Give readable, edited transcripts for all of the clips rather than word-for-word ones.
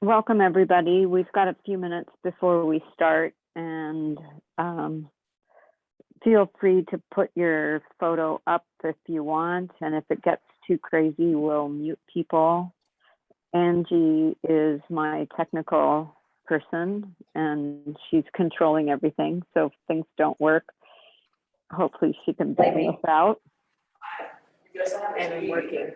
Welcome, everybody. We've got a few minutes before we start, and feel free to put your photo up if you want, and if it gets too crazy, we'll mute people. Angie is my technical person, and she's controlling everything, so if things don't work, hopefully she can bail us out. And I'm working.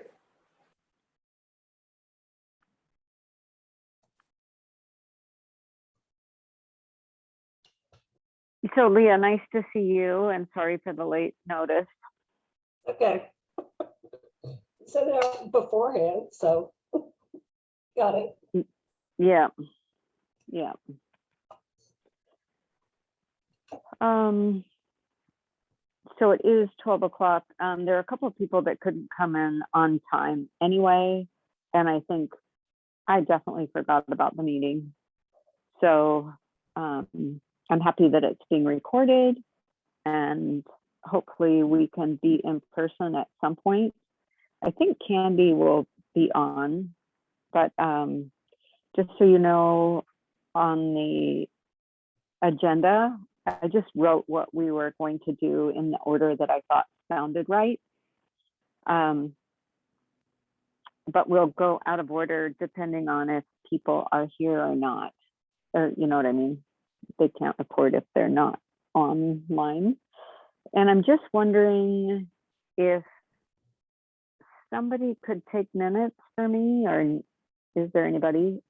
So Leah, nice to see you, and sorry for the late notice. Okay. Sent it out beforehand, so got it. Yeah. So it is 12 o'clock. There are a couple of people that couldn't come in on time anyway, and I think I definitely forgot about the meeting. So I'm happy that it's being recorded, and hopefully we can be in person at some point. I think Candy will be on, but just so you know, on the agenda, I just wrote what we were going to do in the order that I thought sounded right. But we'll go out of order depending on if people are here or not, or you know what I mean? They can't report if they're not online. And I'm just wondering if somebody could take minutes for me, or is there anybody?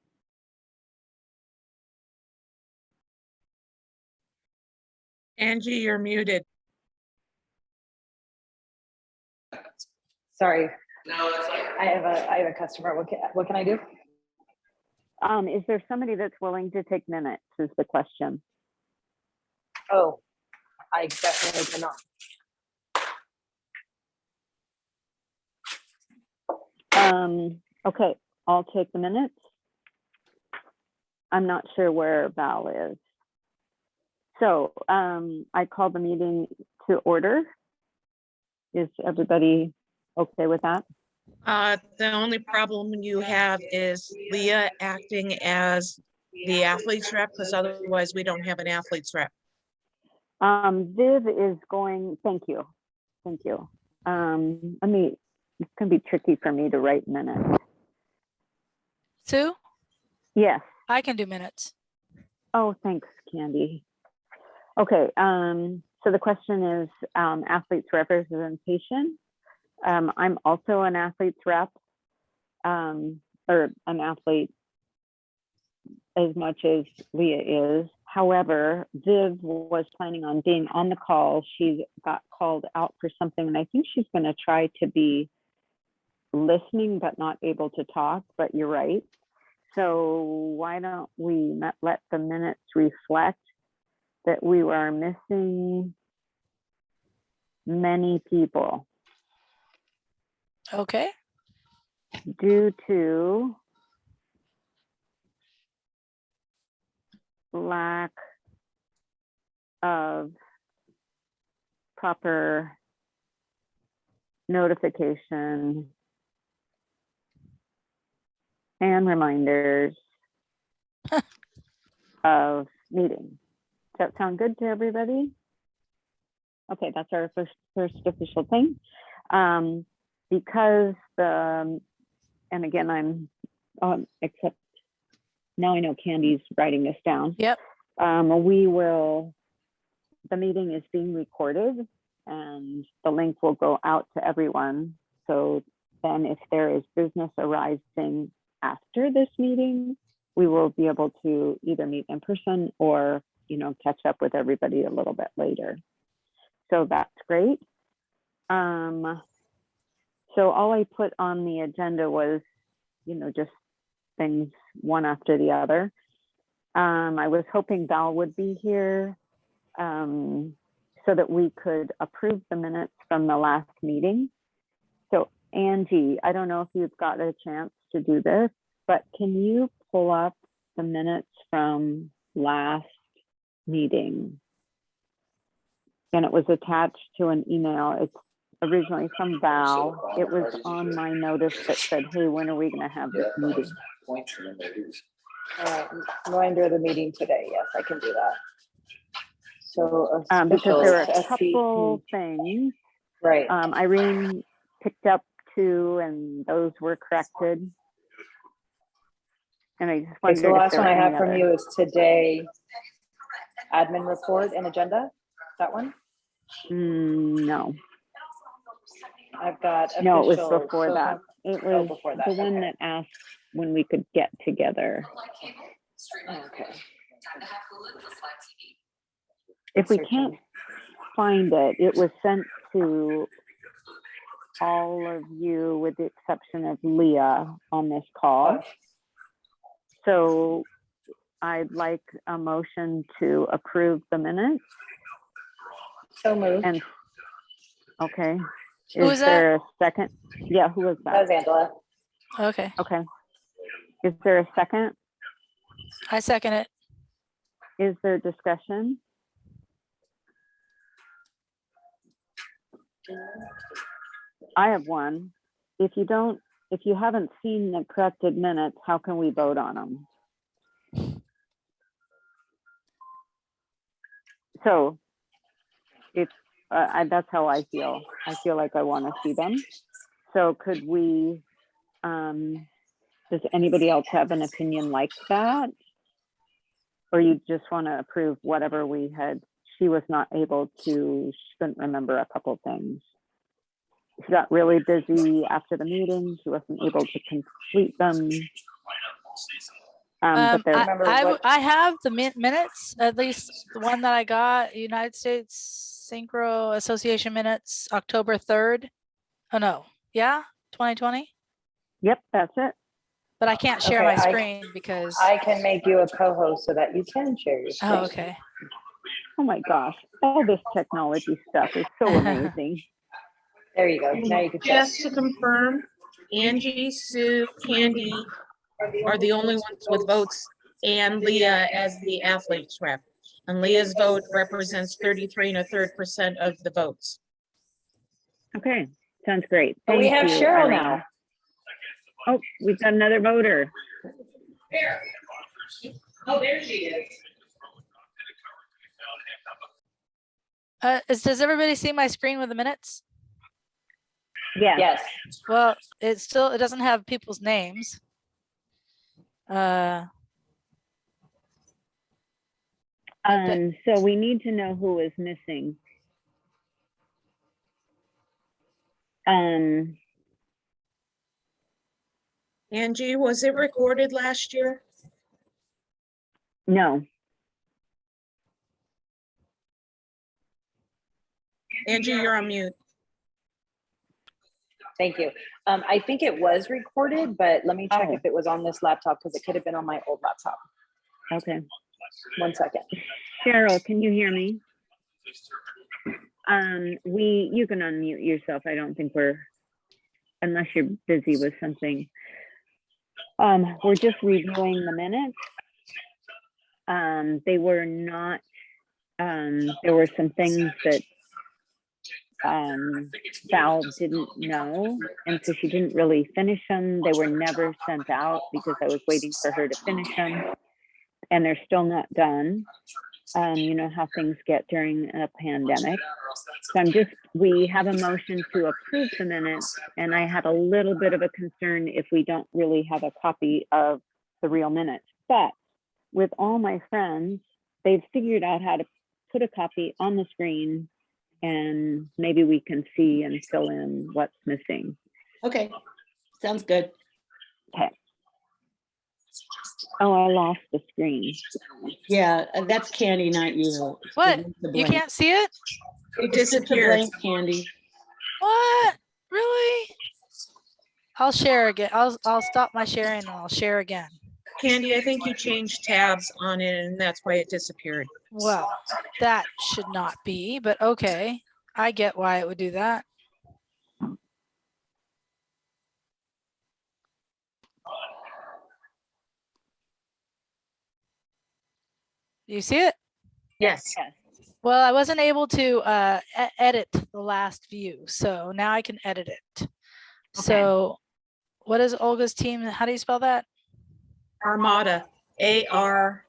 Angie, you're muted. Sorry. No, that's fine. I have a customer. What can I do? Is there somebody that's willing to take minutes is the question. Oh, I definitely cannot. Okay, I'll take the minutes. I'm not sure where Val is. So I call the meeting to order. Is everybody okay with that? The only problem you have is Leah acting as the athlete's rep, because otherwise we don't have an athlete's rep. Viv is going, thank you. It's gonna be tricky for me to write minutes. Sue, Yes. I can do minutes. Oh, thanks, Candy. Okay, so the question is athletes representation. I'm also an athlete's rep, or an athlete as much as Leah is. However, Viv was planning on being on the call. She got called out for something, and I think she's going to try to be listening but not able to talk, but you're right. So why don't we let the minutes reflect that we were missing many people Okay. due to lack of proper notification and reminders of meetings. Does that sound good to everybody? Okay, that's our first official thing. Because and again, I'm except now I know Candy's writing this down. Yep. The meeting is being recorded, and the link will go out to everyone. So then if there is business arising after this meeting, we will be able to either meet in person or, you know, catch up with everybody a little bit later. So that's great. So all I put on the agenda was, you know, just things one after the other. I was hoping Val would be here so that we could approve the minutes from the last meeting. So Angie, I don't know if you've got a chance to do this, but can you pull up the minutes from last meeting? And it was attached to an email. It's originally from Val. It was on my notice that said, hey, when are we going to have this meeting? Reminder of the meeting today. Yes, I can do that. So because there were a officials, couple things. right. Irene picked up 2 and those were corrected. And I just Okay, wondered so the if last there one I were have any from other- you is today. Admin report and agenda. That one? No, I've got. no, it was officials, before so that. It Oh, was before that, the one okay. that asked when we could get together. Okay. If we Searching. can't find it, it was sent to all of you with the exception of Leah on this call. So I'd like a motion to approve the minutes So moved. and, okay. Who was that? there a second? Yeah, who was That that? was Angela. Okay, Okay. Is there a second? I second it. Is there discussion? I have one. If you haven't seen the corrected minutes, how can we vote on them? So if, that's how I feel. I feel like I want to see them. So could we, does anybody else have an opinion like that? Or you just want to approve whatever we had? She was not able to, she couldn't remember a couple things. She got really busy after the meeting. She wasn't able to complete them. But there, Remember what- I have the minutes, at least the one that I got, United States Synchro Association minutes, October 3rd. Oh, no. Yeah, 2020. yep, that's it. But I can't share Okay, my screen because, I can make you a co-host so that you can share your screen. oh, okay. Oh my gosh, all this technology stuff is so amazing. There you go. Now you can share. Just to confirm, Angie, Sue, Candy are the only ones with votes, and Leah as the athletes rep. And Leah's vote represents 33 1/3% of the votes. Okay, sounds great. But we Thank have you, Cheryl Eileen. now. Oh, we've got another voter. There. Oh, there she is. Does everybody see my screen with the minutes? Yeah. Yes. Well, it doesn't have people's names. So we need to know who is missing. Angie, was it recorded last year? No. Angie, you're on mute. Thank you. I think it was recorded, but let me check Oh. if it was on this laptop because it could have been on my old laptop. Okay. 1 second. Cheryl, can you hear me? You can unmute yourself. I don't think unless you're busy with something. We're just reviewing the minutes. They were not, there were some things that Val didn't know, and so she didn't really finish them. They were never sent out because I was waiting for her to finish them, and they're still not done. You know how things get during a pandemic. So we have a motion to approve the minutes, and I had a little bit of a concern if we don't really have a copy of the real minutes. But with all my friends, they've figured out how to put a copy on the screen, and maybe we can see and fill in what's missing. Okay, sounds good. Okay. Oh, I lost the screen. Yeah, that's Candy, not you. What? It's the You blank. can't see it? It It's just a disappeared. blank, Candy. What? Really? I'll share again. I'll stop my sharing and I'll share again. Candy, I think you changed tabs on it and that's why it disappeared. Well, that should not be, but okay. I get why it would do that. You see it? Yes. Well, I wasn't able to edit the last view, so now I can edit it. So what is Olga's team? How do you spell that? Armada. ARMADA.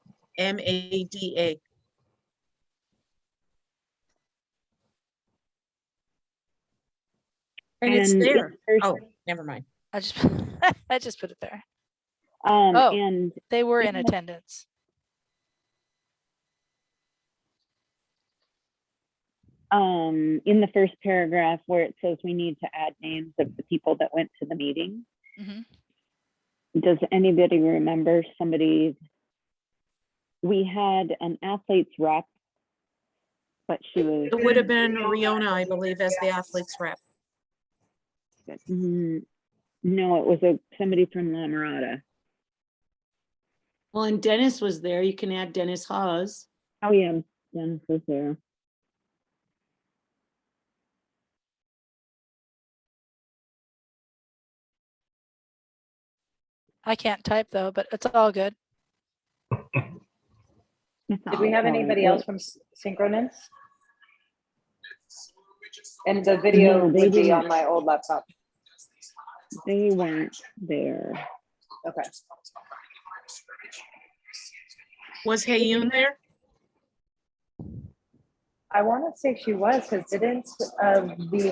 And it's And in there. person- Oh, never mind. I just, I just put it there. Um, Oh. and They were in Yeah. attendance. in the first paragraph where it says we need to add names of the people that went to the meeting, Mhm. does anybody remember somebody? We had an athletes rep, but she was, It would have been Riona, I believe, as the athletes rep. no, it was somebody from La Mirada. Well, and Dennis was there. You can add Dennis Hawes. Oh, yeah, Dennis was there. I can't type though, but it's all good. Did we have anybody else from Synchronance? And the video No, they would be didn't. on my old laptop. They weren't there. Okay. Was Hayun there? I want to say she was, because didn't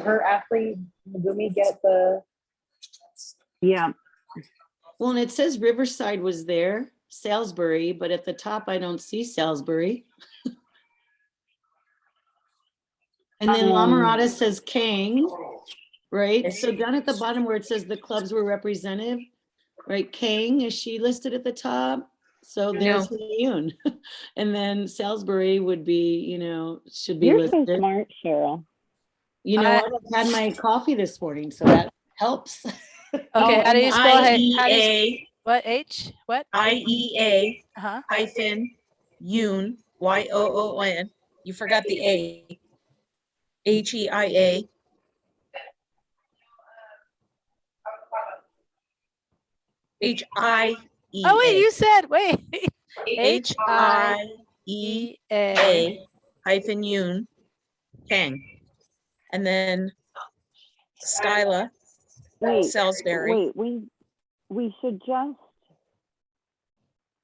her athlete Megumi get the? Yeah, Well, and it says Riverside was there, Salisbury, but at the top, I don't see Salisbury. And then La Mirada says Kang, right? So down at the bottom where it says the clubs were represented, right? Kang, is she listed at the top? So there's Yoon. And then Salisbury would be, should be you're so listed. smart, Cheryl. I've had my coffee this morning, so that helps. Okay, how do you spell? How do you, IEA, what H? What? IEA Uh-huh. hyphen Yoon, YOON. You forgot the A. HEIA. HIEA. Oh wait, you said wait. HIEA HIEA. hyphen Yoon Kang. And then Skyla Wait, Salisbury. wait, we should just,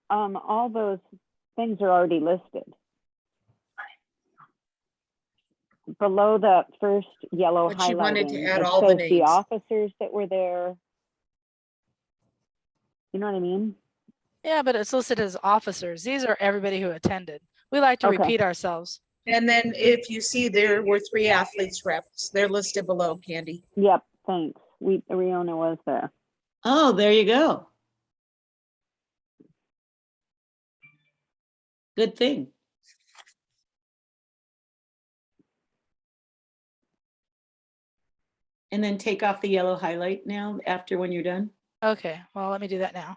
all those things are already listed. Below the first yellow But she wanted to highlighting, add it all the says the names. officers that were there. You know what I mean? Yeah, but it's listed as officers. These are everybody who attended. We like to Okay. repeat ourselves. And then if you see there were 3 athletes reps, they're listed below, Candy. Yep, thanks. Riona was there. Oh, there you go. Good thing. And then take off the yellow highlight now after when you're done. Okay, well, let me do that now.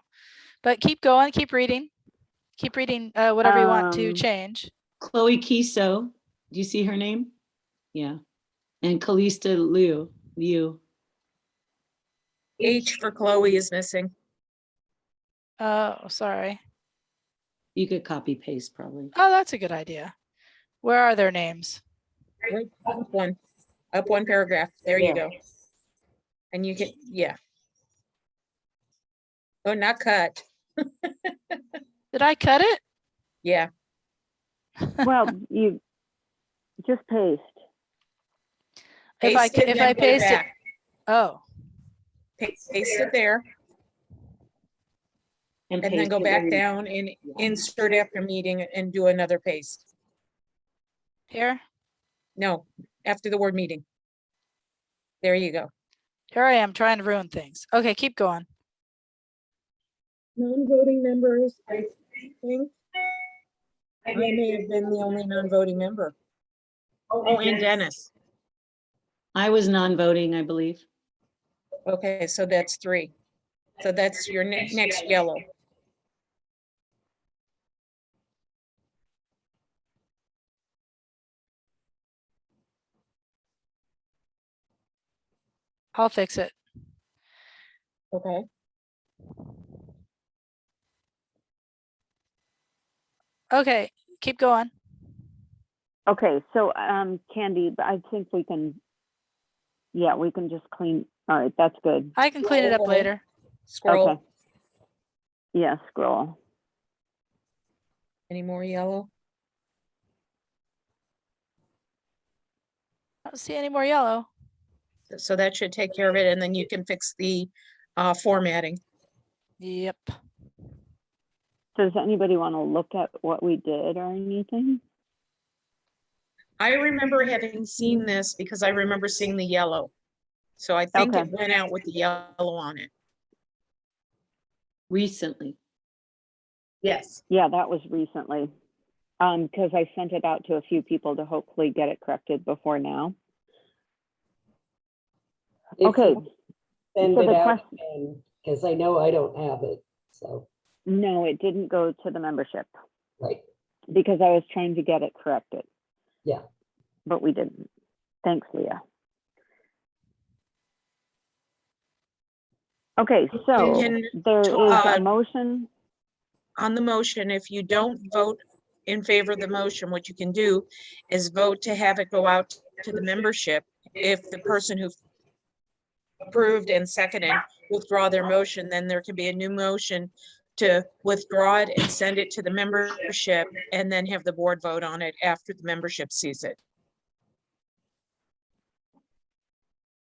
But keep going, keep reading. Keep reading whatever you want to change. Chloe Kiso, do you see her name? Yeah. And Kalista Liu. H for Chloe is missing. Oh, sorry. You could copy paste probably. Oh, that's a good idea. Where are their names? Right, up one paragraph. There you There. go. And you can, yeah. Oh, not cut. Did I cut it? Yeah. Well, you just paste. If I Paste it, if then I go paste it. back. Oh, Paste it there and then paste go it back where you- down and insert after meeting and do another paste. here. No, after the word meeting. There you go. Here I am trying to ruin things. Okay, keep going. Non-voting members, I think. I may have been the only non-voting member. Oh, and Dennis. I was non-voting, I believe. Okay, so that's 3. So that's your next yellow. I'll fix it. Okay. Okay, keep going. Okay, so Candy, I think we can, yeah, we can just clean. All right, that's good. I can clean it up later. Scroll. Okay. Yeah, scroll. Any more yellow? I don't see any more yellow. So that should take care of it, and then you can fix the formatting. Yep. Does anybody want to look at what we did or anything? I remember having seen this because I remember seeing the yellow. So I think Okay. it went out with the yellow on it. Recently. Yes. Yeah, that was recently. Because I sent it out to a few people to hopefully get it corrected before now. Okay. Send So it the out question, because I know I don't have it. So, no, it didn't go to the membership right. because I was trying to get it corrected. Yeah. But we didn't. Thanks, Leah. Okay, so can there is a motion. On the motion, if you don't vote in favor of the motion, what you can do is vote to have it go out to the membership. If the person who approved and seconded withdraw their motion, then there can be a new motion to withdraw it and send it to the membership, and then have the board vote on it after the membership sees it.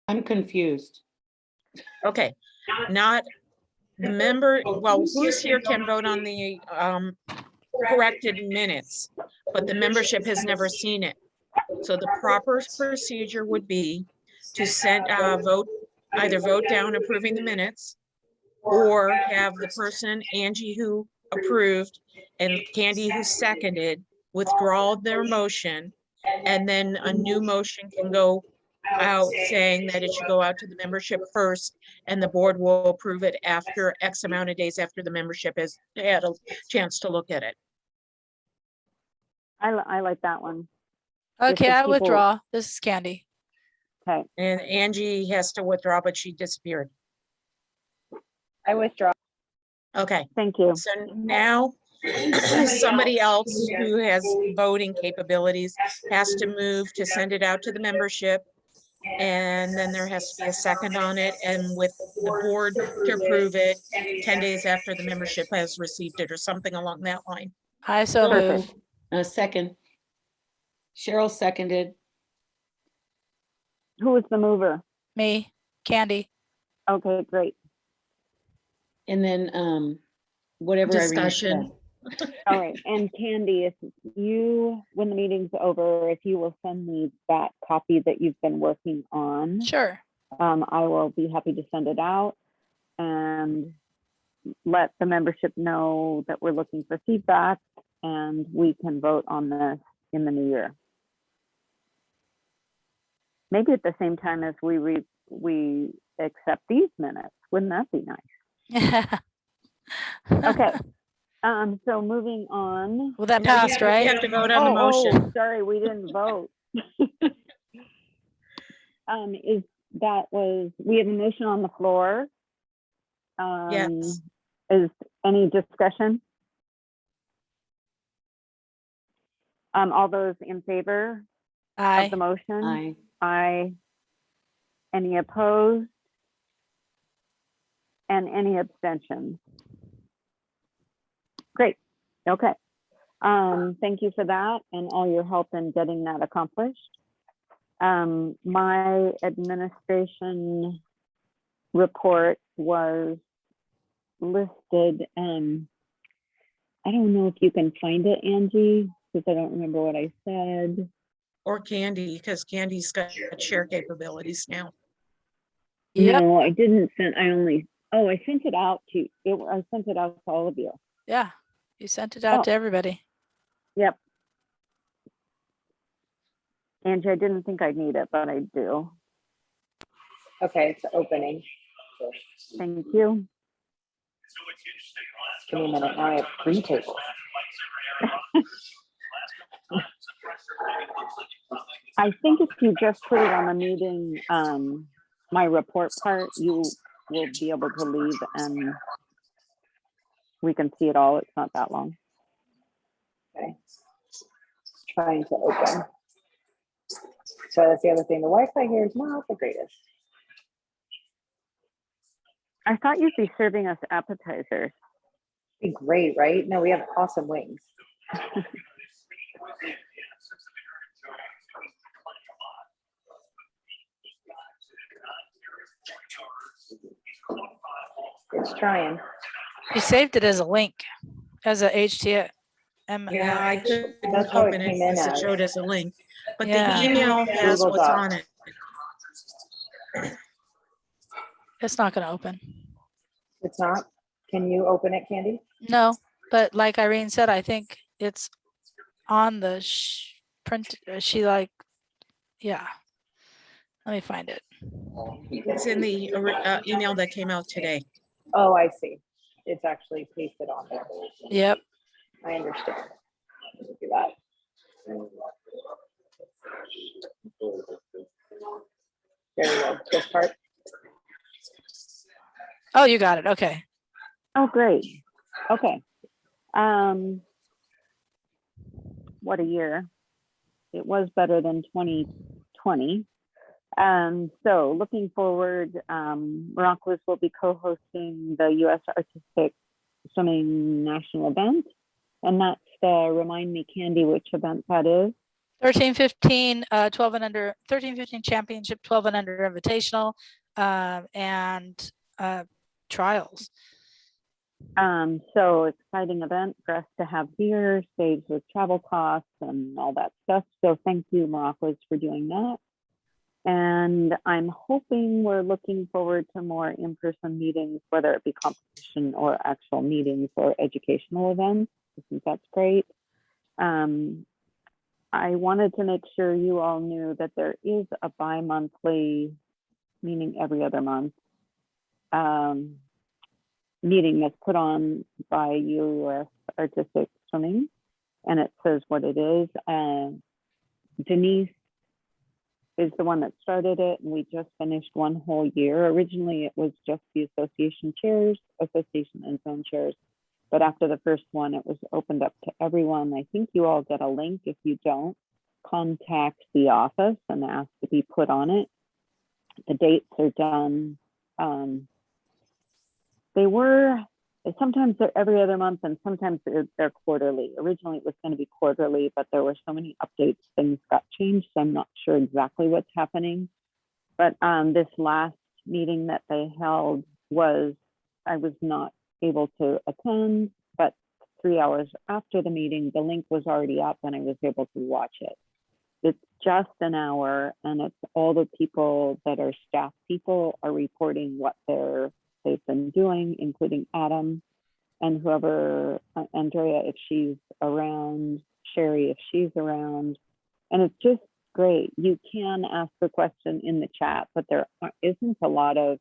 I'm confused. Okay, not the member, well, who's here can vote on the corrected minutes, but the membership has never seen it. So the proper procedure would be to send vote, either vote down approving the minutes, or have the person, Angie, who approved and Candy, who seconded, withdraw their motion, and then a new motion can go out saying that it should go out to the membership first, and the board will approve it after X amount of days after the membership has had a chance to look at it. I like that one. If Okay, the I people- withdraw. This is Candy. Okay, And Angie has to withdraw, but she disappeared. I withdraw. Okay, thank you. so now somebody else who has voting capabilities has to move to send it out to the membership. And then there has to be a second on it, and with the board to approve it 10 days after the membership has received it, or something along that line. I so move. Perfect. A second. Cheryl seconded. Who was the mover? Me, Candy. Okay, great. And then whatever Irene said. Discussion. All right, and Candy, if you, when the meeting's over, if you will send me that copy that you've been working on, Sure. I will be happy to send it out and let the membership know that we're looking for feedback, and we can vote on this in the new year. Maybe at the same time as we accept these minutes. Wouldn't that be nice? Okay. So moving on. Well, that No, you passed, have to- right? You have to vote on the motion. Sorry, we didn't vote. We have a motion on the floor. Yes. Is any discussion? All those in favor of Aye. the motion? Aye. Aye. Any opposed? And any abstentions? Great. Okay. Thank you for that and all your help in getting that accomplished. My administration report was listed. I don't know if you can find it, Angie, because I don't remember what I said. Or Candy, because Candy's got share capabilities now. Yep. No, I didn't send. I sent it out to. I sent it out to all of you. Yeah. You sent it out Oh. to everybody. Yep. Angie, I didn't think I'd need it, but I do. Okay, it's opening. Thank you. Give me a minute. Now I have 3 tables. I think if you just put it on the meeting, my report part, you will be able to leave and we can see it all. It's not that long. Okay. Trying to open. So that's the other thing. The Wi-Fi here is not the greatest. I thought you'd be serving us appetizers. Be great, right? No, we have awesome wings. It's trying. You saved it as a link, as a HTML. Yeah, I couldn't That's how it open it came in because it as. showed as a link, but the Yeah. email has Google what's Docs. on it. It's not gonna open. It's not? Can you open it, Candy? No, but like Irene said, I think it's on the print, she like, yeah. Let me find it. It's in the email that came out today. Oh, I see. It's actually pasted on there. Yep. I understand. Let me do that. There we go. This part. Oh, you got it. Okay. Oh, great. Okay. What a year. It was better than 2020. So looking forward, Miraculous will be co-hosting the U.S. Artistic Swimming National Event. And that's remind me, Candy, which event that is. 13-15, 12 and under, 13-15 championship, 12 and under invitational, and trials. So exciting event for us to have here, saves with travel costs and all that stuff. So thank you, Miraculous, for doing that. And I'm hoping we're looking forward to more in-person meetings, whether it be competition or actual meetings or educational events. I think that's great. I wanted to make sure you all knew that there is a bi-monthly, meaning every other month, meeting that's put on by U.S. Artistic Swimming, and it says what it is. Denise is the one that started it, and we just finished one whole year. Originally, it was just the association chairs, association and zone chairs, but after the first one, it was opened up to everyone. I think you all get a link. If you don't, contact the office and ask to be put on it. The dates are done. They were, sometimes they're every other month and sometimes they're quarterly. Originally it was going to be quarterly, but there were so many updates, things got changed. So I'm not sure exactly what's happening. But this last meeting that they held I was not able to attend, but 3 hours after the meeting, the link was already up and I was able to watch it. It's just an hour and it's all the people that are staff people are reporting what they've been doing, including Adam and whoever, Andrea, if she's around, Sherry, if she's around. And it's just great. You can ask the question in the chat, but there isn't a lot of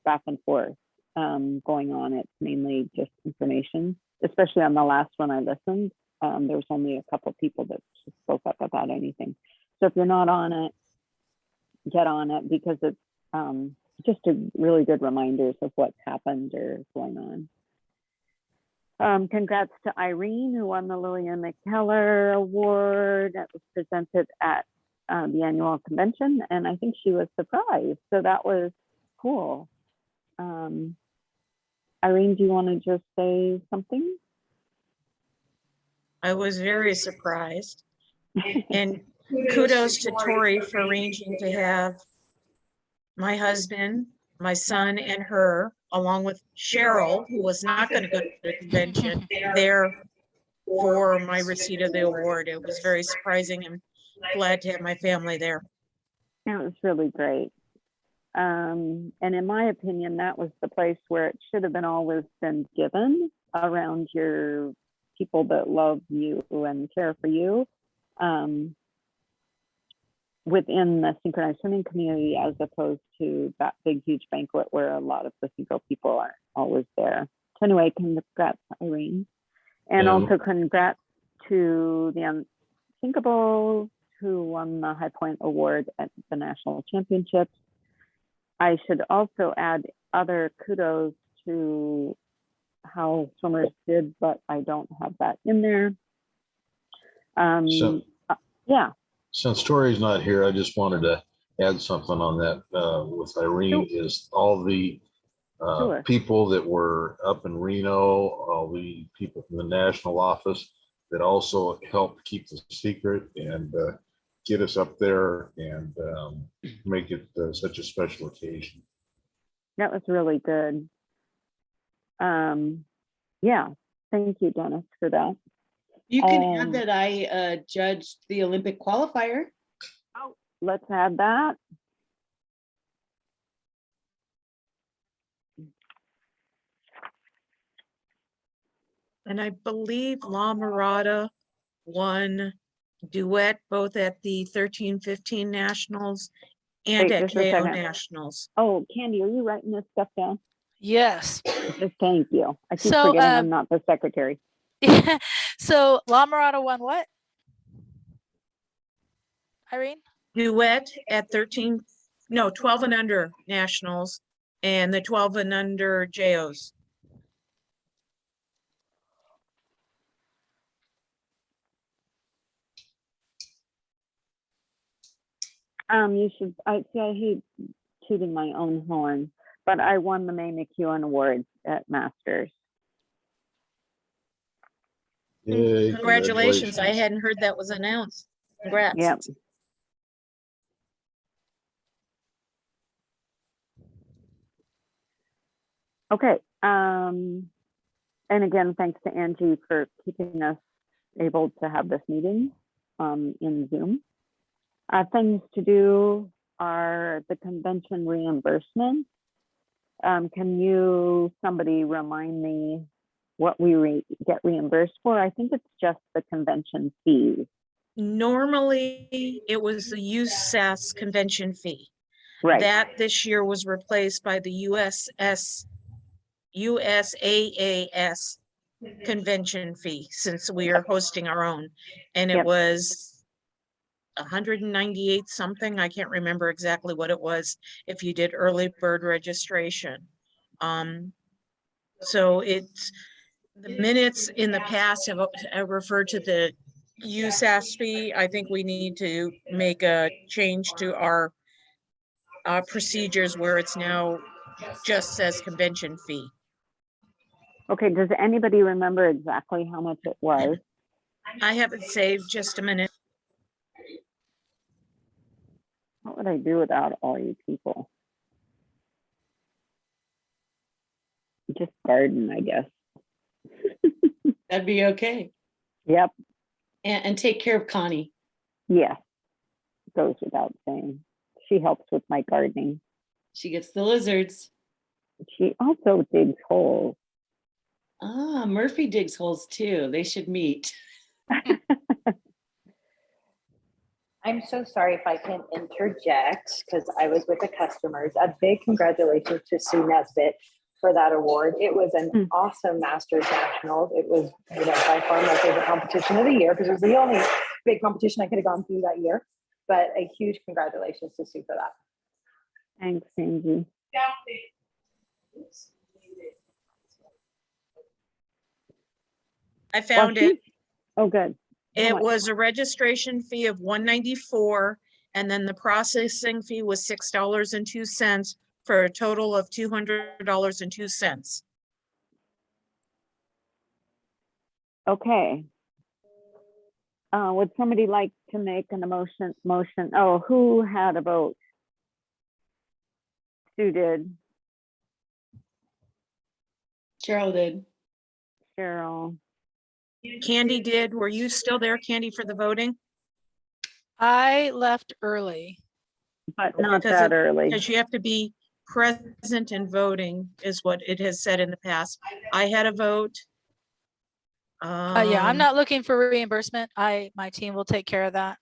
back and forth going on. It's mainly just information, especially on the last one I listened. There was only a couple people that spoke up about anything. So if you're not on it, get on it, because it's just a really good reminders of what's happened or going on. Congrats to Irene, who won the Lillian Mckellar Award that was presented at the annual convention, and I think she was surprised. So that was cool. Irene, do you want to just say something? I was very surprised. And kudos to Tori for arranging to have my husband, my son, and her, along with Cheryl, who was not going to go to the convention, there for my receipt of the award. It was very surprising and glad to have my family there. It was really great. And in my opinion, that was the place where it should have been always been given, around your people that love you and care for you, within the synchronized swimming community, as opposed to that big, huge banquet where a lot of the synchro people aren't always there. So anyway, congrats, Irene. And also congrats to the Unthinkables, who won the High Point Award at the National Championships. I should also add other kudos to how swimmers did, but I don't have that in there. Yeah. Since Tori's not here, I just wanted to add something on that with Irene. Is all the people that were up in Reno, all the people from the national office, that also helped keep the secret and get us up there and make it such a special occasion. That was really good. Yeah, thank you, Dennis, for that. You can add that I judged the Olympic qualifier. Let's add that. And I believe La Mirada won duet both at the 13-15 Nationals and Wait, at just a KO second. Nationals. Oh, Candy, are you writing this stuff down? Yes. Just thank you. I keep So, forgetting I'm not the secretary. So La Mirada won what? Irene? Duet at 12 and under Nationals and the 12 and under JOs. You should, I hate tooting my own horn, but I won the Manicure Awards at Masters. Yay, Congratulations. I hadn't heard that was announced. Congrats. Yep. Okay. And again, thanks to Angie for keeping us able to have this meeting in Zoom. Things to do are the convention reimbursement. Can somebody remind me what we get reimbursed for? I think it's just the convention fees. Normally, it was the USAS convention fee. Right. That this year was replaced by the USAAS convention fee, since we are hosting our own. And it Yep. was 198 something. I can't remember exactly what it was if you did early bird registration. So it's the minutes in the past have referred to the USAS fee. I think we need to make a change to our procedures where it's now just says convention fee. Okay, does anybody remember exactly how much it was? I have it saved. Just a minute. What would I do without all you people? Just garden, I guess. That'd be okay. Yep. And take care of Connie. Yes. Goes without saying. She helps with my gardening. She gets the lizards. She also digs holes. Ah, Murphy digs holes too. They should meet. I'm so sorry if I can interject because I was with the customers. A big congratulations to Sue Nesbitt for that award. It was an awesome Masters Nationals. It was, by far my favorite competition of the year because it was the only big competition I could have gone through that year. But a huge congratulations to Sue for that. Thanks, Angie. I found it. Oh, good. It much? was a registration fee of $194, and then the processing fee was $6.02 for a total of $200.02. Okay. Would somebody like to make an motion? Oh, who had a vote? Sue did. Cheryl did. Cheryl. Candy did. Were you still there, Candy, for the voting? I left early. But not Because that early. Because you have to be present and voting is what it has said in the past. I had a vote. Yeah, I'm not looking for reimbursement. My team will take care of that.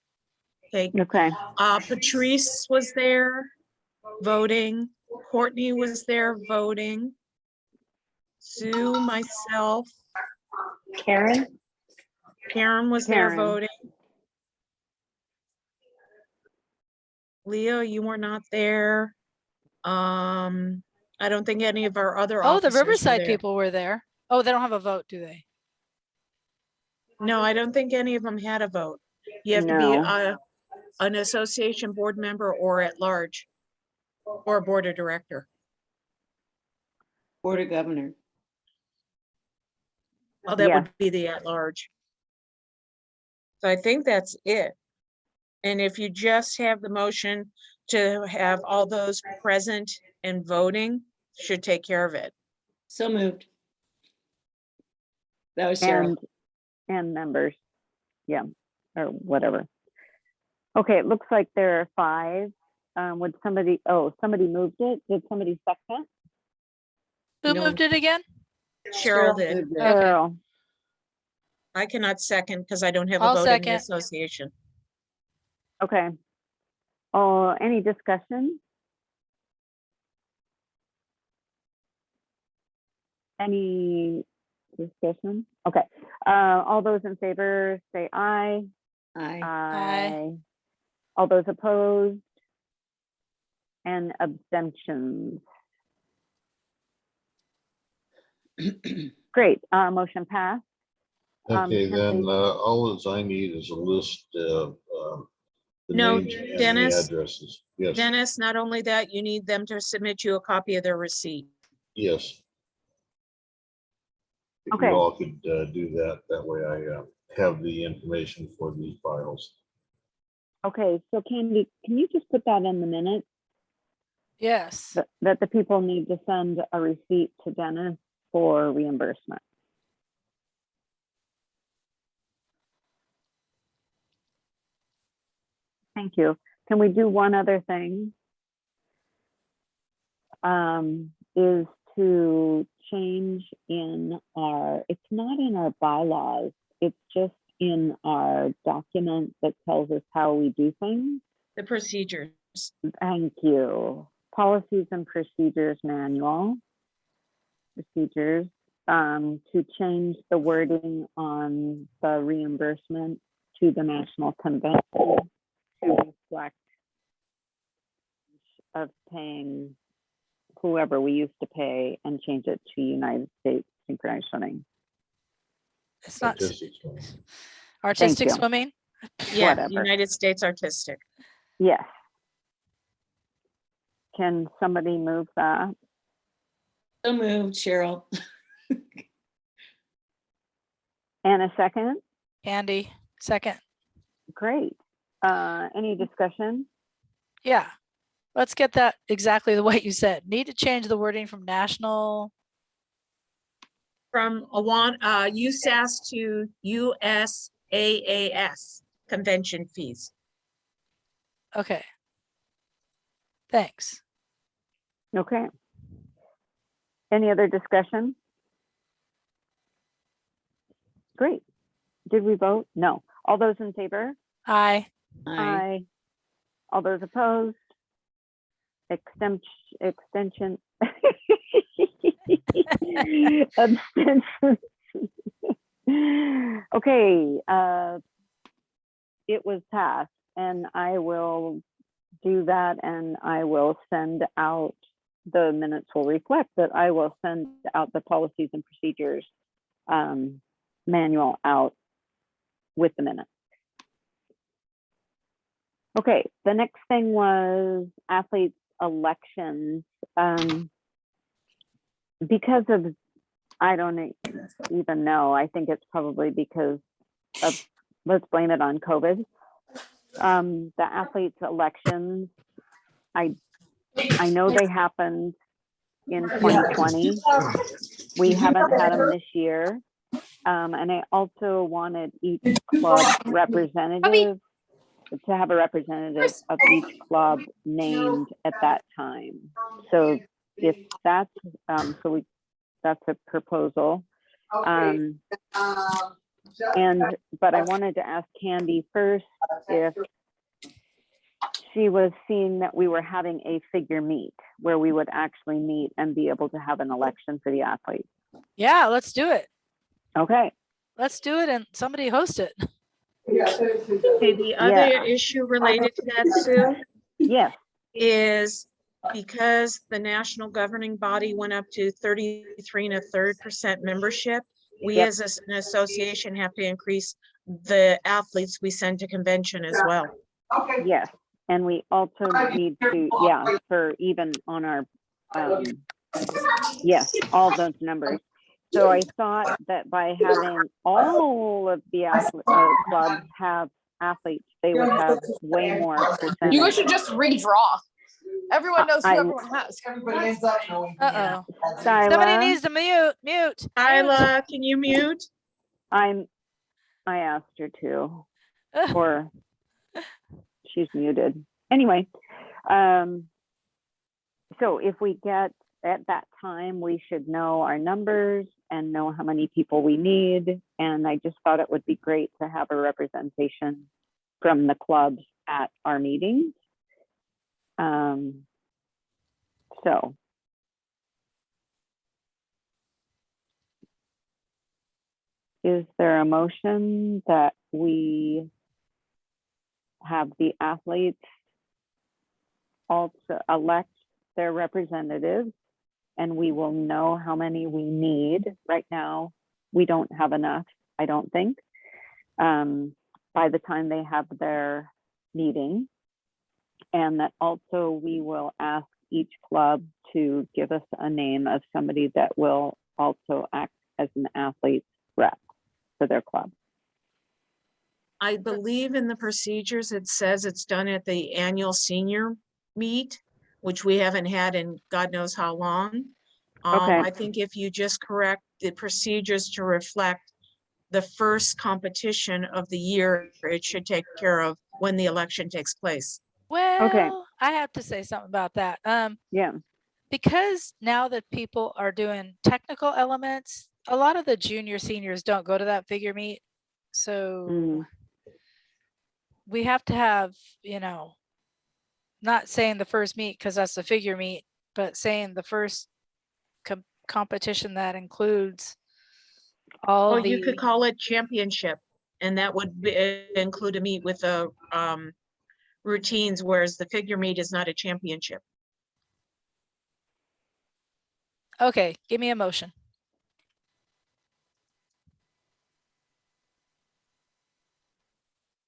Okay. Okay. Patrice was there voting. Courtney was there voting. Sue, myself. Karen Was there Karen. voting. Leo, you were not there. I don't think any of our other Oh, the officers were Riverside there. people were there. Oh, they don't have a vote, do they? No, I don't think any of them had a vote. You have to be an association board member or at large or a board of director. Board of Governor. Oh, that Yeah. would be the at large. So I think that's it. And if you just have the motion to have all those present and voting, should take care of it. So moved. That was Cheryl. And members. Yeah, or whatever. Okay, it looks like there are 5. Would somebody, somebody moved it. Did somebody second? Who No. moved it again? Cheryl did. moved it. Okay. Carol. I cannot second because I don't have a I'll vote in the second. association. Okay. Oh, any discussion? Any discussion? Okay. All those in favor say aye. Aye. Aye. All those opposed? And abstentions. Great, motion passed. Okay, then Cindy? all I need is a list of the No, names and the Dennis. addresses. Yes, Dennis, not only that, you need them to submit you a copy of their receipt. yes. If Okay. you all could do that, that way I have the information for the files. Okay, so Candy, can you just put that in the minutes Yes. that the people need to send a receipt to Dennis for reimbursement? Thank you. Can we do one other thing? Is to change in our, it's not in our bylaws, it's just in our document that tells us how we do things. The procedures. Thank you. Policies and Procedures Manual. Procedures, to change the wording on the reimbursement to the National Convention to reflect of paying whoever we used to pay and change it to United States synchronized swimming. It's not Statistics, right? artistic you. swimming. Yeah, Whatever. United States Artistic. Yes. Can somebody move that? So moved, Cheryl. And a second? Candy, second. Great. Any discussion? Yeah. Let's get that exactly the way you said. Need to change the wording from national. From USAS to USAAS convention fees. Okay. Thanks. Okay. Any other discussion? Great. Did we vote? No. All those in favor? Aye. Aye. All those opposed? Extension. Abstention. Okay, it was passed, and I will do that, and I will send out, the minutes will reflect that I will send out the policies and procedures manual out with the minutes. Okay, the next thing was athletes elections. Because of, I don't even know, I think it's probably because of, let's blame it on COVID. The athletes elections, I know they happened in 2020. We haven't had them this year. And I also wanted each club representative to have a representative of each club named at that time. So if that's, that's a proposal. But I wanted to ask Candy first if she was seeing that we were having a figure meet where we would actually meet and be able to have an election for the athletes. Yeah, let's do it. Okay. Let's do it and somebody host it. Okay, the other issue related to that, Sue, Yes. is because the national governing body went up to 33 1/3% membership, we Yep. as an association have to increase the athletes we send to convention as well. Yes. And we also need to, for even on our, yes, all those numbers. So I thought that by having all of the clubs have athletes, they would have way more You guys percentage. should just redraw. Everyone knows who I- everyone has. Everybody ends up knowing. Uh-oh. Somebody Skyla, needs to mute. Mute. Isla, can you mute? I asked her to, Ugh. or she's muted. Anyway, so if we get at that time, we should know our numbers and know how many people we need. And I just thought it would be great to have a representation from the clubs at our meetings. So is there a motion that we have the athletes also elect their representatives, and we will know how many we need? Right now, we don't have enough, I don't think, by the time they have their meeting. And that also we will ask each club to give us a name of somebody that will also act as an athlete rep for their club. I believe in the procedures, it says it's done at the annual senior meet, which we haven't had in God knows how long. Okay. I think if you just correct the procedures to reflect the first competition of the year, it should take care of when the election takes place. Well, I have to say something about that. Yeah. Because now that people are doing technical elements, a lot of the junior seniors don't go to that figure meet. So we have to have, not saying the first meet because that's the figure meet, but saying the first competition that includes all Well, the. you could call it championship, and that would include a meet with the routines, whereas the figure meet is not a championship. Okay, give me a motion.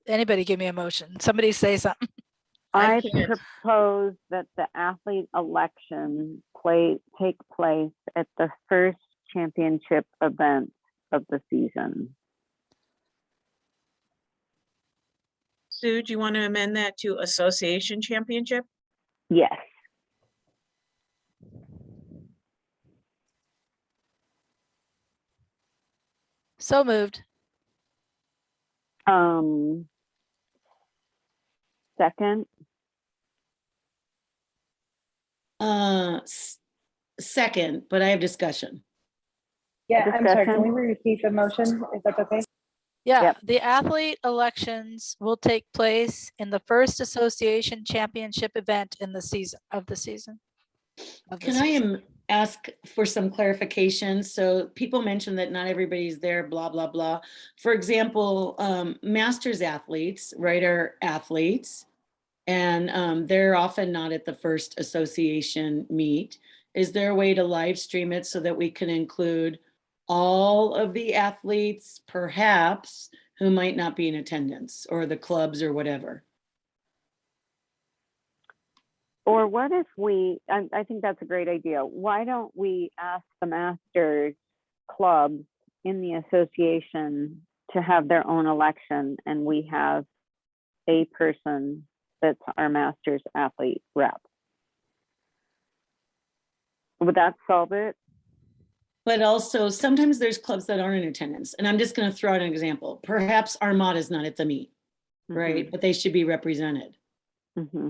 Anybody give me a motion. Somebody say something. I can't. propose that the athlete election take place at the first championship event of the season. Sue, do you want to amend that to association championship? Yes. So moved. Second. Second, but I have discussion. Yeah, I'm sorry, can we Discussion? repeat the motion, if that's okay? Yeah, Yep. the athlete elections will take place in the first association championship event in the season. Can I ask for some clarification? So people mentioned that not everybody's there, blah, blah, blah. For example, masters athletes, right, are athletes. And they're often not at the first association meet. Is there a way to live stream it so that we can include all of the athletes, perhaps, who might not be in attendance, or the clubs or whatever? Or what if I think that's a great idea. Why don't we ask the masters clubs in the association to have their own election, and we have a person that's our masters athlete rep? Would that solve it? But also sometimes there's clubs that aren't in attendance. And I'm just going to throw out an example. Perhaps Armada's not at the meet, right? But they should be represented. Mm-hmm.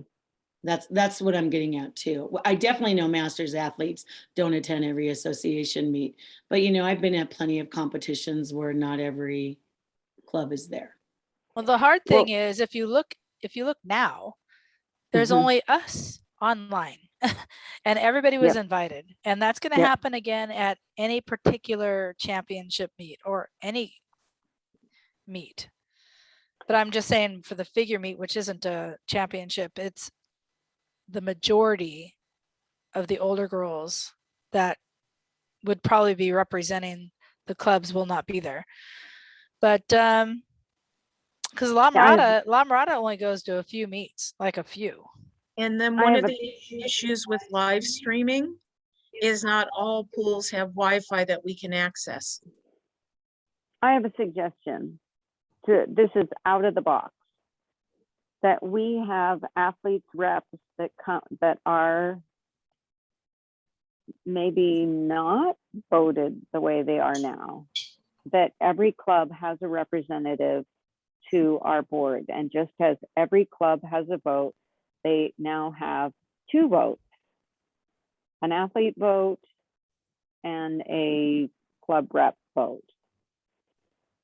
That's what I'm getting at too. I definitely know masters athletes don't attend every association meet, but I've been at plenty of competitions where not every club is there. Well, the hard thing is if you look now, there's only us online and everybody was invited, and that's going to happen again at any particular championship meet or any meet. But I'm just saying for the figure meet, which isn't a championship, it's the majority of the older girls that would probably be representing the clubs will not be there. But because La Mirada only goes to a few meets, like a few. And then one of the issues with live streaming is not all pools have Wi-Fi that we can access. I have a suggestion. This is out of the box. That we have athletes reps that come, that are maybe not voted the way they are now. That every club has a representative to our board, and just as every club has a vote, they now have 2 votes, an athlete vote and a club rep vote.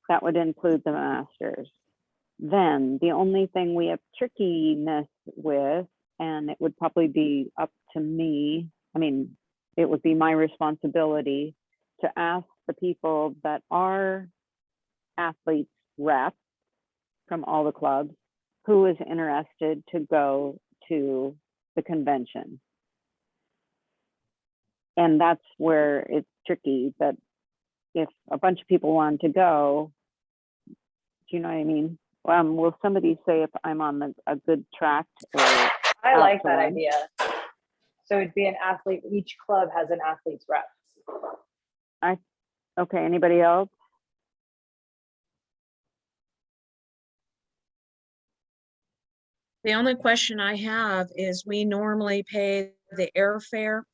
That would include the masters. Then the only thing we have trickiness with, and it would probably be up to me, I mean, it would be my responsibility to ask the people that are athletes reps from all the clubs who is interested to go to the convention. And that's where it's tricky, that if a bunch of people want to go, do you know what I mean? Will somebody say if I'm on a good track? I like that one? idea. So it'd be an athlete, each club has an athlete's rep. Okay, anybody else? The only question I have is we normally pay the airfare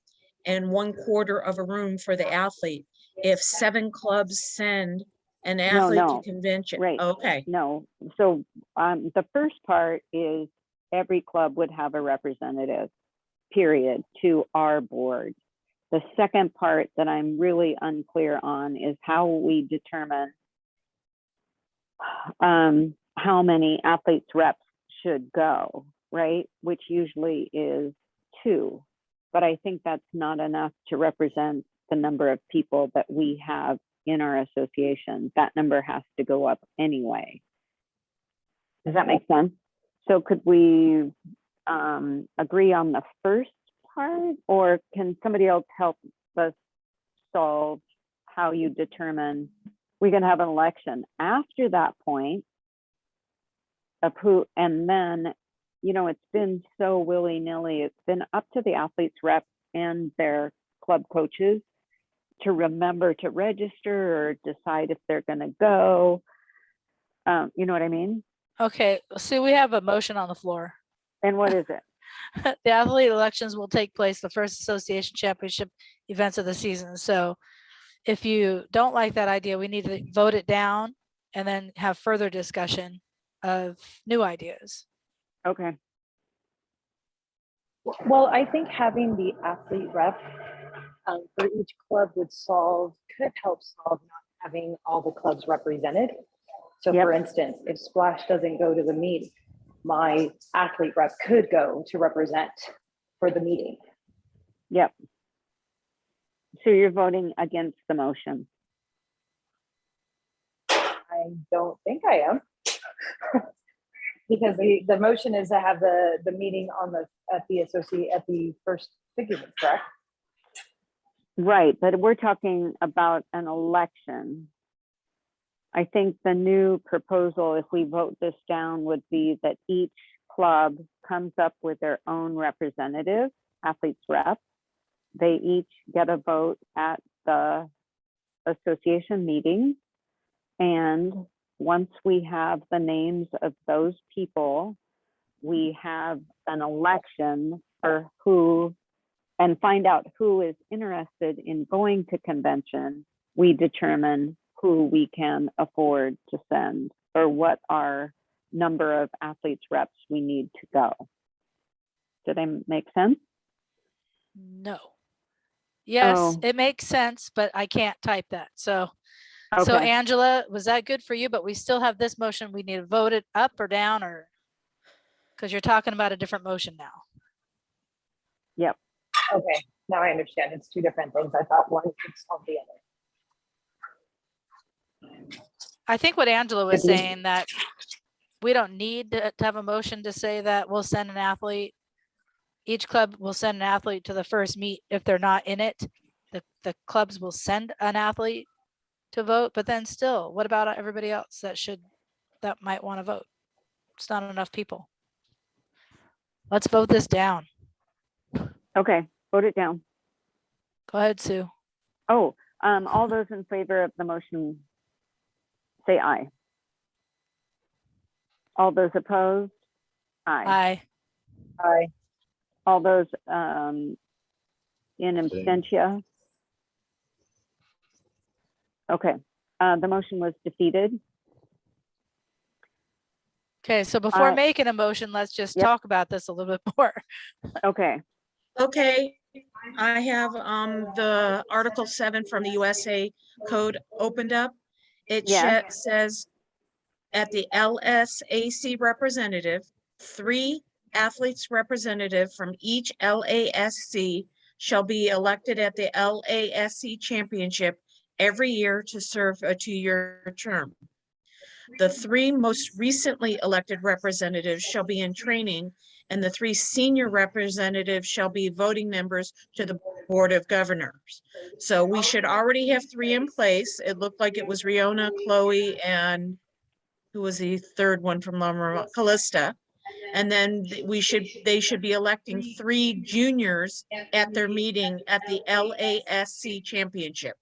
and 1/4 of a room for the athlete. If 7 clubs send an athlete no, to convention, right. okay, No, so the first part is every club would have a representative, period, to our board. The second part that I'm really unclear on is how we determine how many athletes reps should go, right? Which usually is 2, but I think that's not enough to represent the number of people that we have in our association. That number has to go up anyway. Does that make sense? So could we agree on the first part, or can somebody else help us solve how you determine we're going to have an election after that point of who, and then, you know, it's been so willy-nilly. It's been up to the athletes reps and their club coaches to remember to register or decide if they're going to go. You know what I mean? Okay, so we have a motion on the floor. And what is it? The athlete elections will take place the first association championship events of the season. So if you don't like that idea, we need to vote it down and then have further discussion of new ideas. Okay. Well, I think having the athlete rep for each club could help solve not having all the clubs represented. So Yep. for instance, if Splash doesn't go to the meet, my athlete rep could go to represent for the meeting. Yep. So you're voting against the motion. I don't think I am. Because the motion is to have the meeting at the first figure, correct? Right, but we're talking about an election. I think the new proposal, if we vote this down, would be that each club comes up with their own representative, athletes rep. They each get a vote at the association meeting. And once we have the names of those people, we have an election for who, and find out who is interested in going to convention. We determine who we can afford to send, or what our number of athletes reps we need to go. Did I make sense? No. Yes, Oh. it makes sense, but I can't type that. So Okay. Angela, was that good for you? But we still have this motion. We need to vote it up or down, or because you're talking about a different motion now. Yep. Okay, now I understand. It's 2 different things. I thought one could solve the other. I think what Angela was saying, that we don't need to have a motion to say that we'll send an athlete. Each club will send an athlete to the first meet. If they're not in it, the clubs will send an athlete to vote. But then still, what about everybody else that might want to vote? It's not enough people. Let's vote this down. Okay, vote it down. Go ahead, Sue. Oh, all those in favor of the motion, say aye. All those opposed? Aye. Aye. All those in absentia? Okay, the motion was defeated. Okay, so before I- making a motion, let's just Yep. talk about this a little bit more. Okay, Okay, I have the Article 7 from the USA Code opened up. It Yes. says at the LSAC representative, 3 athletes representative from each LASC shall be elected at the LASC championship every year to serve a 2-year term. The 3 most recently elected representatives shall be in training, and the 3 senior representatives shall be voting members to the Board of Governors. So we should already have 3 in place. It looked like it was Riona, Chloe, and who was the third one from Lamar, Callista. And then they should be electing 3 juniors at their meeting at the LASC championship.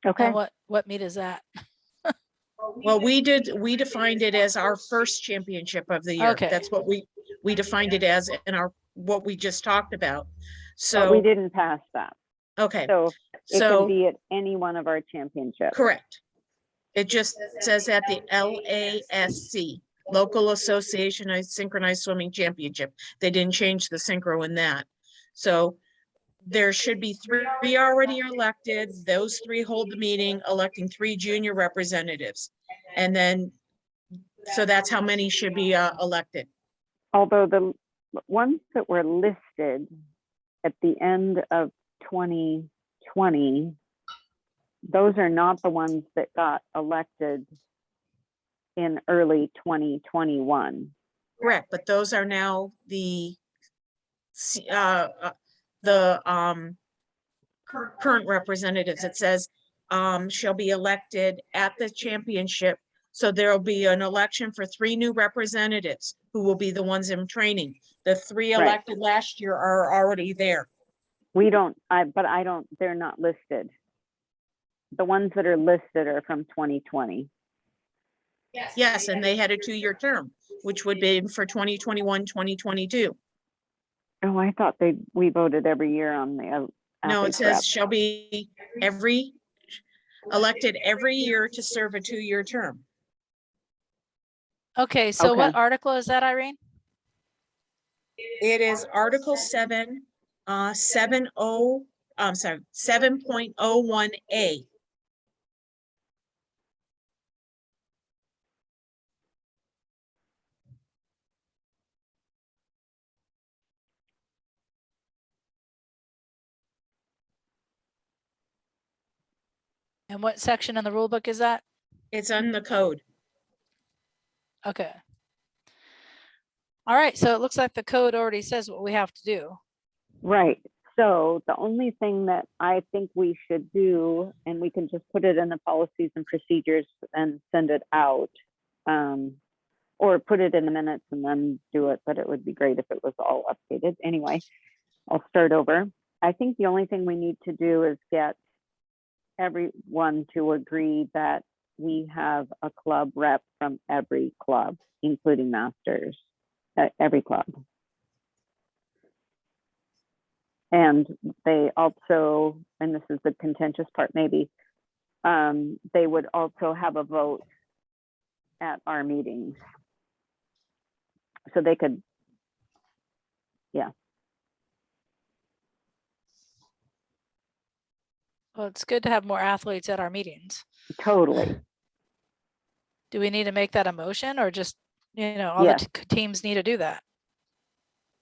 okay, And what meet is that? Well, we defined it as our first championship of the year. Okay. That's what we defined it as in what we just talked about. but we So, didn't pass that. okay, So it can so, be at any one of our championships. correct. It just says at the LASC, Local Association of Synchronized Swimming Championship. They didn't change the synchro in that. So there should be 3 already elected. Those 3 hold the meeting, electing 3 junior representatives. And then, so that's how many should be elected. Although the ones that were listed at the end of 2020, those are not the ones that got elected in early 2021. Correct, but those are now the current representatives. It says shall be elected at the championship. So there'll be an election for 3 new representatives who will be the ones in training. The 3 Right. elected last year are already there. We don't, they're not listed. The ones that are listed are from 2020. Yes, and they had a 2-year term, which would be for 2021, 2022. Oh, I thought we voted every year on the No, it athletes says rep. shall be elected every year to serve a 2-year term. Okay, so Okay. what article is that, Irene? It is Article 7, 7.01A. And what section in the rule book is that? It's on the code. Okay. All right, so it looks like the code already says what we have to do. Right. So the only thing that I think we should do, and we can just put it in the policies and procedures and send it out, or put it in the minutes and then do it, but it would be great if it was all updated. Anyway, I'll start over. I think the only thing we need to do is get everyone to agree that we have a club rep from every club, including masters, every club. And they also, and this is the contentious part maybe, they would also have a vote at our meetings. So they could, yeah. Well, it's good to have more athletes at our meetings. Totally. Do we need to make that a motion or just, all Yes. the teams need to do that?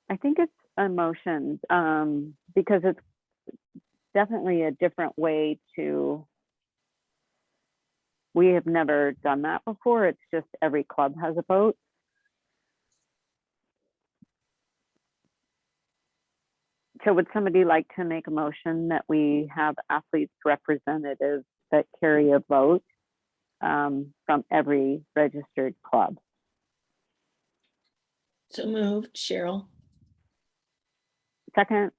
I think it's emotions, because it's definitely a different way to, we have never done that before. It's just every club has a vote. So would somebody like to make a motion that we have athletes representatives that carry a vote from every registered club? So moved, Cheryl. Second,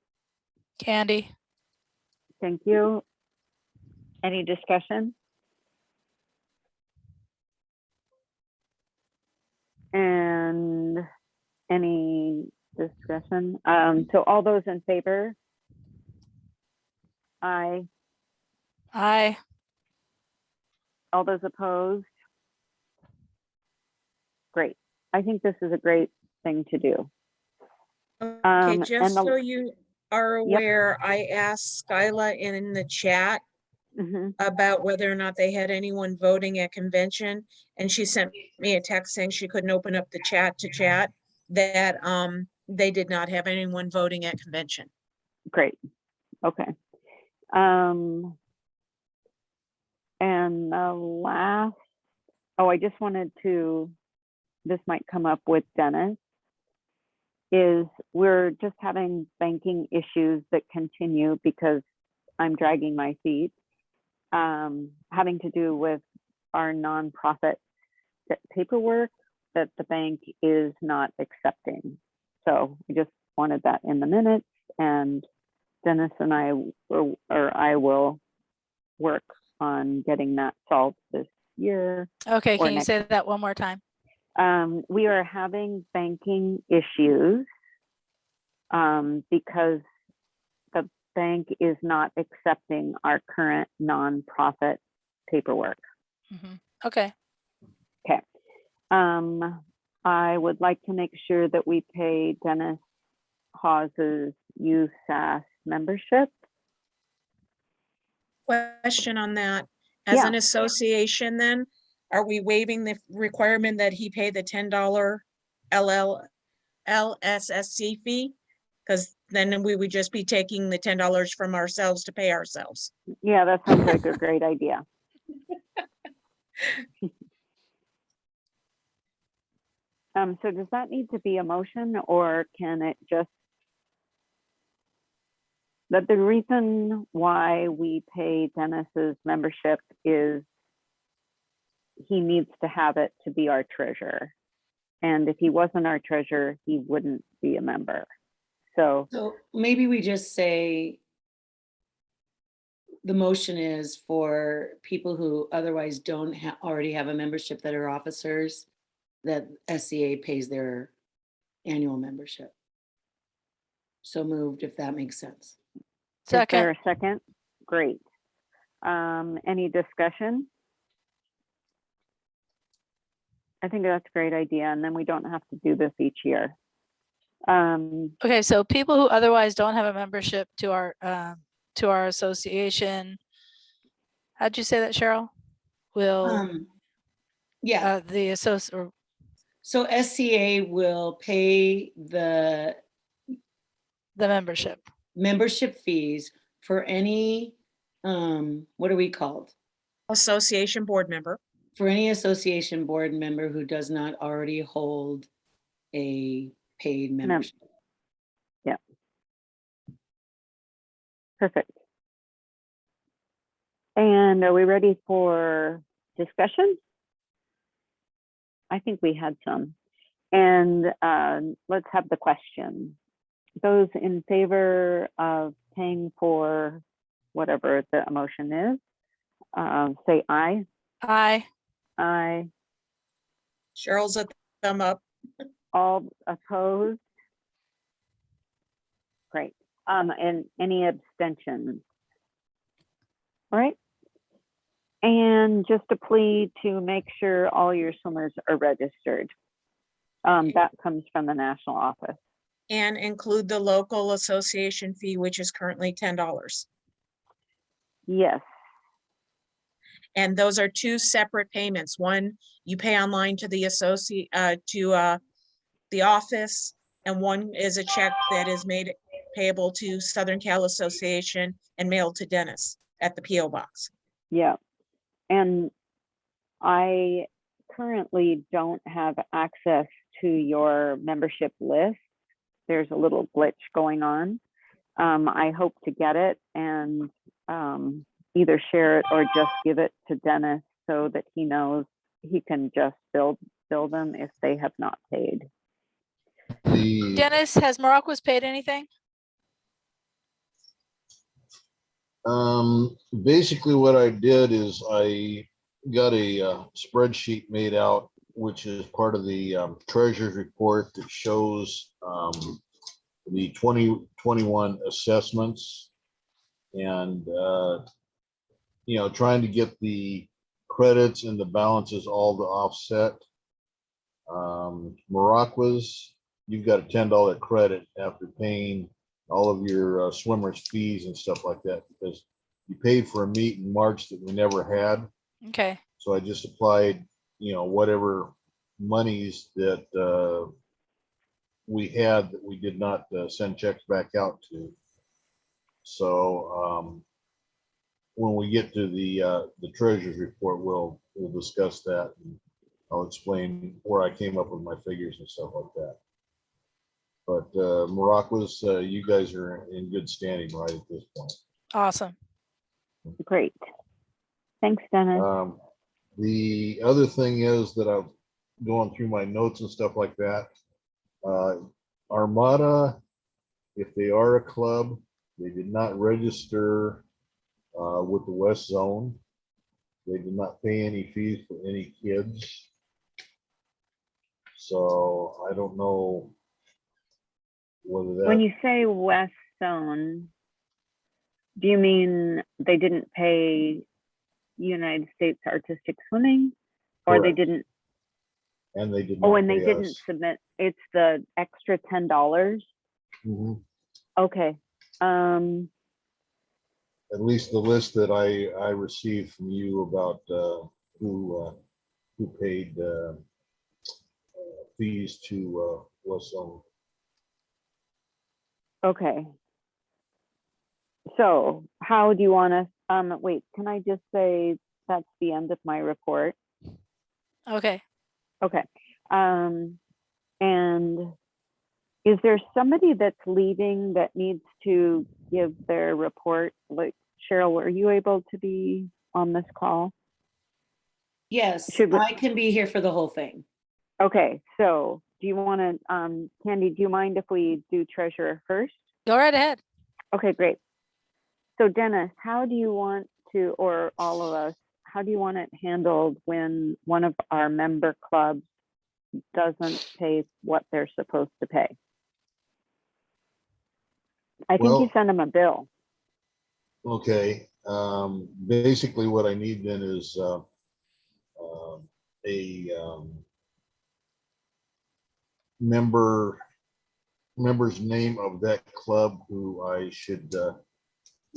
Candy. thank you. Any discussion? And any discussion? So all those in favor? Aye. Aye. All those opposed? Great. I think this is a great thing to do. Okay, and just the- so you are aware, I asked Skyla in the chat Mhm. about whether or not they had anyone voting at convention, and she sent me a text saying she couldn't open up the chat to chat, that they did not have anyone voting at convention. Great. Okay. And the last, I just wanted to, this might come up with Dennis, is we're just having banking issues that continue because I'm dragging my feet, having to do with our nonprofit paperwork that the bank is not accepting. So I just wanted that in the minutes, and Dennis and I will work on getting that solved this year. Okay, or can you next. say that one more time? We are having banking issues because the bank is not accepting our current nonprofit paperwork. Mhm. Okay, Okay. I would like to make sure that we pay Dennis Hawes's USAS membership. Question on that. As an association then, are we waiving the requirement that he pay the $10 LSSC fee? Because then we would just be taking the $10 from ourselves to pay ourselves. Yeah, that sounds like a great idea. So does that need to be a motion, or can it just, that the reason why we pay Dennis's membership is he needs to have it to be our treasurer. And if he wasn't our treasurer, he wouldn't be a member. So maybe we just say the motion is for people who otherwise don't already have a membership that are officers, that SCA pays their annual membership. So moved, if that makes sense. Is there second. a second? Great. Any discussion? I think that's a great idea, and then we don't have to do this each year. Okay, so people who otherwise don't have a membership to our association, how'd you say that, Cheryl? Will Yeah, the associate, so SCA will pay the the membership fees for any, what are we called? Association board member. For any association board member who does not already hold a paid membership. Yeah. Perfect. And are we ready for discussion? I think we had some. And let's have the question. Those in favor of paying for whatever the motion is, say aye. Aye. Aye. Cheryl's a thumb up. All opposed? Great. And any abstentions? All right. And just a plea to make sure all your swimmers are registered. That comes from the national office. And include the local association fee, which is currently $10. Yes. And those are two separate payments. One, you pay online to the the office, and one is a check that is made payable to Southern Cal Association and mailed to Dennis at the PO box. Yeah. And I currently don't have access to your membership list. There's a little glitch going on. I hope to get it and either share it or just give it to Dennis so that he knows he can just bill them if they have not paid. The, Dennis, has Morocco's paid anything? Basically what I did is I got a spreadsheet made out, which is part of the treasurer's report that shows the 2021 assessments and, trying to get the credits and the balances all to offset. Morocco's, you've got a $10 credit after paying all of your swimmers' fees and stuff like that, because you paid for a meet in March that we never had. Okay. So I just applied, whatever monies that we had that we did not send checks back out to. So when we get to the treasurer's report, we'll discuss that, and I'll explain where I came up with my figures and stuff like that. But Morocco's, you guys are in good standing right at this point. Awesome. Great. Thanks, Dennis. The other thing is that I've gone through my notes and stuff like that. Armada, if they are a club, they did not register with the West Zone. They did not pay any fees for any kids. So I don't know whether that. When you say West Zone, do you mean they didn't pay United States Artistic Swimming, or they Correct. didn't? And they did not. Oh, and they pay didn't us. submit. It's the extra $10. Mhm. Okay. At least the list that I received from you about who paid fees to West Zone. Okay. So how do you want to, wait, can I just say that's the end of my report? Okay. Okay. And is there somebody that's leaving that needs to give their report? Like Cheryl, were you able to be on this call? Yes, Should we- I can be here for the whole thing. Okay, so do you want to, Candy, do you mind if we do treasurer first? Go right ahead. Okay, great. So Dennis, how do you want to, or all of us, how do you want it handled when one of our member clubs doesn't pay what they're supposed to pay? I think you Well- send them a bill. Okay. Basically, what I need then is a member's name of that club who I should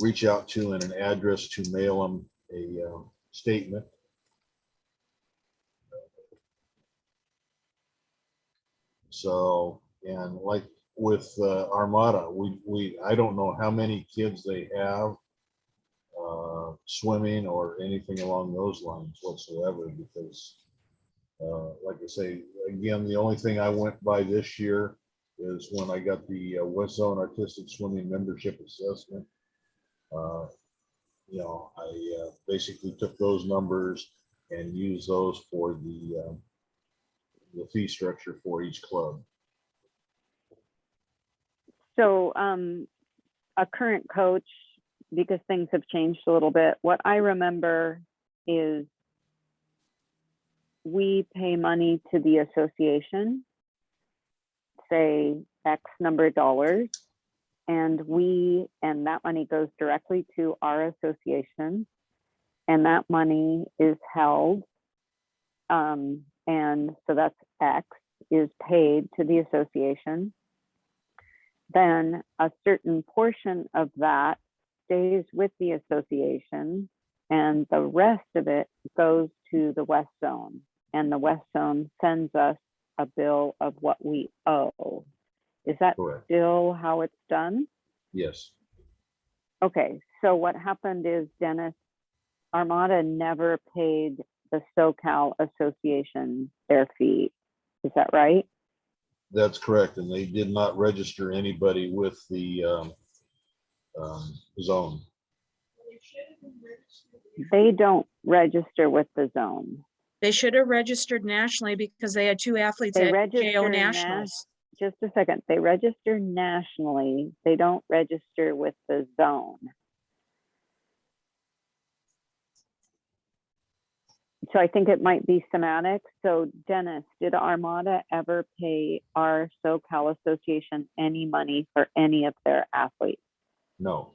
reach out to, and an address to mail them a statement. So, and like with Armada, I don't know how many kids they have swimming or anything along those lines whatsoever, because like I say, again, the only thing I went by this year is when I got the West Zone Artistic Swimming membership assessment. I basically took those numbers and used those for the fee structure for each club. So a current coach, because things have changed a little bit, what I remember is we pay money to the association, say X number of dollars, and that money goes directly to our association, and that money is held, and so that's X is paid to the association. Then a certain portion of that stays with the association, and the rest of it goes to the West Zone, and the West Zone sends us a bill of what we owe. Is that Correct. still how it's done? Yes. Okay, so what happened is, Dennis, Armada never paid the SoCal Association their fee. Is that right? That's correct, and they did not register anybody with the zone. They don't register with the zone. They should have registered nationally because they had two athletes They at register JO Nationals. Just a second. They register nationally. They don't register with the zone. So I think it might be semantic. So Dennis, did Armada ever pay our SoCal Association any money for any of their athletes? No.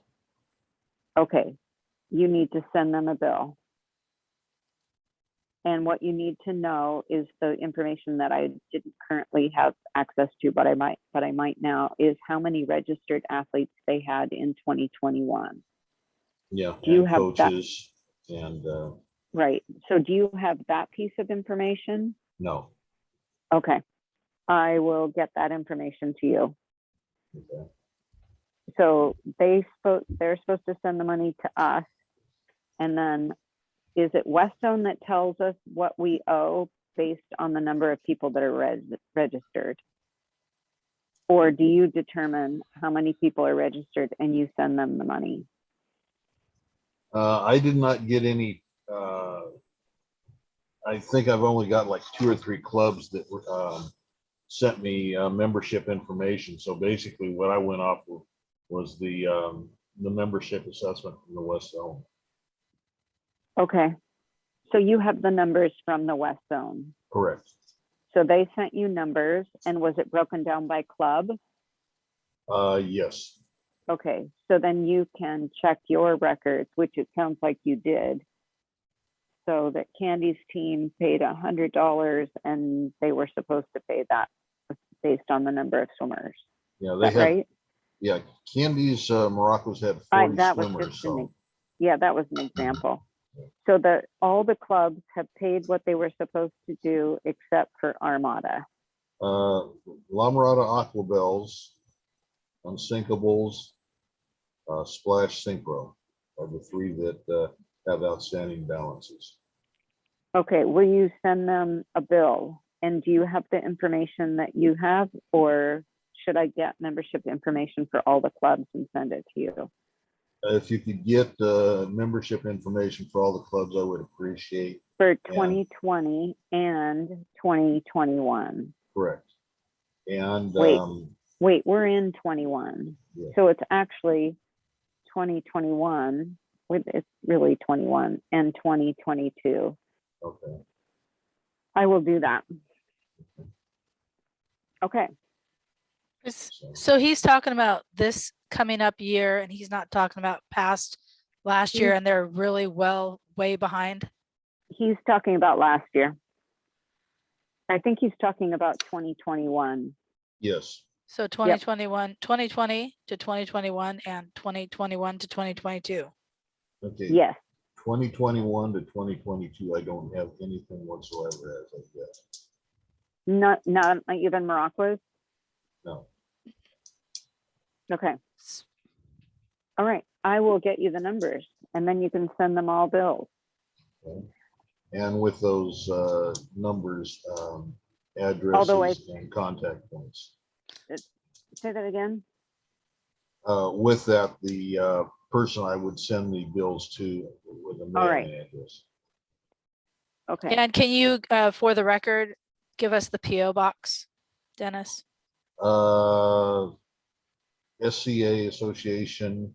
Okay, you need to send them a bill. And what you need to know is the information that I didn't currently have access to, but I might now, is how many registered athletes they had in 2021. Yeah, Do you and have that? coaches and, Right. So do you have that piece of information? no. Okay. I will get that information to you. Okay. So they're supposed to send the money to us. And then is it Westone that tells us what we owe based on the number of people that are registered? Or do you determine how many people are registered and you send them the money? I did not get any, I think I've only got like 2 or 3 clubs that sent me membership information. So basically what I went off with was the membership assessment from the West Zone. Okay. So you have the numbers from the West Zone. Correct. So they sent you numbers, and was it broken down by club? Yes. Okay, so then you can check your records, which it sounds like you did. So that Candy's team paid $100 and they were supposed to pay that based on the number of swimmers. Yeah, Is they that have, right? yeah, Candy's Morocco's had 40 That was swimmers, just an, so yeah, that was an example. So that all the clubs have paid what they were supposed to do except for Armada. La Mirada Aquabells, Unsinkables, Splash Synchro are the 3 that have outstanding balances. Okay, will you send them a bill? And do you have the information that you have, or should I get membership information for all the clubs and send it to you? If you could get membership information for all the clubs, I would appreciate. For 2020 and 2021. Correct. And Wait, we're in 21. yeah. So it's actually 2021. It's really 21 and 2022. Okay. I will do that. Okay. So he's talking about this coming up year, and he's not talking about past last year, and they're really way behind. He's talking about last year. I think he's talking about 2021. Yes. So 2021, 2020 to 2021 and 2021 to 2022. Okay. Yes. 2021 to 2022, I don't have anything whatsoever as of yet. Not even Morocco's? No. Okay. All right. I will get you the numbers and then you can send them all bills. Okay. And with those numbers, addresses and contact points. Say that again. With that, the person I would send the bills to with a mailing address. Okay. And can you, for the record, give us the PO box, Dennis? SCA Association,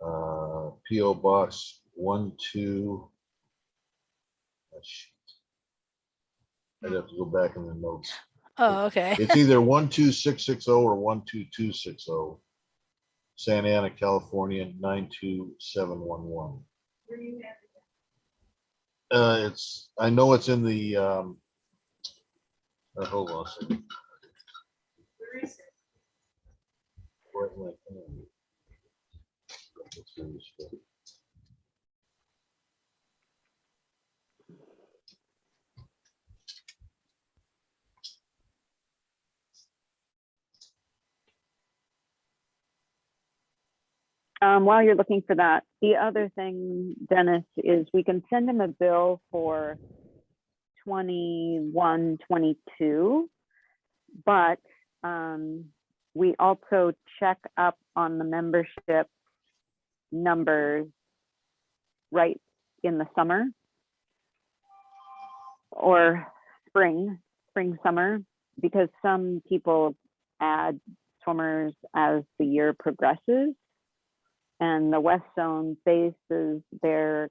PO Box 12. I'd have to go back in the notes. Oh, okay. It's either 12660 or 12260. Santa Ana, California 92711. I know it's in the hold on a second. Right in my hand. Let's see this way. While you're looking for that, the other thing, Dennis, is we can send him a bill for 21, 22, but we also check up on the membership numbers right in the summer or spring, summer, because some people add swimmers as the year progresses. And the West Zone bases their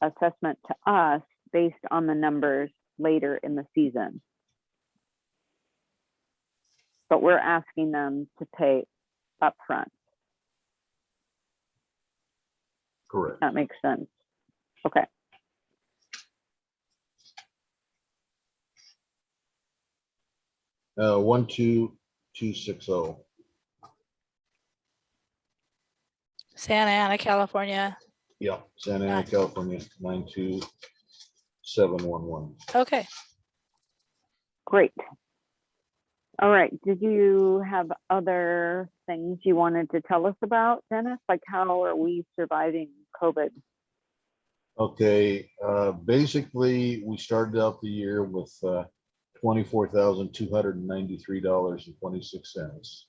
assessment to us based on the numbers later in the season. But we're asking them to pay upfront. Correct. That makes sense. Okay. Uh, 12260. Santa Ana, California. Yeah, Santa Ana, California, 92711. Okay. Great. All right. Did you have other things you wanted to tell us about, Dennis? Like, how are we surviving COVID? Okay, basically, we started out the year with $24,293.26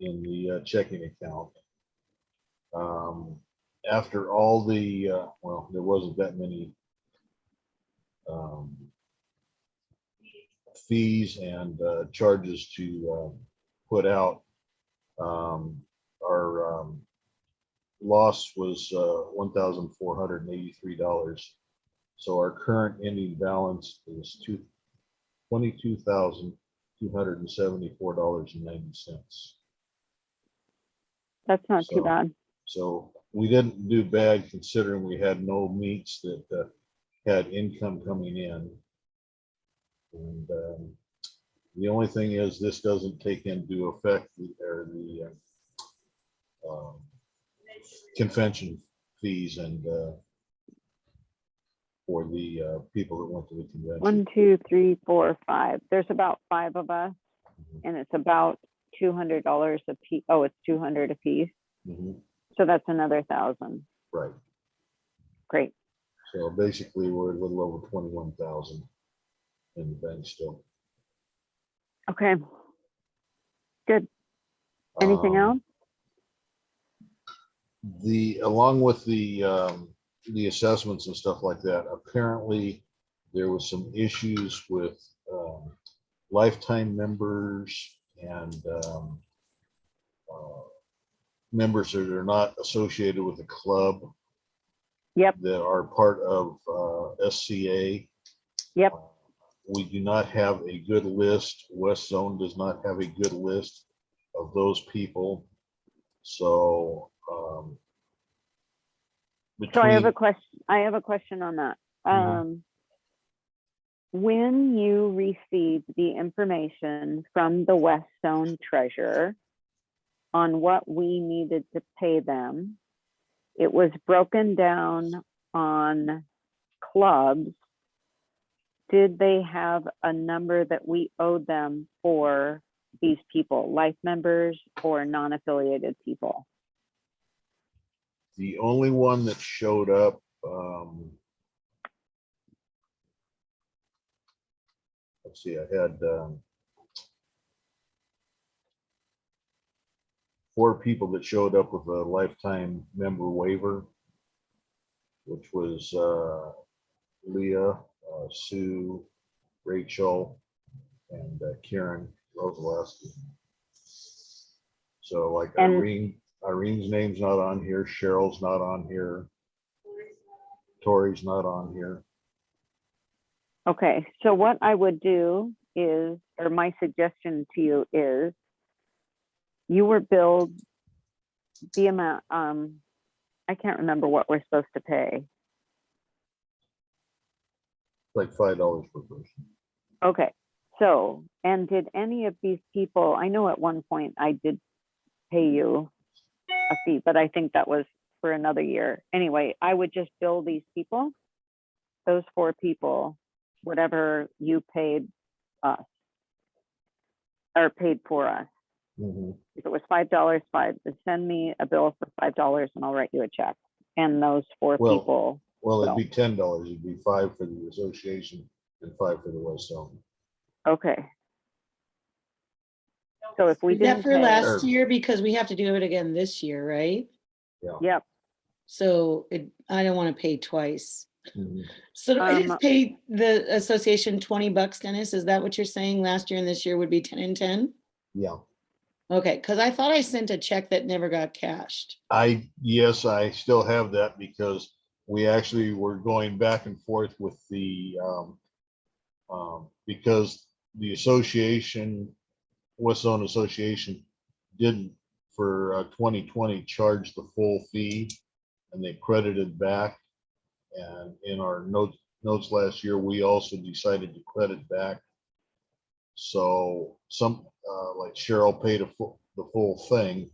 in the checking account. After all the, well, there wasn't that many fees and charges to put out. Our loss was $1,483. So our current ending balance is $22,274.90. That's not too bad. So we didn't do bad considering we had no meets that had income coming in. And the only thing is this doesn't take into effect the convention fees and for the people that went to the convention. 1, 2, 3, 4, 5. There's about 5 of us, and it's about $200 a piece. Oh, it's $200 a piece. So that's another 1,000. Right. Great. So basically, we're a little over 21,000 in the bank still. Okay. Good. Anything else? Along with the assessments and stuff like that, apparently there was some issues with lifetime members and members that are not associated with the club. Yep. That are part of SCA. Yep. We do not have a good list. West Zone does not have a good list of those people. So So I have a question on that. When you received the information from the West Zone treasurer on what we needed to pay them, it was broken down on clubs. Did they have a number that we owed them for these people, life members or non-affiliated people? The only one that showed up, let's see, I had 4 people that showed up with a lifetime member waiver, which was Leah, Sue, Rachel, and Karen Rosalewski. So like Irene's name's not on here, Cheryl's not on here, Tori's not on here. Okay, so what I would do is, or my suggestion to you is, you were billed the amount, I can't remember what we're supposed to pay. Like $5 per person. Okay, so, and did any of these people, I know at one point I did pay you a fee, but I think that was for another year. Anyway, I would just bill these people, those 4 people, whatever you paid us or paid for us. If it was $5, send me a bill for $5 and I'll write you a check. And those 4 people. Well, it'd be $10. It'd be 5 for the association and 5 for the West Zone. Okay. So if we Is that didn't for pay, last year? Because we have to do it again this year, right? Yeah. yep. So I don't want to pay twice. So do I just pay the association $20, Dennis? Is that what you're saying? Last year and this year would be 10 and 10? Yeah. Okay, because I thought I sent a check that never got cashed. Yes, I still have that because we actually were going back and forth with the, because the association, West Zone Association didn't for 2020 charge the full fee, and they credited back. And in our notes last year, we also decided to credit back. So some, like Cheryl paid the full thing,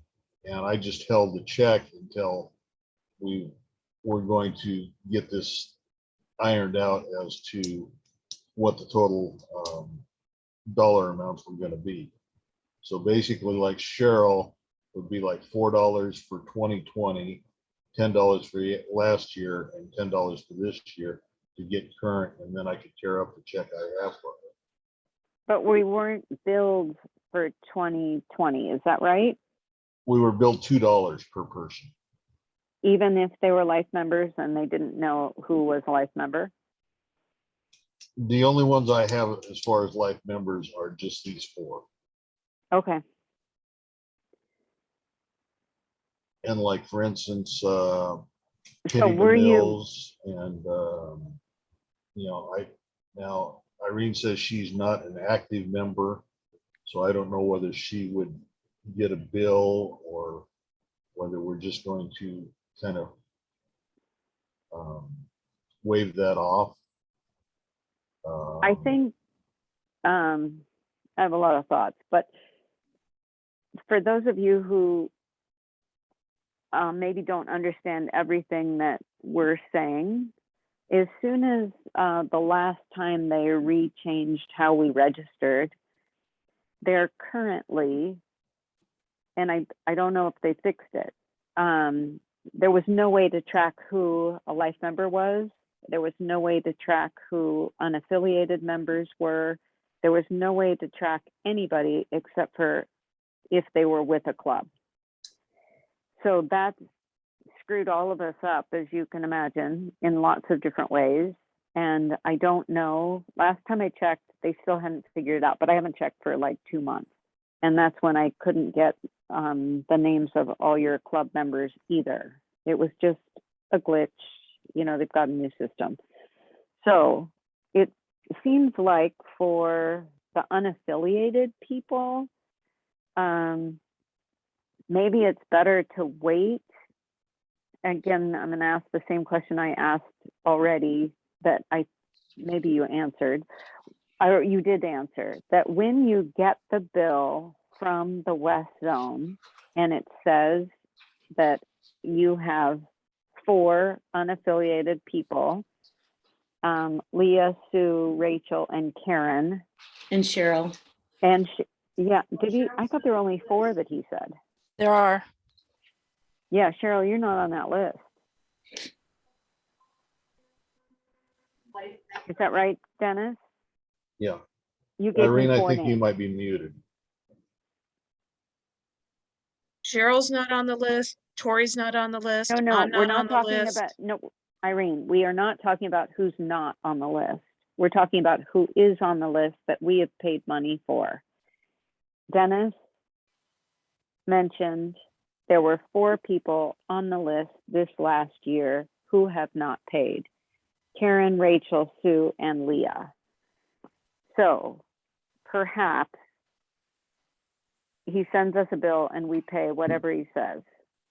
and I just held the check until we were going to get this ironed out as to what the total dollar amounts were going to be. So basically, like Cheryl would be like $4 for 2020, $10 for last year, and $10 for this year to get current, and then I could tear up the check I asked for. But we weren't billed for 2020, is that right? We were billed $2 per person. Even if they were life members and they didn't know who was a life member? The only ones I have as far as life members are just these 4. Okay. And like, for instance, So Kitty were you, Mills and, now Irene says she's not an active member, so I don't know whether she would get a bill or whether we're just going to kind of waive that off. I think, I have a lot of thoughts, but for those of you who maybe don't understand everything that we're saying, as soon as the last time they re-changed how we registered, they're currently, and I don't know if they fixed it, there was no way to track who a life member was. There was no way to track who unaffiliated members were. There was no way to track anybody except for if they were with a club. So that screwed all of us up, as you can imagine, in lots of different ways. And I don't know, last time I checked, they still hadn't figured it out, but I haven't checked for like 2 months. And that's when I couldn't get the names of all your club members either. It was just a glitch. You know, they've got a new system. So it seems like for the unaffiliated people, maybe it's better to wait. Again, I'm going to ask the same question I asked already that maybe you answered, or you did answer, that when you get the bill from the West Zone and it says that you have 4 unaffiliated people, Leah, Sue, Rachel, and Karen. And Cheryl. And yeah, I thought there were only 4 that he said. There are. Yeah, Cheryl, you're not on that list. Is that right, Dennis? Yeah. You gave Irene, me I 4 think you names. might be muted. Cheryl's not on the list. Tori's not on the list. No, I'm we're not on not the talking list. about, no, Irene, we are not talking about who's not on the list. We're talking about who is on the list that we have paid money for. Dennis mentioned there were 4 people on the list this last year who have not paid. Karen, Rachel, Sue, and Leah. So perhaps he sends us a bill and we pay whatever he says,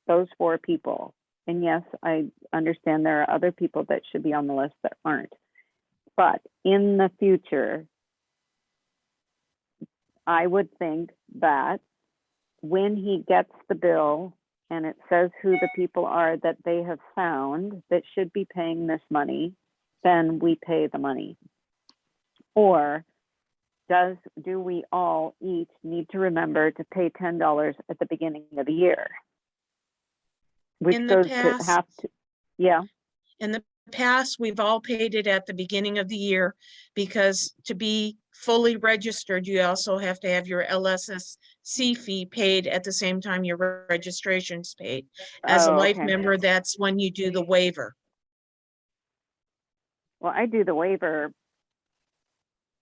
those 4 people. And yes, I understand there are other people that should be on the list that aren't. But in the future, I would think that when he gets the bill and it says who the people are that they have found that should be paying this money, then we pay the money. Or do we all each need to remember to pay $10 at the beginning of the year? Which In the goes to past- have to, yeah. In the past, we've all paid it at the beginning of the year because to be fully registered, you also have to have your LSSC fee paid at the same time your registration's paid. As a Oh, life okay. member, that's when you do the waiver. Well, I do the waiver,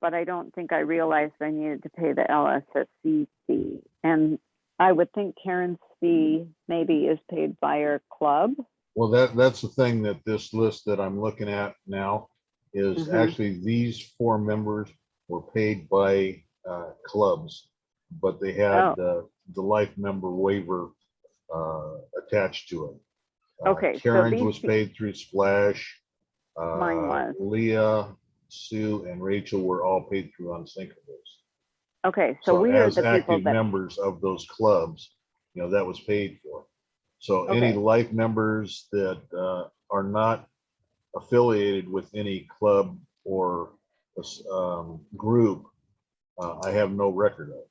but I don't think I realized I needed to pay the LSSC fee. And I would think Karen's fee maybe is paid by her club. Well, that's the thing, that this list that I'm looking at now is actually these 4 members were paid by clubs, but they had the life member waiver attached to it. Okay, so Karen's these was paid through Splash. Mine was. Leah, Sue, and Rachel were all paid through Unsinkables. Okay, so So we are as the people active that, members of those clubs, that was paid for. So any Okay. life members that are not affiliated with any club or group, I have no record of.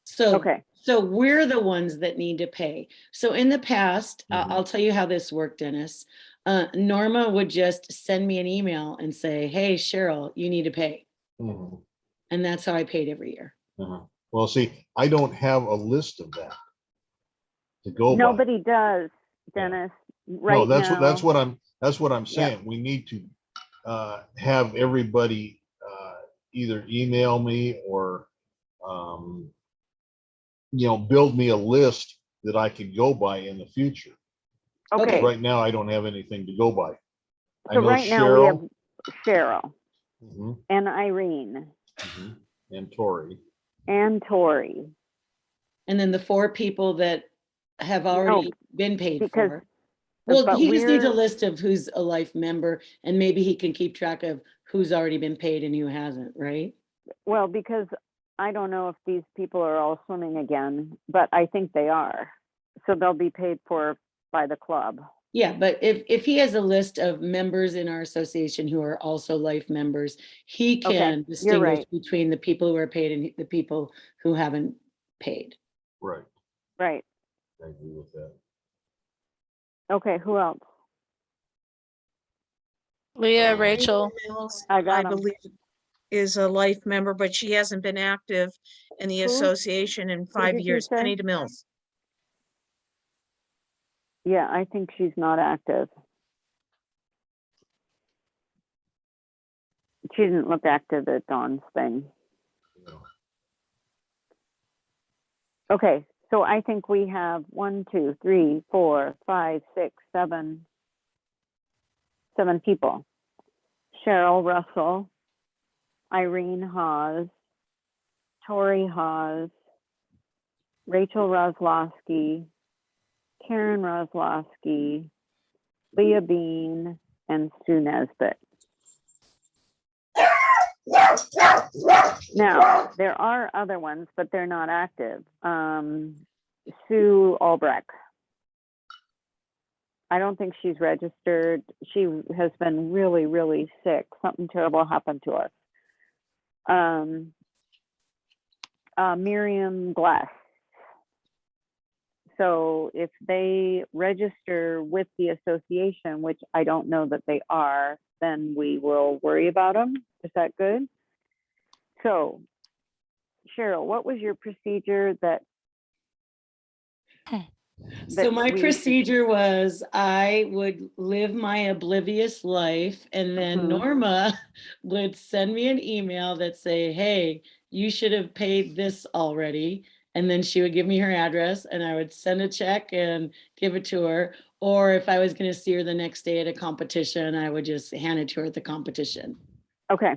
So, okay, so we're the ones that need to pay. So in the past, Mhm. I'll tell you how this worked, Dennis. Norma would just send me an email and say, hey, Cheryl, you need to pay. Mhm. And that's how I paid every year. Well, see, I don't have a list of that to go by. nobody does, Yeah. Dennis, No, right that's now. that's what I'm Yeah. saying. We need to have everybody either email me or build me a list that I could go by in the future. Okay, Right now, I don't have anything to go by. I so know right now we have Cheryl. Cheryl Mhm, and Irene mhm, and Tori. and Tori. And then the 4 people that have already been paid because- for. Well, but he just needs a we're- list of who's a life member, and maybe he can keep track of who's already been paid and who hasn't, right? Well, because I don't know if these people are all swimming again, but I think they are. So they'll be paid for by the club. Yeah, but if he has a list of members in our association who are also life members, he Okay, can you're distinguish right. between the people who are paid and the people who haven't paid. Right. Right. I agree with that. Okay, who else? Leah, Rachel. Mills, I got 'em. believe is a life member, but she hasn't been active in the Who? association in Who 5 did you years. say? Penny DeMills. Yeah, I think she's not active. She didn't look active at Dawn's thing. No. Okay, so I think we have 1, 2, 3, 4, 5, 6, 7 people. Cheryl Russell, Irene Hawes, Tori Hawes, Rachel Roslowski, Karen Roslowski, Leah Bean, and Sue Nesbitt. Now, there are other ones, but they're not active. Sue Albrecht. I don't think she's registered. She has been really, really sick. Something terrible happened to her. Miriam Glass. So if they register with the association, which I don't know that they are, then we will worry about them. Is that good? So, Cheryl, what was your procedure that? So my we- procedure was I would live my oblivious life, and then Mhm. Norma would send me an email that say, hey, you should have paid this already. And then she would give me her address and I would send a check and give it to her. Or if I was going to see her the next day at a competition, I would just hand it to her at the competition. Okay,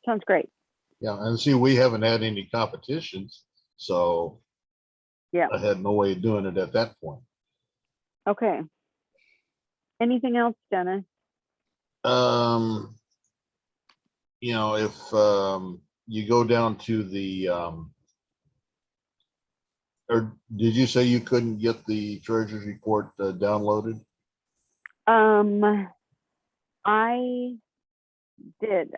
sounds great. Yeah, and see, we haven't had any competitions, so Yeah. I had no way of doing it at that point. Okay. Anything else, Dennis? If you go down to the or did you say you couldn't get the treasurer's report downloaded? I did.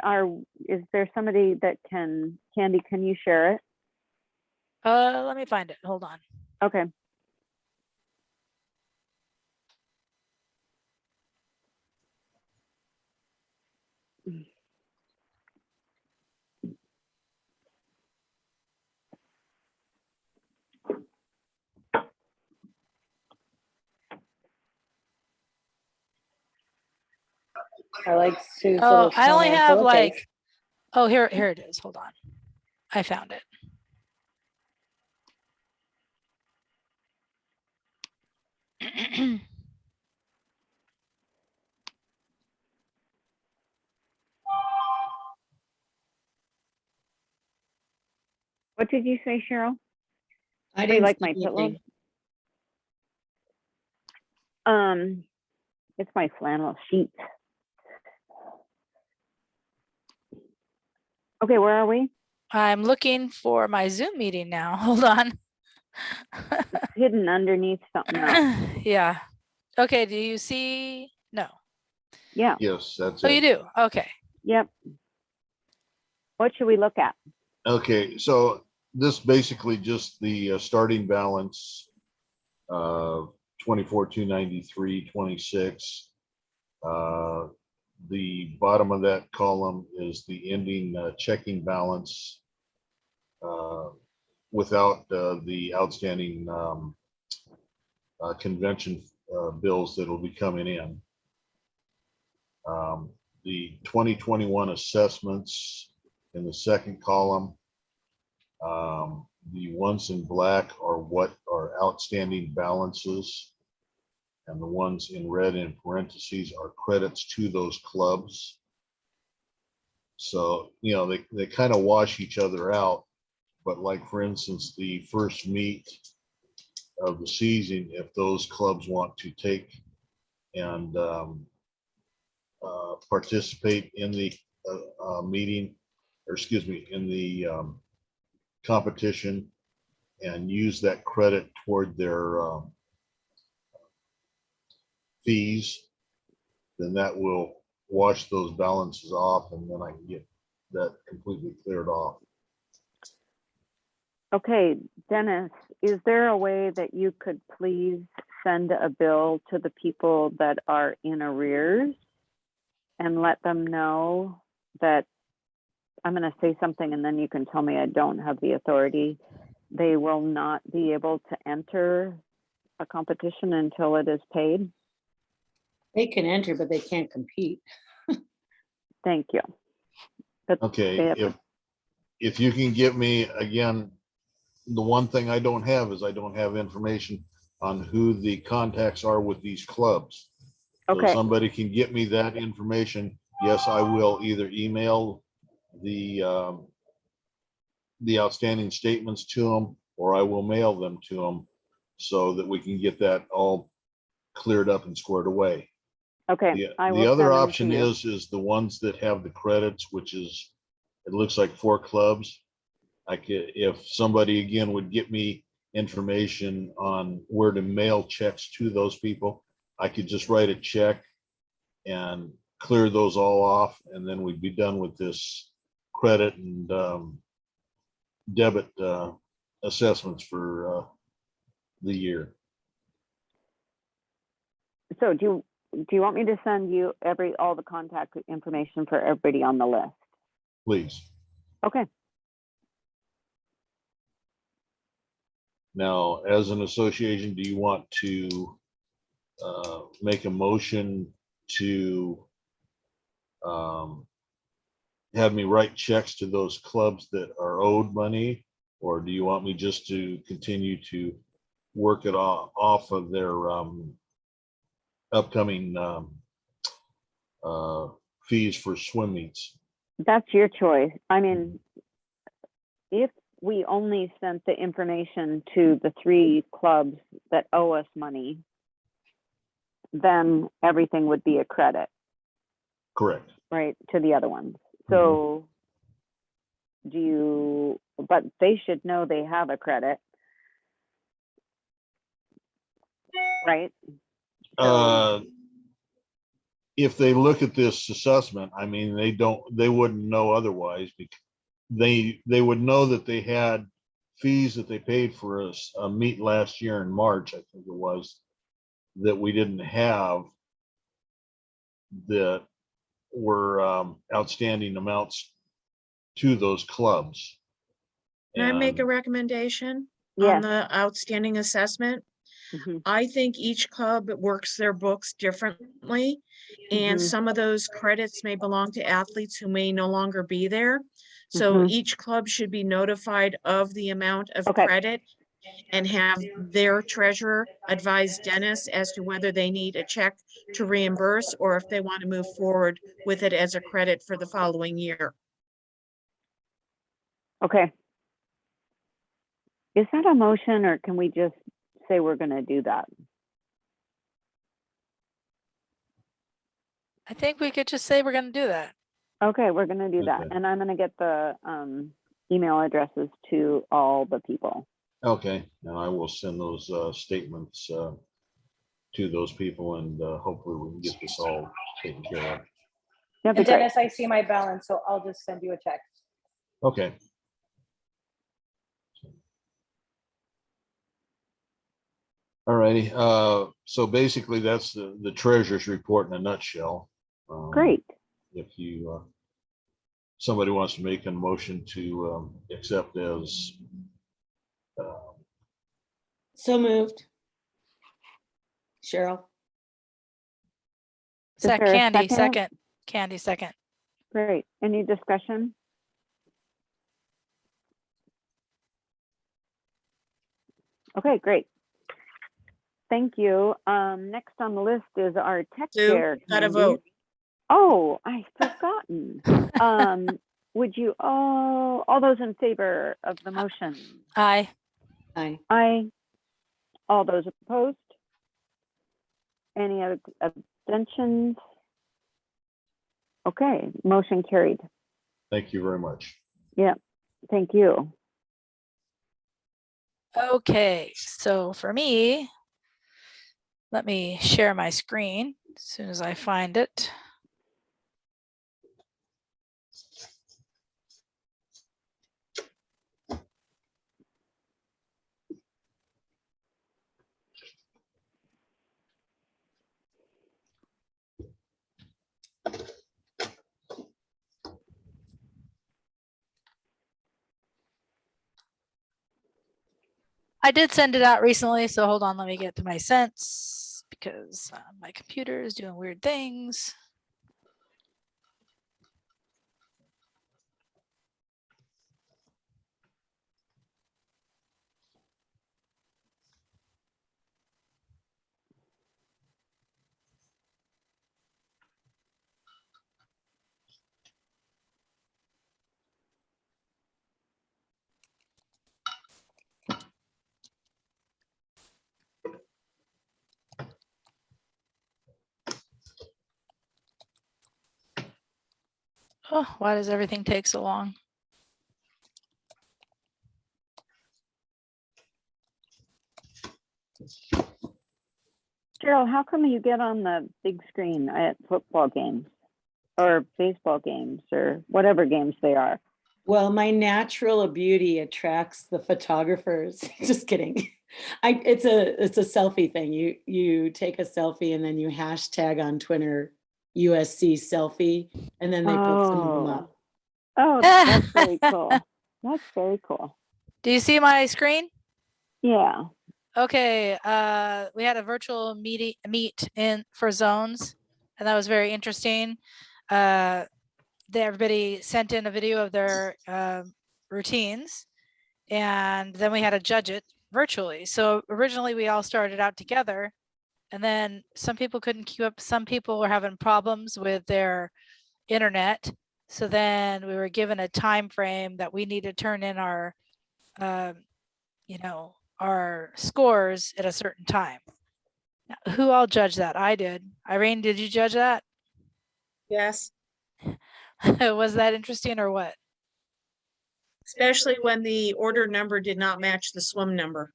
Is there somebody that can, Candy, can you share it? Let me find it. Hold on. Okay. I like Sue's Oh, little I only snowman have pillowcase. like, oh, here it is. Hold on. I found it. What did you say, Cheryl? I Do you didn't like see my pillows? anything. It's my flannel sheet. Okay, where are we? I'm looking for my Zoom meeting now. Hold on. Hidden underneath something else. Yeah. Okay, do you see? No. Yeah, Yes, that's Oh, you it. do? Okay. yep. What should we look at? Okay, so this basically just the starting balance, 24,293.26. The bottom of that column is the ending checking balance without the outstanding convention bills that will be coming in. The 2021 assessments in the second column. The ones in black are what are outstanding balances. And the ones in red in parentheses are credits to those clubs. So, you know, they kind of wash each other out. But like, for instance, the first meet of the season, if those clubs want to take and participate in the meeting, or excuse me, in the competition and use that credit toward their fees, then that will wash those balances off, and then I can get that completely cleared off. Okay, Dennis, is there a way that you could please send a bill to the people that are in arrears and let them know that I'm going to say something and then you can tell me I don't have the authority. They will not be able to enter a competition until it is paid. They can enter, but they can't compete. Thank you. But Okay, they have- if you can give me, again, the one thing I don't have is I don't have information on who the contacts are with these clubs. So Okay. somebody can get me that information. Yes, I will either email the outstanding statements to them, or I will mail them to them so that we can get that all cleared up and squared away. Okay. I The will other send them to option you. is the ones that have the credits, which is, it looks like 4 clubs. I could, if somebody again would get me information on where to mail checks to those people, I could just write a check and clear those all off, and then we'd be done with this credit and debit assessments for the year. So do you want me to send you all the contact information for everybody on the list? Please. Okay. Now, as an association, do you want to make a motion to have me write checks to those clubs that are owed money? Or do you want me just to continue to work it off of their upcoming fees for swim meets? That's your choice. I mean, if we only sent the information to the 3 clubs that owe us money, then everything would be a credit, Correct. right, to the other ones. So but they should know they have a credit, right? If they look at this assessment, I mean, they wouldn't know otherwise, because they would know that they had fees that they paid for a meet last year in March, I think it was, that we didn't have, that were outstanding amounts to those clubs. Can I make a And recommendation Yes. on the outstanding assessment? Mhm. I think each club works their books differently, and Mhm. some of those credits may belong to athletes who may no longer be there. So Mhm. each club should be notified of the amount of Okay. credit and have their treasurer advise Dennis as to whether they need a check to reimburse or if they want to move forward with it as a credit for the following year. Okay. Is that a motion or can we just say we're gonna do that? I think we could just say we're gonna do that. Okay, we're gonna do that. Okay. And I'm gonna get the email addresses to all the people. Okay, and I will send those statements to those people, and hopefully we can get this all taken care of. That'd be And great. Dennis, I see my balance, so I'll just send you a check. Okay. All righty, so basically that's the treasurer's report in a nutshell. Great. If you, somebody wants to make a motion to accept as, So moved. Cheryl. Is there a Candy, second? second. Candy, second. Great. Any discussion? Okay, great. Thank you. Next on the list is our tech Sue, share. gotta Candy. vote. Oh, I forgotten. Would you, all those in favor of the motion? Aye. Aye. Aye. All those opposed? Any other abstentions? Okay, motion carried. thank you very much. Thank you. Okay, so for me, let me share my screen as soon as I find it. I did send it out recently, so hold on, let me get to my sense because my computer is doing weird things. Oh, why does everything take so long? Cheryl, how come you get on the big screen at football games or baseball games or whatever games they are? Well, my natural beauty attracts the photographers. Just kidding. It's a selfie thing. You take a selfie and then you hashtag on Twitter USC selfie, and then they put some of them up. Oh, that's very cool. That's very cool. Do you see my screen? Yeah. Okay, we had a virtual meet in for zones, and that was very interesting. Everybody sent in a video of their routines, and then we had to judge it virtually. So originally we all started out together, and then some people couldn't keep up. Some people were having problems with their internet. So then we were given a time frame that we need to turn in our, our scores at a certain time. Now, who all judged that? I did. Irene, did you judge that? Yes, Was that interesting or what? especially when the order number did not match the swim number.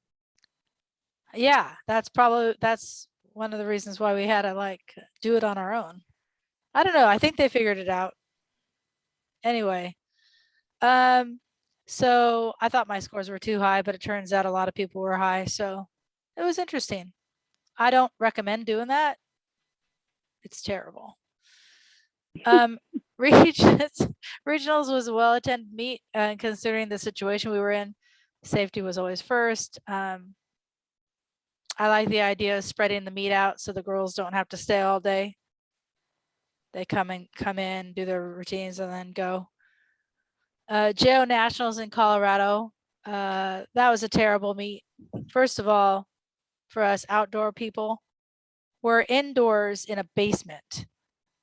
Yeah, that's one of the reasons why we had to do it on our own. I don't know. I think they figured it out. Anyway, so I thought my scores were too high, but it turns out a lot of people were high. So it was interesting. I don't recommend doing that. It's terrible. Regionals was a well-attended meet, considering the situation we were in. Safety was always first. I like the idea of spreading the meet out so the girls don't have to stay all day. They come in, do their routines, and then go. JO Nationals in Colorado. That was a terrible meet. First of all, for us outdoor people, we're indoors in a basement,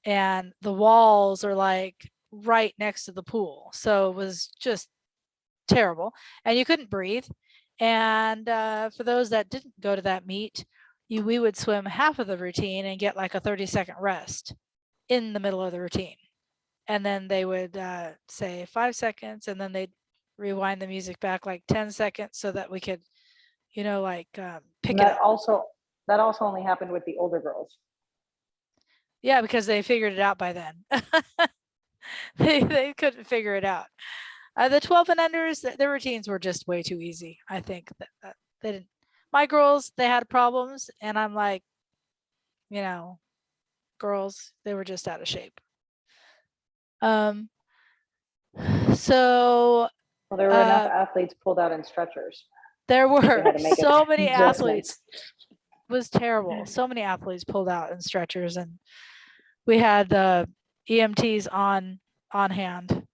and the walls are right next to the pool. So it was just terrible, and you couldn't breathe. And for those that didn't go to that meet, we would swim half of the routine and get like a 30-second rest in the middle of the routine. And then they would say 5 seconds, and then they'd rewind the music back like 10 seconds so that we could, pick And it up. that also only happened with the older girls. Yeah, because they figured it out by then. they couldn't figure it out. The 12 and unders, their routines were just way too easy. I think that they didn't. My girls, they had problems, and I'm like, girls, they were just out of shape. So Well, there were enough athletes pulled out in stretchers. there They were had to make so many adjustments. athletes. It was terrible. So many athletes pulled out in stretchers, and we had the EMTs on hand.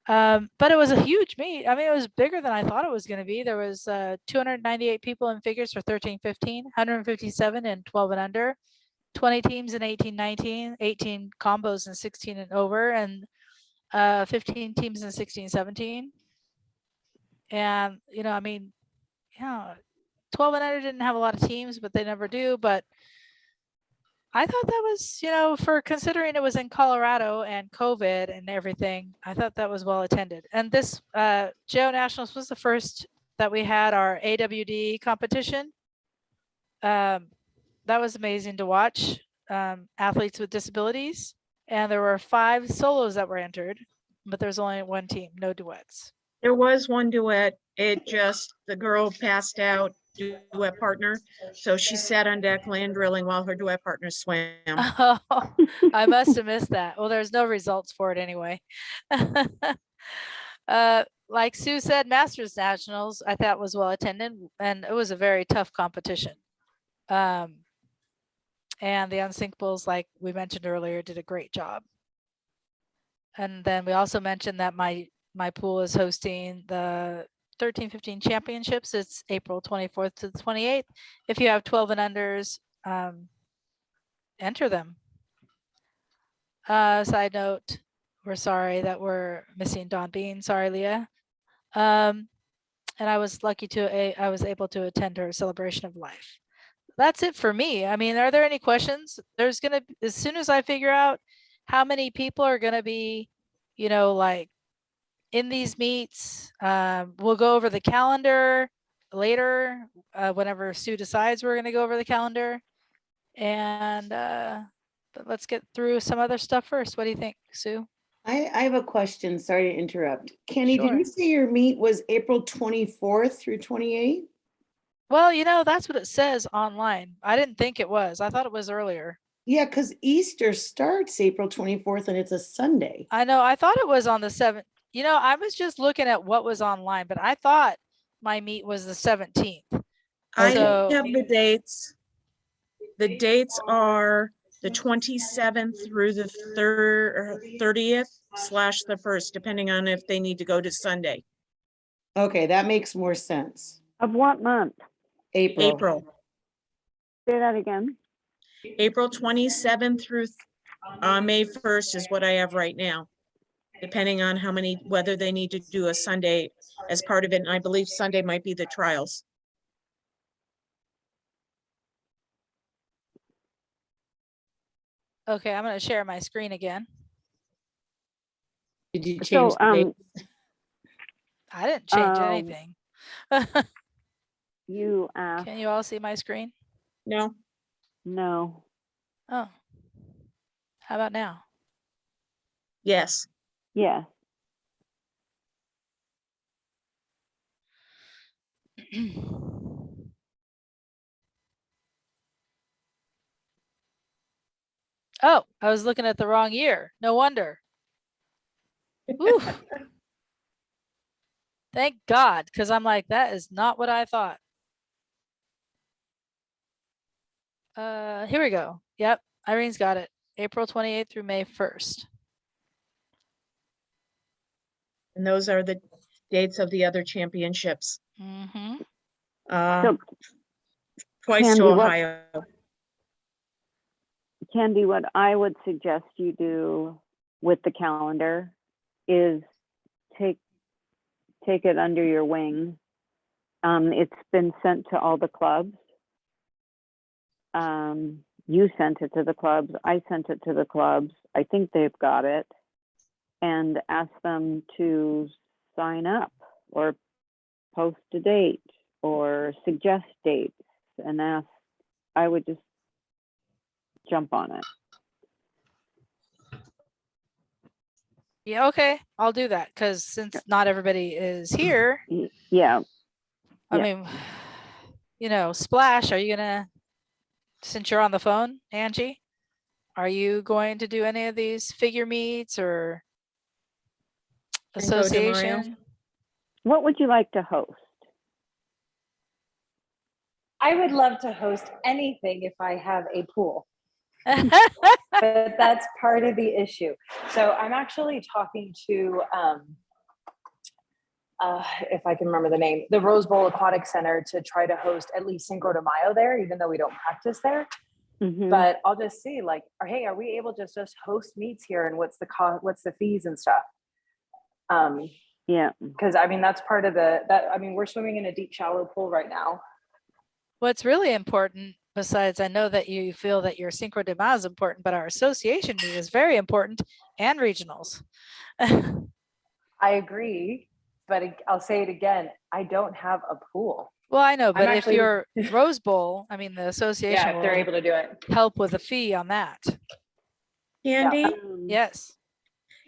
But it was a huge meet. I mean, it was bigger than I thought it was going to be. There was 298 people in figures for 13-15, 157 in 12 and under, 20 teams in 18-19, 18 combos in 16 and over, and 15 teams in 16-17. And 12 and under didn't have a lot of teams, but they never do. But I thought that was, for considering it was in Colorado and COVID and everything, I thought that was well attended. And this JO Nationals was the first that we had our AWD competition. That was amazing to watch, athletes with disabilities. And there were 5 solos that were entered, but there's only one team, no duets. There was one duet. The girl passed out, duet partner. So she sat on deck land drilling while her duet partner swam. Oh, I must have missed that. Well, there's no results for it anyway. Like Sue said, Masters Nationals, I thought was well attended, and it was a very tough competition. And the Unsinkables, like we mentioned earlier, did a great job. And then we also mentioned that my pool is hosting the 13-15 championships. It's April 24th to the 28th. If you have 12 and unders, enter them. Side note, we're sorry that we're missing Dawn Bean. Sorry, Leah. And I was I was able to attend her celebration of life. That's it for me. I mean, are there any questions? There's gonna, as soon as I figure out how many people are gonna be, like in these meets, we'll go over the calendar later, whenever Sue decides we're gonna go over the calendar. And but let's get through some other stuff first. What do you think, Sue? I have a question. Sorry to interrupt. Kenny, did Sure. you say your meet was April 24th through 28th? Well, that's what it says online. I didn't think it was. I thought it was earlier. Yeah, because Easter starts April 24th and it's a Sunday. I know. I thought it was on the 7th. I was just looking at what was online, but I thought my meet was the 17th. I So- have the dates. The dates are the 27th through the 30th / the 1st, depending on if they need to go to Sunday. Okay, that makes more sense. Of what month? April. Say that again. April 27th through May 1st is what I have right now, depending on whether they need to do a Sunday as part of it. And I believe Sunday might be the trials. Okay, I'm going to share my screen again. Did you change So, the date? I didn't change anything. You asked, Can you all see my screen? No, no. Oh, how about now? yes. Yes. Oh, I was looking at the wrong year. No wonder. Whew. Thank God, because I'm like, that is not what I thought. Here we go. Yep, Irene's got it. April 28th through May 1st. And those are the dates of the other championships. Mm-hmm. So, Twice Candy, to what- Ohio. Candy, what I would suggest you do with the calendar is take it under your wing It's been sent to all the clubs. You sent it to the clubs. I sent it to the clubs. I think they've got it. And asked them to sign up or post a date or suggest dates and ask. I would just jump on it. Yeah, okay, I'll do that, because since not everybody is here, Yeah. I Yeah. mean, you know, Splash, are you gonna, since you're on the phone, Angie, are you going to do any of these figure meets or Cinco de Mayo. association? What would you like to host? I would love to host anything if I have a pool, but that's part of the issue. So I'm actually talking to, if I can remember the name, the Rose Bowl Aquatic Center, to try to host at least Cinco de Mayo there, even though we don't practice there. Mhm. But I'll just see, like, hey, are we able to just host meets here, and what's the cost, what's the fees and stuff? Yeah. Because I mean, that's part of I mean, we're swimming in a deep, shallow pool right now. What's really important, besides, I know that you feel that your Cinco de Mayo is important, but our association meet is very important, and regionals. I agree, but I'll say it again, I don't have a pool. Well, I know, but if actually- you're Rose Bowl, I mean, the Yeah, association if they're will able to do it. help with a fee on that. Candy, Yes.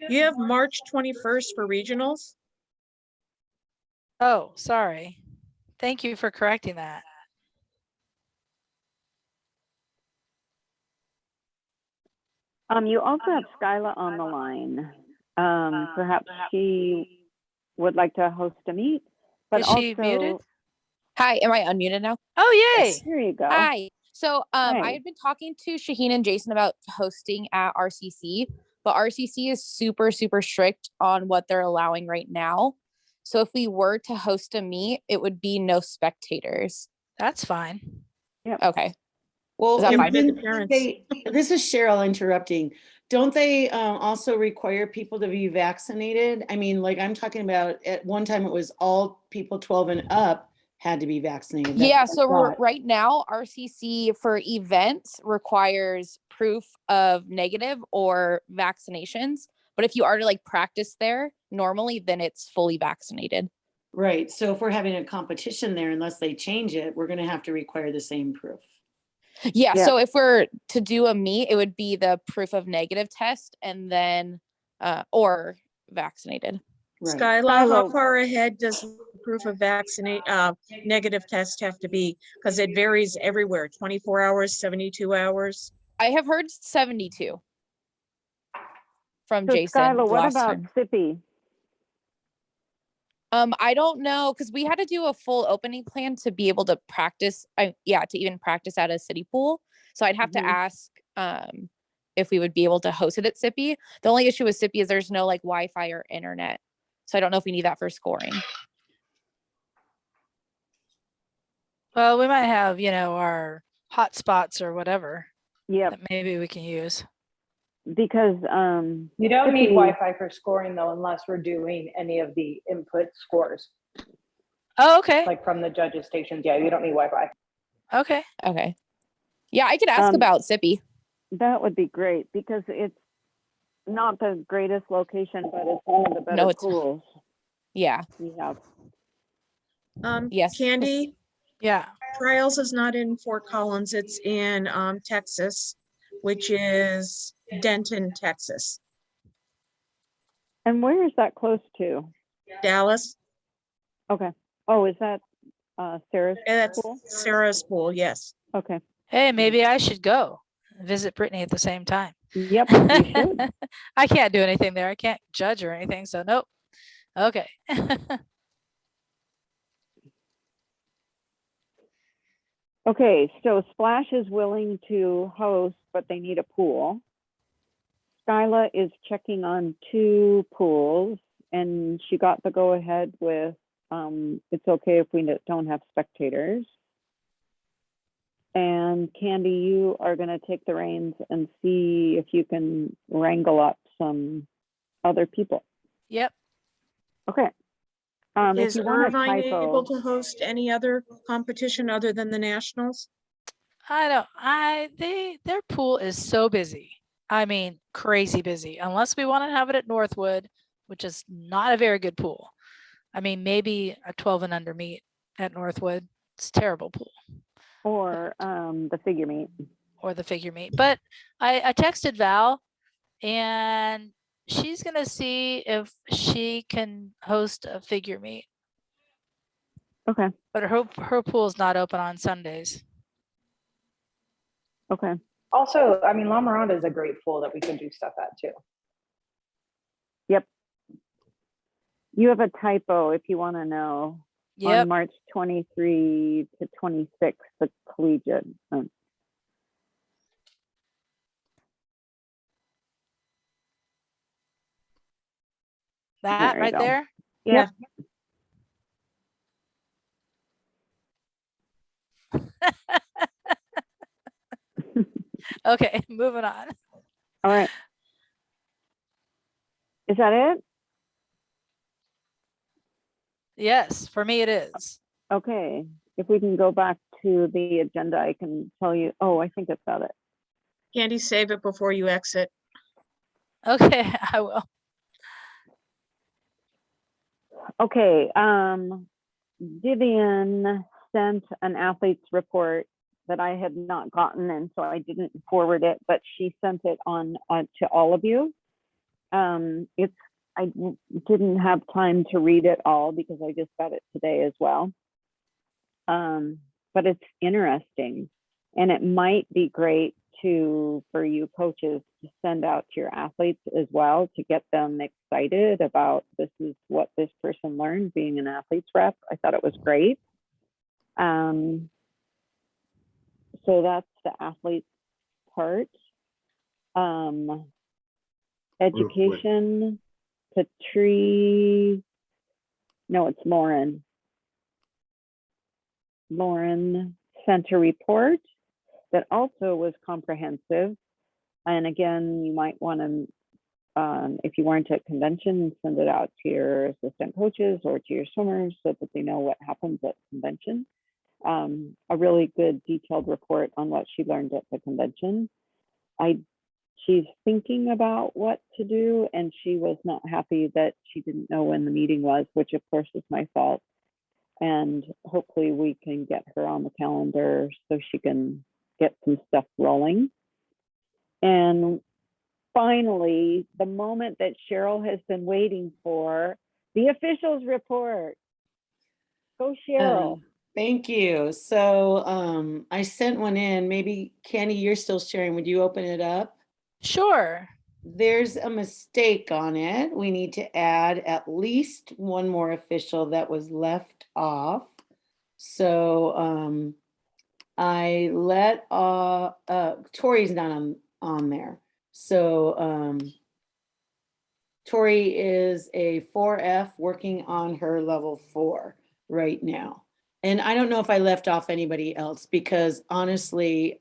you have March 21st for regionals? Oh, sorry. Thank you for correcting that. You also have Skyla on the line. Perhaps she would like to host a meet, but Is she also, muted? Hi, am I unmuted now? Oh, yay. Yes. here you go. Hi. So I Hi. had been talking to Shaheen and Jason about hosting at RCC, but RCC is super, super strict on what they're allowing right now. So if we were to host a meet, it would be no spectators. That's fine. Okay. Well, Is that and fine? didn't Parents. this is Cheryl interrupting. Don't they also require people to be vaccinated? I mean, like I'm talking about at one time it was all people 12 and up had to be vaccinated. That's Yeah, what I so thought. right now, RCC for events requires proof of negative or vaccinations. But if you are to like practice there normally, then it's fully vaccinated. Right. So if we're having a competition there, unless they change it, we're going to have to require the same proof. Yeah, Yeah. so if we're to do a meet, it would be the proof of negative test and then or vaccinated. Right. Skyla, how Skyla. far ahead does proof of negative test have to be? Because it varies everywhere, 24 hours, 72 hours. I have heard 72 from So Jason Skyla, what last about time. Sippy? I don't know, because we had to do a full opening plan to be able to practice. To even practice at a city pool. So I'd have Mhm. to ask if we would be able to host it at Sippy. The only issue with Sippy is there's no like Wi-Fi or internet. So I don't know if we need that for scoring. Well, we might have, you know, our hotspots or whatever Yep, that maybe we can use. because You don't need Sippy- Wi-Fi for scoring though, unless we're doing any of the input scores, Oh, okay. like from the judges' stations. Yeah, you don't need Wi-Fi. Okay. Okay. Yeah, I could ask Um, about Sippy. that would be great because it's not the greatest location, but it's one of the better No, it's- pools Yeah. we have. Yes. Candy, Yeah. Trials is not in Fort Collins, it's in Texas, which is Denton, Texas. And where is that close to? Dallas, Okay. Oh, is that Sarah's that's pool? Sarah's pool, yes. Okay. Hey, maybe I should go visit Brittany at the same time. Yep, you should. I can't do anything there. I can't judge or anything. So nope. Okay. Okay, so Splash is willing to host, but they need a pool. Skyla is checking on 2 pools, and she got the go ahead with it's okay if we don't have spectators. And Candy, you are going to take the reins and see if you can wrangle up some other people. Yep. Okay. If Is you want a Irvine able typo, to host any other competition other than the nationals? Their pool is so busy. I mean, crazy busy, unless we want to have it at Northwood, which is not a very good pool. I mean, maybe a 12 and under meet at Northwood. It's a terrible pool. or the figure meet. Or the figure meet. But I texted Val and she's gonna see if she can host a figure meet. Okay, But her pool's not open on Sundays. okay. Also, I mean, La Miranda is a great pool that we can do stuff at too. Yep. You have a typo if you want to know. On Yep. March 23 to 26, the collegiate. That There you right go. there. Yeah. Okay, moving on. All right. Is that it? Yes, for me it is. Okay. If we can go back to the agenda, I can tell you. Oh, I think I've got it. Candy, save it before you exit. Okay, I will. Okay. Vivian sent an athlete's report that I had not gotten, and so I didn't forward it, but she sent it on to all of you. I didn't have time to read it all because I just got it today as well. But it's interesting, and it might be great for you coaches to send out to your athletes as well to get them excited about this is what this person learned being an athlete's rep. I thought it was great. So that's the athlete part. Education, Patrice, no, it's Lauren. Lauren sent a report that also was comprehensive. And again, you might want to, if you weren't at convention, send it out to your assistant coaches or to your swimmers so that they know what happens at convention. A really good detailed report on what she learned at the convention. She's thinking about what to do, and she was not happy that she didn't know when the meeting was, which of course is my fault. And hopefully we can get her on the calendar so she can get some stuff rolling. And finally, the moment that Cheryl has been waiting for, the officials report. Go Cheryl. Thank you. So I sent one in. Maybe Candy, you're still sharing. Would you open it up? Sure. There's a mistake on it. We need to add at least one more official that was left off. So I let Tori's not on there. So Tori is a 4F working on her level 4 right now. And I don't know if I left off anybody else because honestly,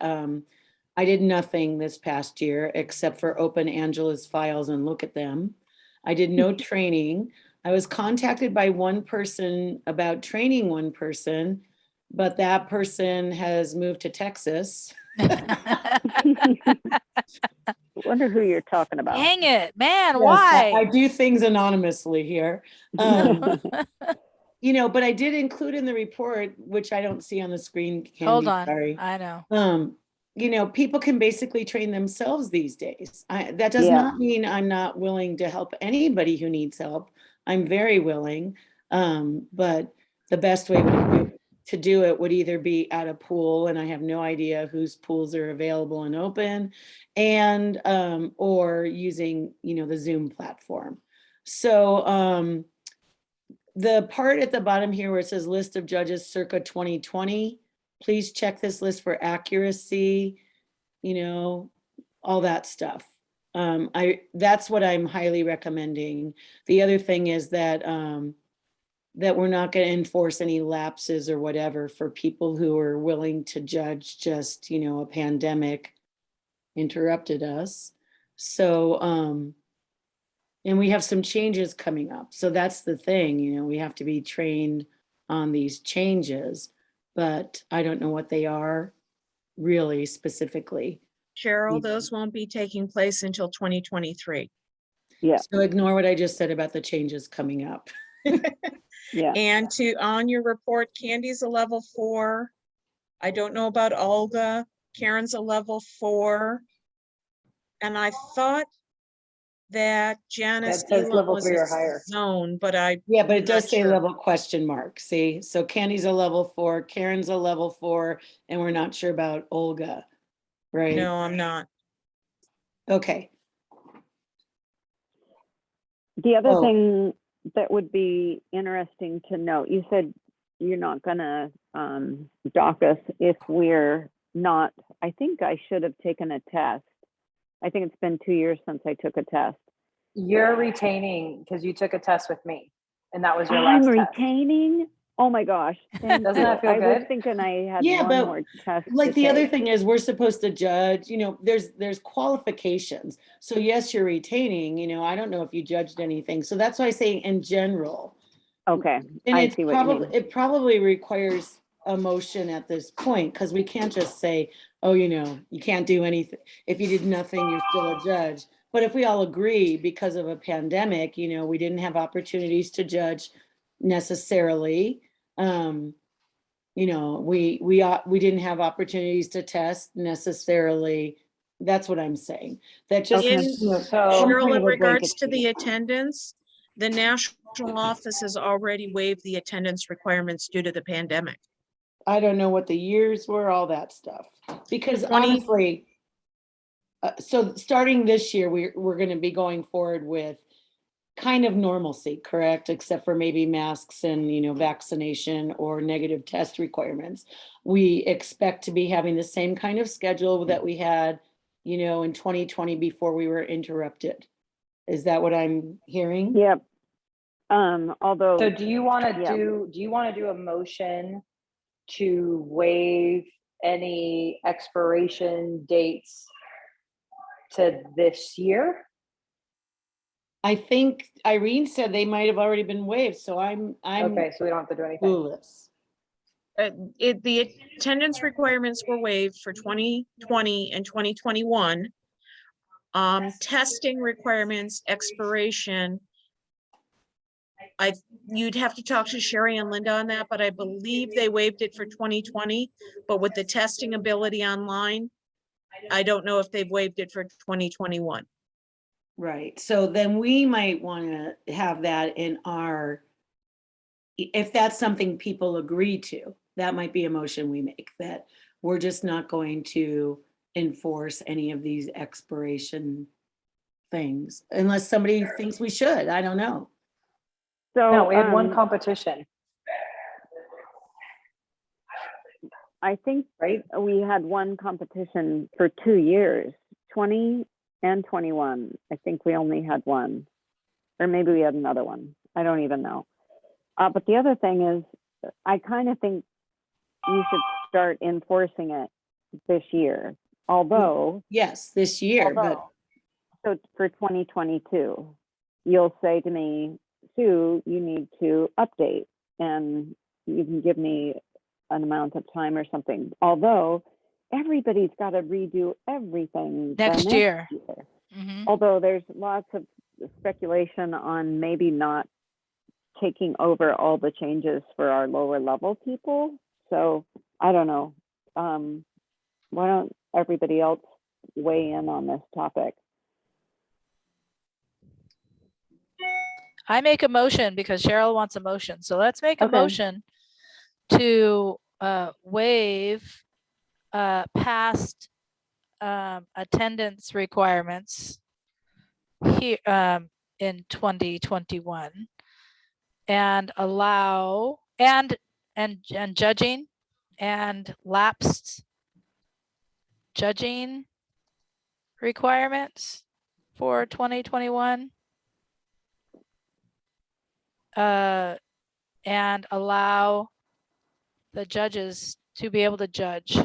I did nothing this past year except for open Angela's files and look at them. I did no training. I was contacted by one person about training one person, but that person has moved to Texas. I wonder who you're talking about. Dang it, man, Yes, why? I do things anonymously here. You know, but I did include in the report, which I don't see on the screen, Candy, Hold on, sorry. I know. You know, people can basically train themselves these days. That does Yeah. not mean I'm not willing to help anybody who needs help. I'm very willing. But the best way to do it would either be at a pool, and I have no idea whose pools are available and open, and or using, you know, the Zoom platform. So the part at the bottom here where it says list of judges circa 2020, please check this list for accuracy, you know, all that stuff. That's what I'm highly recommending. The other thing is that that we're not going to enforce any lapses or whatever for people who are willing to judge. Just, you know, a pandemic interrupted us. So And we have some changes coming up. So that's the thing, you know, we have to be trained on these changes, but I don't know what they are really specifically. Cheryl, those won't be taking place until 2023. Yeah, So ignore what I just said about the changes coming up. yeah. And on your report, Candy's a level 4. I don't know about Olga. Karen's a level 4. And I thought that Janice That says Elam level was 3 a or higher. zone, but Yeah, but it I'm does not say sure. level question mark, see? So Candy's a level 4, Karen's a level 4, and we're not sure about Olga, right? No, I'm not. Okay. The other Oh. thing that would be interesting to note, you said you're not gonna dock us if we're not, I think I should have taken a test. I think it's been 2 years since I took a test. You're retaining because you took a test with me and that was your I'm last test. retaining? Oh my gosh. Thank Doesn't you. that feel I was good? thinking I had Yeah, one but more test like to the other take. thing is we're supposed to judge, you know, there's qualifications. So yes, you're retaining, you know, I don't know if you judged anything. So that's why I say in general. Okay, And I it's see what you probably, mean. it probably requires a motion at this point, because we can't just say, oh, you know, you can't do anything. If you did nothing, you're still a judge. But if we all agree because of a pandemic, you know, we didn't have opportunities to judge necessarily. You know, we didn't have opportunities to test necessarily. That's what I'm saying. That just, Okay. you know, So Cheryl, kind in of a regards blanket to the statement. attendance, the national office has already waived the attendance requirements due to the pandemic. I don't know what the years were, all that stuff. Because 20 honestly, so starting this year, we're going to be going forward with kind of normalcy, correct? Except for maybe masks and, you know, vaccination or negative test requirements. We expect to be having the same kind of schedule that we had, you know, in 2020 before we were interrupted. Is that what I'm hearing? Yep. Although. So do you want to Yeah. do a motion to waive any expiration dates to this year? I think Irene said they might have already been waived, so I'm Okay, so we don't have to do anything. clueless. The attendance requirements were waived for 2020 and 2021. Testing requirements, expiration. You'd have to talk to Sherry and Linda on that, but I believe they waived it for 2020, but with the testing ability online, I don't know if they've waived it for 2021. Right, so then we might want to have that in our, if that's something people agree to, that might be a motion we make, that we're just not going to enforce any of these expiration things unless somebody thinks we should. I don't know. So No, we had one competition, I think right? we had one competition for 2 years, 20 and 21. I think we only had one, or maybe we had another one. I don't even know. But the other thing is, I kind of think you should start enforcing it this year. Although, Yes, this year, but so for 2022, you'll say to me, Sue, you need to update, and you can give me an amount of time or something. Although everybody's got to redo everything the Next year. year. Although there's lots of speculation on maybe not taking over all the changes for our lower level people. So I don't know. Why don't everybody else weigh in on this topic? I make a motion because Cheryl wants a motion. So let's make a Okay. motion to waive past attendance requirements here in 2021 and allow and judging and lapsed judging requirements for 2021 and allow the judges to be able to judge.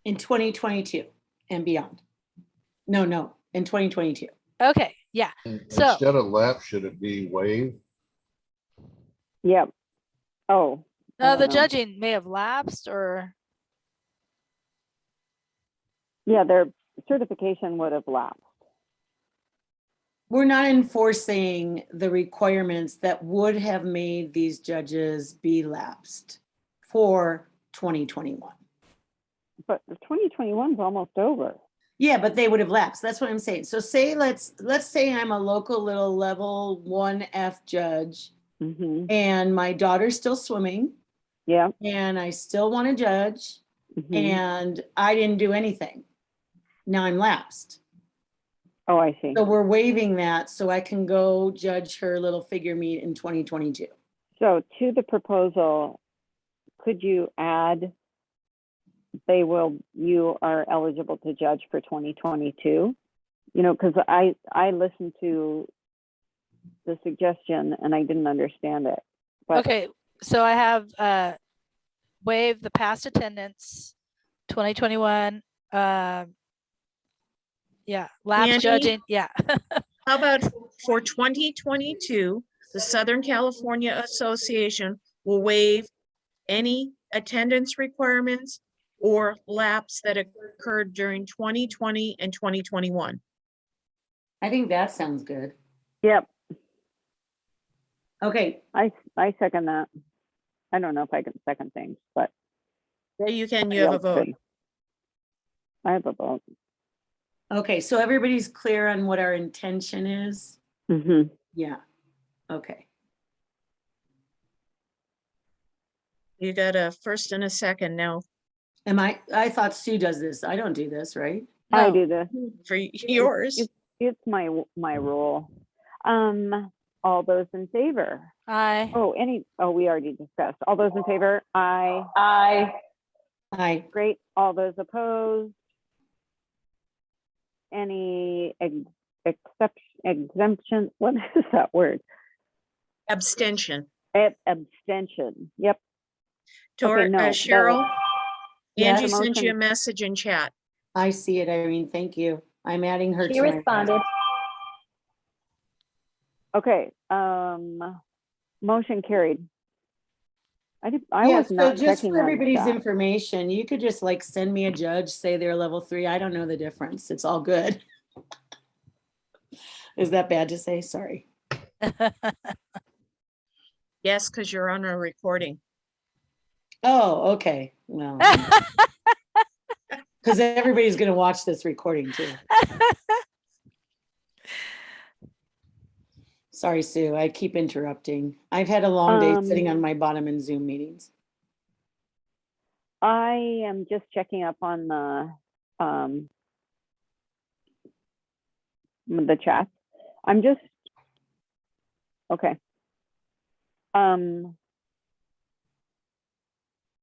in 2022 and beyond. No, in 2022. Okay, yeah. And So- instead of lapse, should it be waive? Yep. Oh. I The don't know. judging may have lapsed or, Yeah, their certification would have lapsed. We're not enforcing the requirements that would have made these judges be lapsed for 2021. But the 2021 is almost over. Yeah, but they would have lapsed. That's what I'm saying. So say, let's say I'm a local little level 1F judge Mm-hmm. and my daughter's still swimming Yeah. and I still want to judge Mm-hmm. and I didn't do anything. Now I'm lapsed. Oh, I see. So we're waiving that so I can go judge her little figure meet in 2022. So to the proposal, could you add, you are eligible to judge for 2022? You know, because I listened to the suggestion and I didn't understand it. But okay, so I have waive the past attendance, 2021. Yeah, lapse Andy? judging, yeah. How about for 2022, the Southern California Association will waive any attendance requirements or lapse that occurred during 2020 and 2021. I think that sounds good. yep, Okay, I second that. I don't know if I can second things, but There you can, you have a vote. good. I have a vote. okay, so everybody's clear on what our intention is? Mm-hmm. Yeah, okay. You got a first and a second now I thought Sue does this. I don't do this, right? I No. do this. for yours. It's my rule. All those in favor? I, We already discussed. All those in favor? Aye. Aye. Great. All those opposed? Any exemption? What is that word? Abstention. Abstention. Yep. Tor, no, Cheryl, Yeah. Angie sent you a Motion. message in chat. I see it, Irene. Thank you. I'm adding her She to my. responded. Okay. Motion carried. I Yeah, was so not just checking for that everybody's chat. information, you could just like send me a judge, say they're level 3. I don't know the difference. It's all good. Is that bad to say? Sorry. Yes, because you're on a recording. Oh, okay. Well, because everybody's going to watch this recording too. Sorry, Sue. I keep interrupting. I've had a long day sitting on my bottom in Zoom meetings. I am just checking up on the chat. I'm just okay.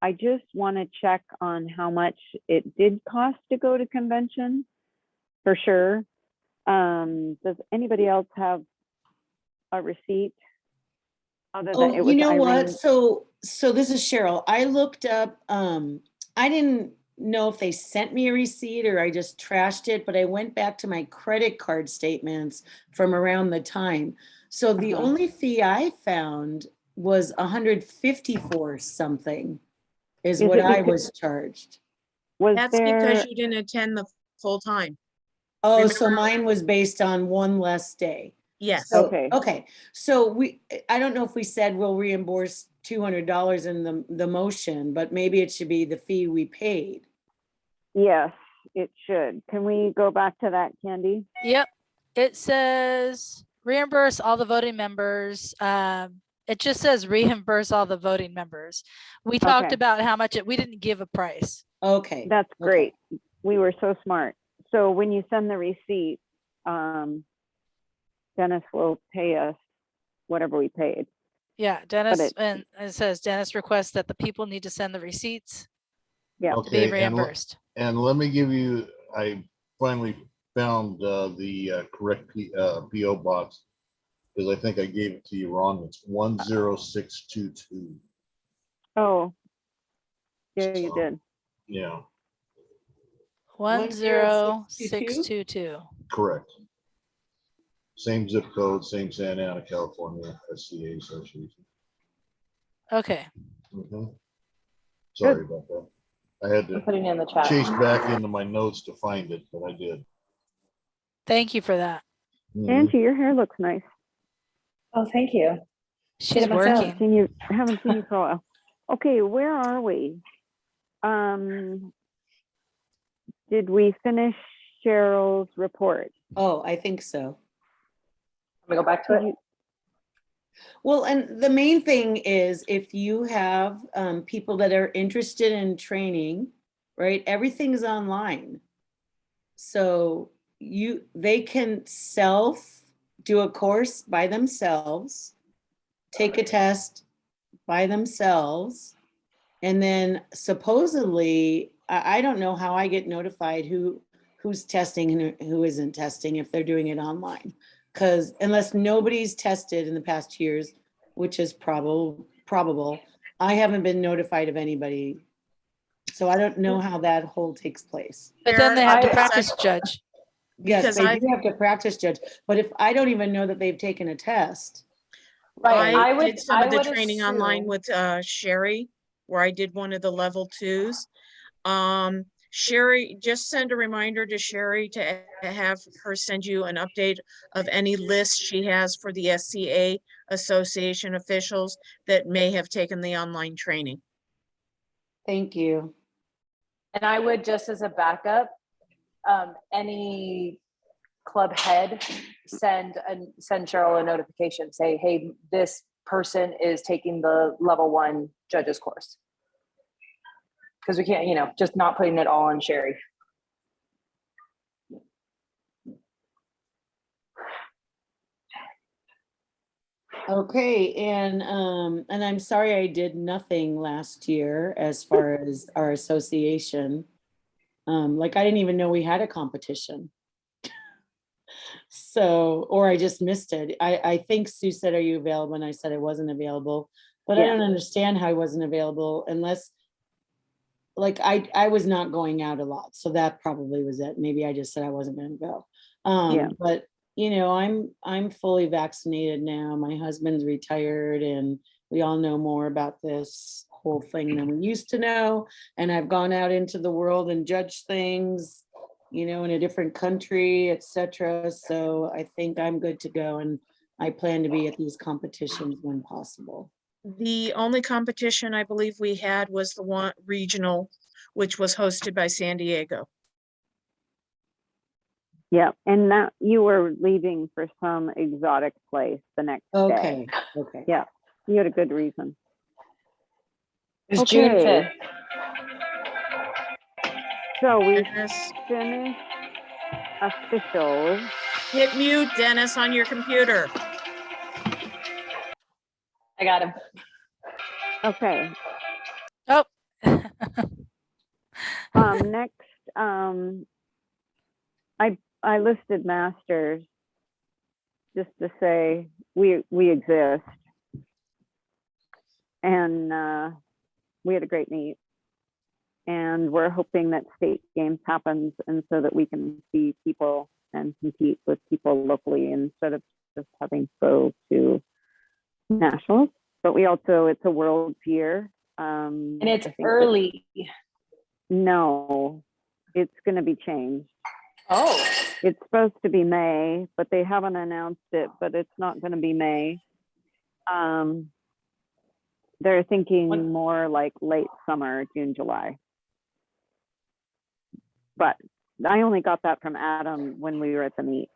I just want to check on how much it did cost to go to convention, for sure. Does anybody else have a receipt? Other than it was You know what? Irene? So this is Cheryl. I looked up, I didn't know if they sent me a receipt or I just trashed it, but I went back to my credit card statements from around the time. So the only fee I found was 154 something is Is what it I because- was charged. Was That's there? because you didn't attend the full time. Oh, so Remember- mine was based on one less day. Yes. So, Okay. okay, so I don't know if we said we'll reimburse $200 in the motion, but maybe it should be the fee we paid. Yes, it should. Can we go back to that, Candy? Yep, it says reimburse all the voting members. It just says reimburse all the voting members. We talked Okay. about how much we didn't give a price. Okay. That's Okay. great. We were so smart. So when you send the receipt, Dennis will pay us whatever we paid. Yeah, Dennis, it- and it says Dennis requests that the people need to send the receipts Yeah. to be Okay, reimbursed. and let me give you, I finally found the correct PO box, because I think I gave it to you wrong. It's 10622. Oh, yeah, you So, did. Yeah. 10622. Correct. Same zip code, same Santa Ana, California, SCA Association. Okay, Mhm. Sorry about that. I had I'm to putting it in the chat. chase back into my notes to find it, but I did. thank you for that. Mhm. Angie, your hair looks nice. Oh, thank you. She's it myself. working. Haven't seen you for a while. Okay, where are we? Did we finish Cheryl's report? Oh, I think so. Let me go back to it. Well, and the main thing is if you have people that are interested in training, right? Everything's online. So they can do a course by themselves, take a test by themselves, and then supposedly, I don't know how I get notified who's testing and who isn't testing if they're doing it online. Because unless nobody's tested in the past 2 years, which is probable, I haven't been notified of anybody. So I don't know how that whole takes place. But then they have to I- practice judge. Yes, Because they I, do have to practice judge, but if I don't even know that they've taken a test. Right. I would- did some of the would training online assume- with Sherry, where I did one of the level 2s. Sherry, just send a reminder to Sherry to have her send you an update of any list she has for the SCA Association officials that may have taken the online training. Thank you. And I would, just as a backup, any club head send Cheryl a notification, say, hey, this person is taking the level 1 judges course. Because we can't, just not putting it all on Sherry. Okay, and I'm sorry I did nothing last year as far as our association. Like I didn't even know we had a competition. So, or I just missed it. I think Sue said, are you available? And I said I wasn't available, but I Yeah. don't understand how I wasn't available unless, like, I was not going out a lot. So that probably was it. Maybe I just said I wasn't going to go. Yeah. But I'm fully vaccinated now. My husband's retired and we all know more about this whole thing than we used to know. And I've gone out into the world and judged things, in a different country, etc. So I think I'm good to go. And I plan to be at these competitions when possible. The only competition I believe we had was the one regional, which was hosted by San Diego. Yeah, and that you were leaving for some exotic place the next Okay. day. Okay. Yeah, you had a good reason. It's June Okay. 5th. So we Dennis, finished officials. hit mute, Dennis, on your computer. I got him. Okay. Oh. Next, I listed masters just to say we exist, and we had a great meet, and we're hoping that state games happens, and so that we can see people and compete with people locally instead of just having to go to nationals. But it's a world year. And it's I think early. No, it's going to be changed. Oh. It's supposed to be May, but they haven't announced it, but it's not going to be May. They're thinking more like late summer, June, July. But I only got that from Adam when we were at the meet.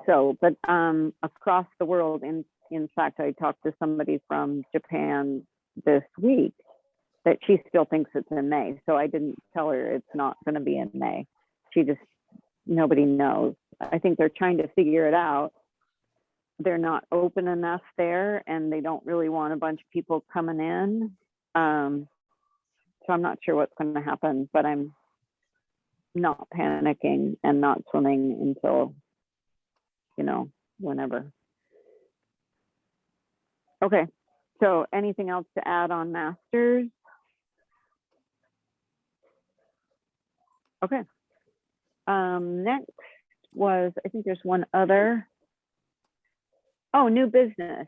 So, but across the world, in fact, I talked to somebody from Japan this week that she still thinks it's in May. So I didn't tell her it's not going to be in May. Nobody knows. I think they're trying to figure it out. They're not open enough there, and they don't really want a bunch of people coming in. So I'm not sure what's going to happen, but I'm not panicking and not swimming until, whenever. Okay. So anything else to add on masters? Okay. Next was, I think there's one other. Oh, new business.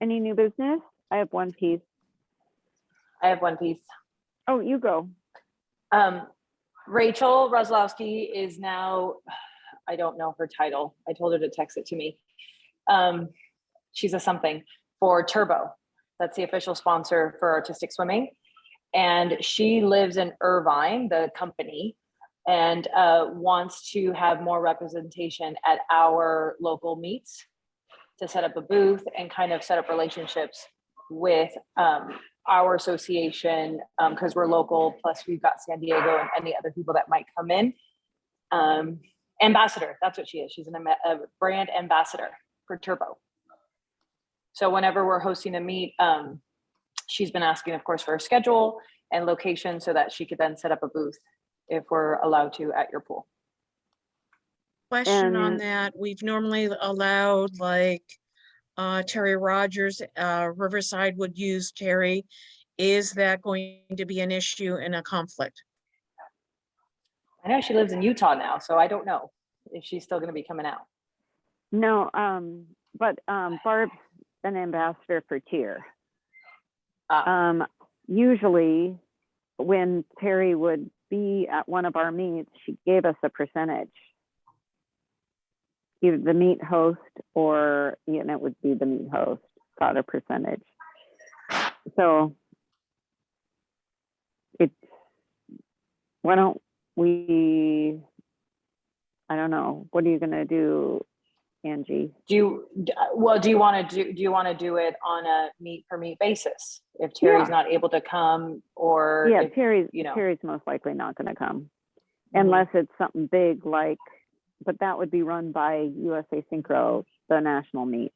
Any new business? I have one piece. I have one piece. Oh, you go. Rachel Roslowski is now, I don't know her title. I told her to text it to me. She's a something for Turbo. That's the official sponsor for artistic swimming. And she lives in Irvine, the company, and wants to have more representation at our local meets to set up a booth and kind of set up relationships with our association, because we're local, plus we've got San Diego and any other people that might come in. Ambassador, that's what she is. She's a brand ambassador for Turbo. So whenever we're hosting a meet, she's been asking, of course, for a schedule and location so that she could then set up a booth if we're allowed to at your pool. Question on And- that, we've normally allowed like Terry Rogers, Riverside would use Terry. Is that going to be an issue and a conflict? I know she lives in Utah now, so I don't know if she's still going to be coming out. No, but Barb's an ambassador for Tier. Usually when Terry would be at one of our meets, she gave us a percentage. Either the meet host or, it would be the meet host got a percentage. So it's, why don't we, I don't know, what are you gonna do, Angie? Do you want to do it on a meet per meet basis if Terry's not able to come, or Yeah, if, Terry's you know. Terry's most likely not gonna come unless it's something big like, but that would be run by USA Synchro, the national meet.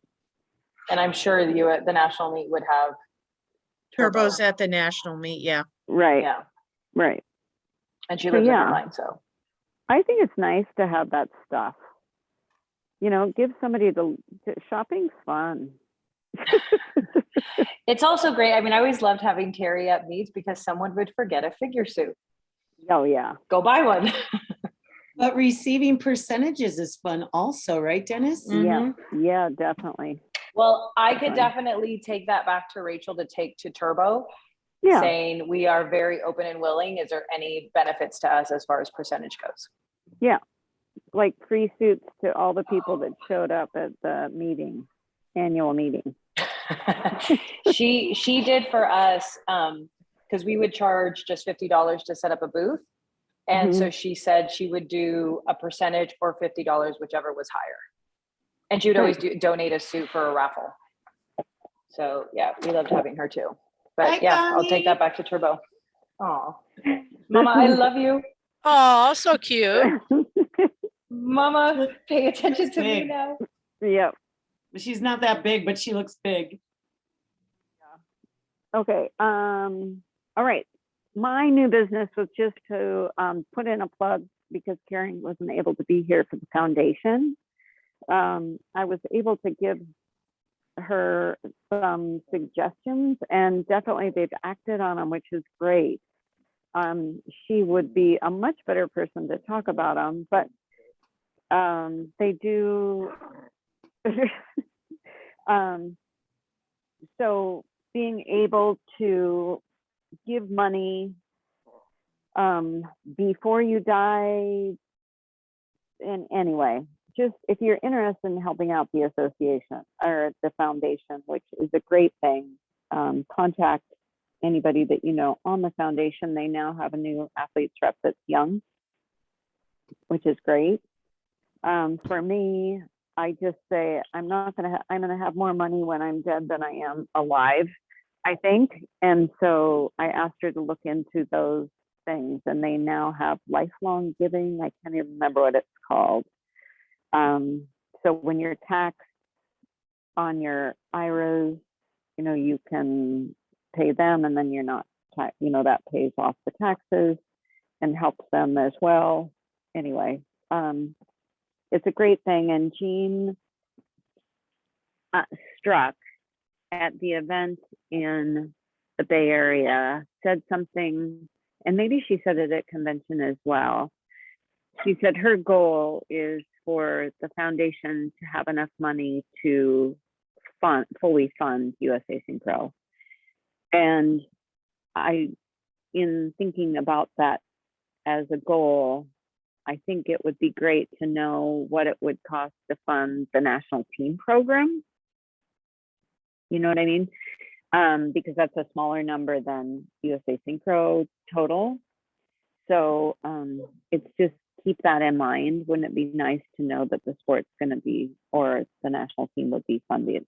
And I'm sure the national meet would have Turbo's at the national meet, yeah. Right, yeah, right. and she So, lives in yeah. Irvine, so. I think it's nice to have that stuff. Give somebody shopping's fun. It's also great. I mean, I always loved having Terry at meets because someone would forget a figure suit. Oh, yeah. Go buy one. But receiving percentages is fun also, right, Dennis? Yeah, yeah, definitely. Well, I could Fun. definitely take that back to Rachel to take to Turbo, Yeah, saying we are very open and willing. Is there any benefits to us as far as percentage goes? yeah. Like free suits to all the people that showed up at the annual meeting. She did for us, because we would charge just $50 to set up a booth. And so she said she would do a percentage or $50, whichever was higher. And she would always donate a suit for a raffle. So yeah, we loved having her too. But Hi, yeah, I'll take Connie. that back to Turbo. Oh, Mama, I love you. Oh, so cute. Mama, pay attention to me Big. now. Yep. She's not that big, but she looks big. Okay. All right. My new business was just to put in a plug because Karen wasn't able to be here for the foundation. I was able to give her some suggestions and definitely they've acted on them, which is great. She would be a much better person to talk about them, but they do. So being able to give money before you die, and anyway, just if you're interested in helping out the association or the foundation, which is a great thing, contact anybody that you know on the foundation. They now have a new athletes rep that's young, which is great. For me, I just say I'm gonna have more money when I'm dead than I am alive, I think. And so I asked her to look into those things, and they now have lifelong giving. I can't even remember what it's called. So when you're taxed on your IRAs, you can pay them, and then you're not, that pays off the taxes and helps them as well. Anyway, it's a great thing. And Jean Struck at the event in the Bay Area said something and maybe she said it at convention as well. She said her goal is for the foundation to have enough money to fully fund USA Synchro. And in thinking about that as a goal, I think it would be great to know what it would cost to fund the national team program. You know what I mean? Because that's a smaller number than USA Synchro total. So it's just keep that in mind. Wouldn't it be nice to know that the sport's going to be, or the national team would be funded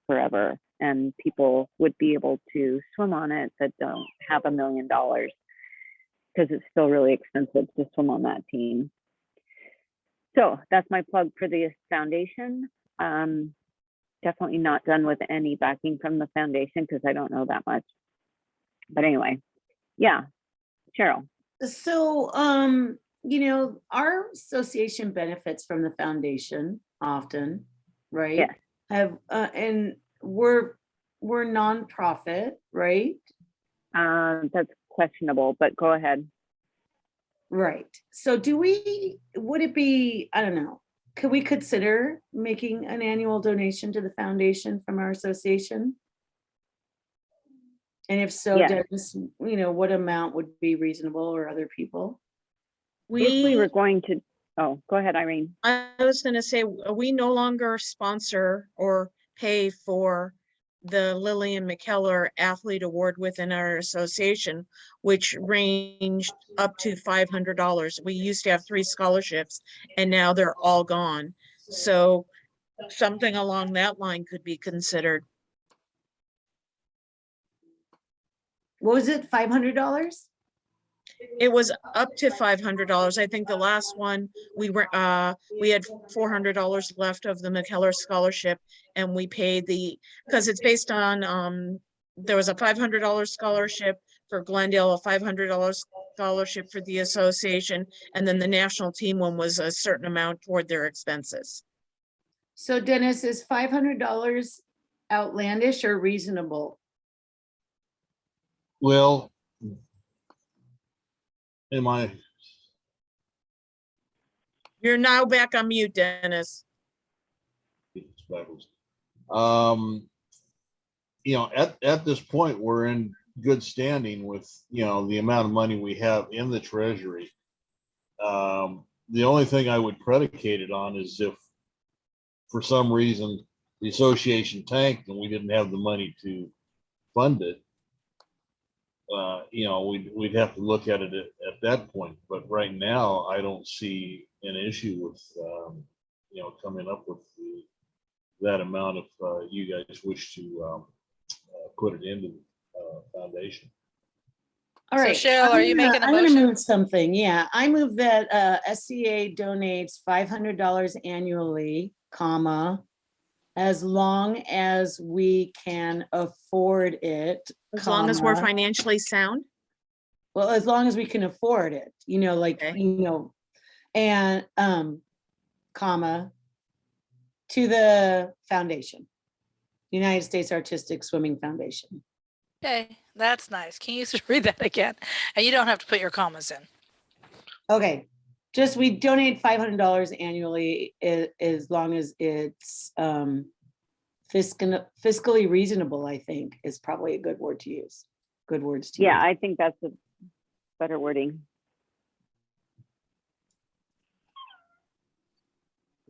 forever, and people would be able to swim on it that don't have $1 million, because it's still really expensive to swim on that team. So that's my plug for the foundation. Definitely not done with any backing from the foundation because I don't know that much. But anyway, yeah, Cheryl. So, our association benefits from the foundation often, right? Yes. And we're nonprofit, right? That's questionable, but go ahead. Right. So would it be, I don't know, could we consider making an annual donation to the foundation from our association? And if so, Yes. Dennis, what amount would be reasonable, or other people? If we were going to, oh, go ahead, Irene. I was going to say, we no longer sponsor or pay for the Lillian Mckellar Athlete Award within our association, which ranged up to $500. We used to have 3 scholarships, and now they're all gone. So something along that line could be considered. What was it, $500? It was up to $500. I think the last one we had $400 left of the Mckellar scholarship, and we paid because it's based on there was a $500 scholarship for Glendale, a $500 scholarship for the association, and then the national team one was a certain amount toward their expenses. So Dennis, is $500 outlandish or reasonable? Well, You're now back on mute, Dennis. At this point, we're in good standing with, the amount of money we have in the treasury. The only thing I would predicate it on is if for some reason the association tanked and we didn't have the money to fund it, we'd have to look at it at that point. But right now, I don't see an issue with, coming up with that amount if you guys wish to put it into the foundation. All right. So Cheryl, are you making a I'm gonna motion? move something. Yeah, I move that SCA donates $500 annually, as long as we can afford it. As long as we're financially sound. Well, as long as we can afford it, and to the foundation, United States Artistic Swimming Foundation. Okay, that's nice. Can you just read that again? And you don't have to put your commas in. Okay, just we donate $500 annually as long as it's fiscally reasonable, I think is probably a good word to use. Good words to use. Yeah, I think that's a better wording.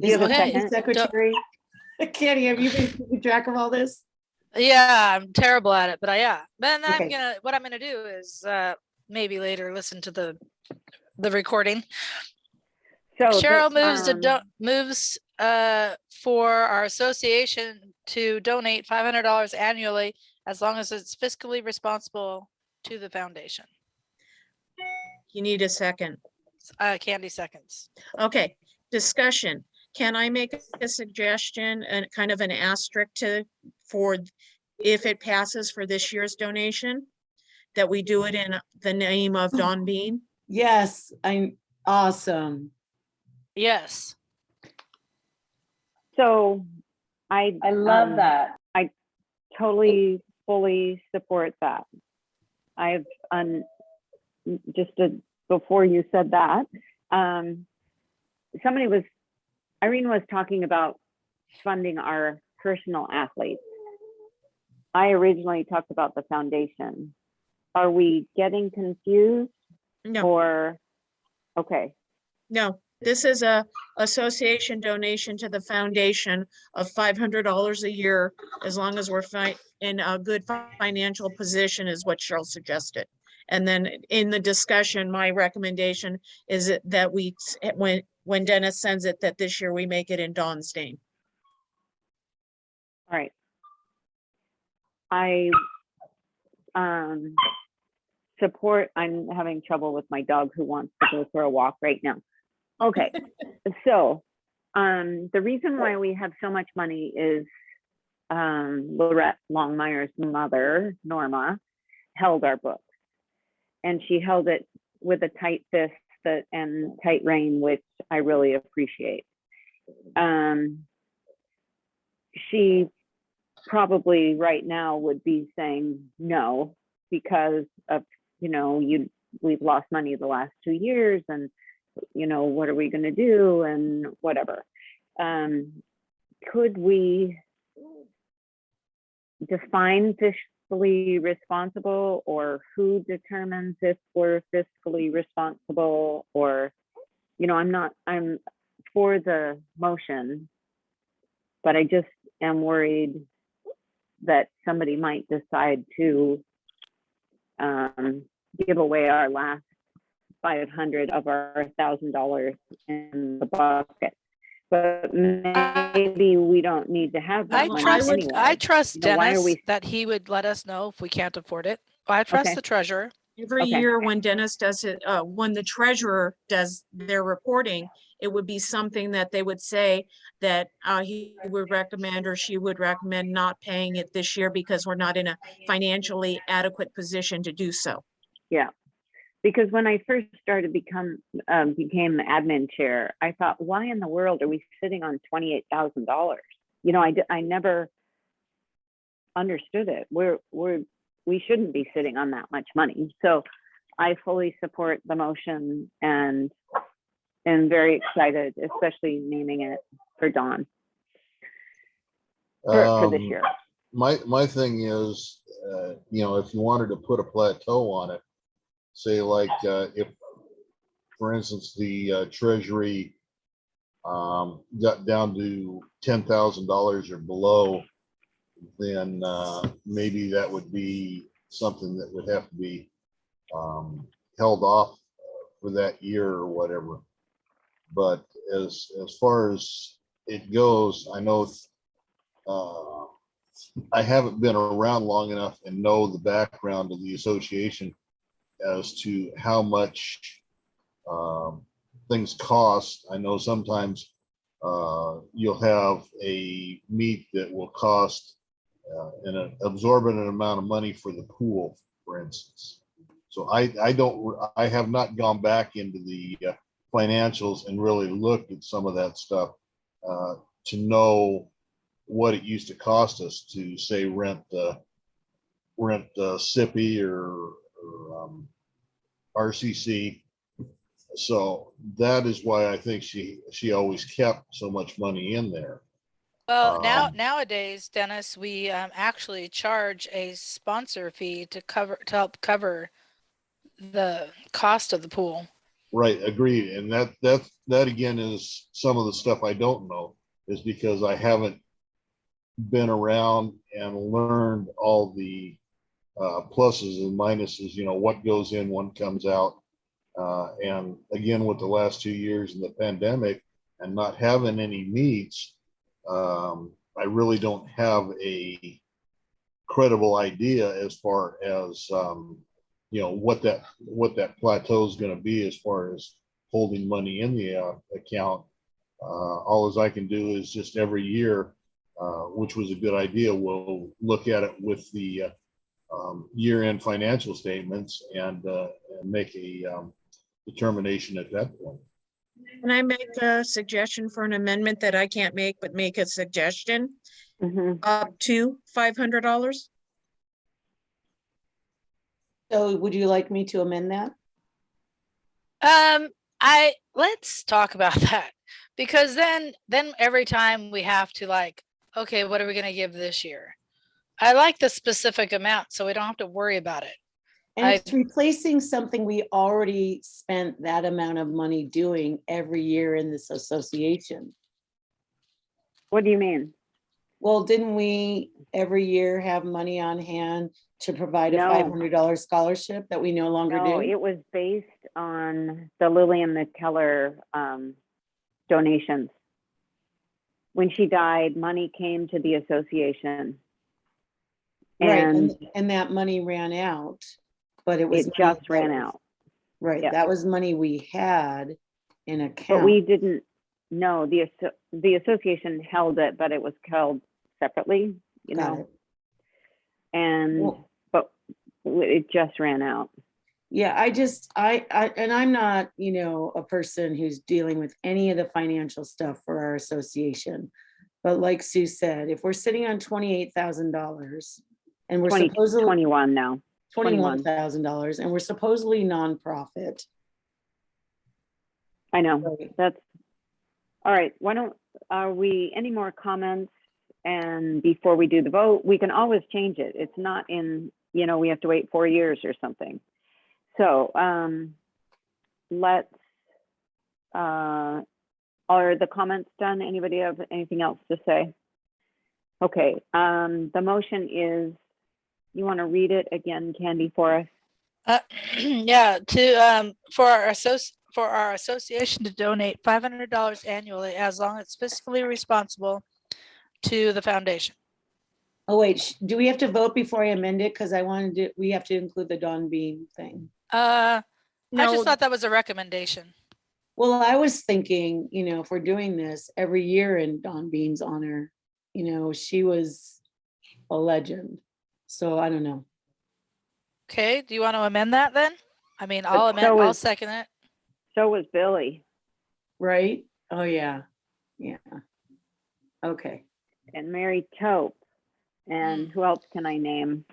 Do you have a second? Secretary? Candy, have you been keeping track of all this? Yeah, I'm terrible at it, but yeah. Then Okay. what I'm gonna do is maybe later listen to the recording. So Cheryl moves for our association to donate $500 annually, as long as it's fiscally responsible to the foundation. You need a second. Candy seconds. Okay, discussion. Can I make a suggestion and kind of an asterisk for if it passes for this year's donation, that we do it in the name of Dawn Bean? Yes, I'm awesome. Yes. So I love that. I totally, fully support that. I've before you said that, Irene was talking about funding our personal athletes. I originally talked about the foundation. Are we getting confused No, or, okay, no, this is a association donation to the foundation of $500 a year, as long as we're in a good financial position is what Cheryl suggested. And then in the discussion, my recommendation is that when Dennis sends it, that this year we make it in Dawn's name. all right. I support, I'm having trouble with my dog who wants to go for a walk right now. Okay, so the reason why we have so much money is Lorette Longmire's mother, Norma, held our books. And she held it with a tight fist and tight rein, which I really appreciate. She probably right now would be saying no because of, we've lost money the last 2 years and, what are we going to do and whatever. Could we define fiscally responsible, or who determines if we're fiscally responsible? Or, I'm for the motion, but I just am worried that somebody might decide to give away our last 500 of our $1,000 in the bucket. But maybe we don't need to have that money anyway. I trust Why are Dennis we? that he would let us know if we can't afford it. I trust Okay. the treasurer. Every Okay. year when Dennis does it, when the treasurer does their reporting, it would be something that they would say that he would recommend or she would recommend not paying it this year because we're not in a financially adequate position to do so. Yeah. Because when I first started became admin chair, I thought, why in the world are we sitting on $28,000? I never understood it. We shouldn't be sitting on that much money. So I fully support the motion and am very excited, especially naming it for Dawn for this year. My thing is, if you wanted to put a plateau on it, say like if, for instance, the Treasury got down to $10,000 or below, then maybe that would be something that would have to be held off for that year or whatever. But as far as it goes, I know I haven't been around long enough and know the background of the association as to how much things cost. I know sometimes you'll have a meet that will cost an absorbent amount of money for the pool, for instance. So I have not gone back into the financials and really looked at some of that stuff to know what it used to cost us to say rent SIPI or RCC. So that is why I think she always kept so much money in there. Well, nowadays, Dennis, we actually charge a sponsor fee to help cover the cost of the pool. Right, agreed. And that again is some of the stuff I don't know, is because I haven't been around and learned all the pluses and minuses, what goes in, what comes out. And again, with the last 2 years in the pandemic and not having any meets, I really don't have a credible idea as far as what that plateau is going to be as far as holding money in the account. All as I can do is just every year, which was a good idea, we'll look at it with the year-end financial statements and make a determination at that point. Can I make a suggestion for an amendment that I can't make, but make a suggestion? Up to $500? So would you like me to amend that? Let's talk about that, because then every time we have to like, okay, what are we gonna give this year? I like the specific amount, so we don't have to worry about it. And it's replacing something we already spent that amount of money doing every year in this association. What do you mean? Well, didn't we every year have money on hand to provide a No. $500 scholarship that we no longer No, do? it was based on the Lillian Mckellar donations. When she died, money came to the association. Right, And and that money ran out, but it was. it money just that ran was- out. Right, Yeah. that was money we had in account. But we didn't know, the association held it, but it was held separately, you Got know, it. and, Well- but it just ran out. Yeah, and I'm not, a person who's dealing with any of the financial stuff for our association. But like Sue said, if we're sitting on $28,000 and we're supposedly 21 now. $21,000 and we're supposedly nonprofit. I know, Right. that's, all right, are we, any more comments? And before we do the vote, we can always change it. It's not in, we have to wait 4 years or something. So let's, are the comments done? Anybody have anything else to say? Okay, the motion is, you want to read it again, Candy, for us? Yeah, for our association to donate $500 annually as long as it's fiscally responsible to the foundation. Oh, wait, do we have to vote before I amend it? Because we have to include the Dawn Beam thing. I No, just thought that was a recommendation. Well, I was thinking, if we're doing this every year in Dawn Beam's honor, she was a legend. So I don't know. Okay, do you want to amend that then? I mean, But I'll second it. So was Billy Right? Oh, yeah. Yeah. Okay. and Mary Tope. And Hmm. who else can I name?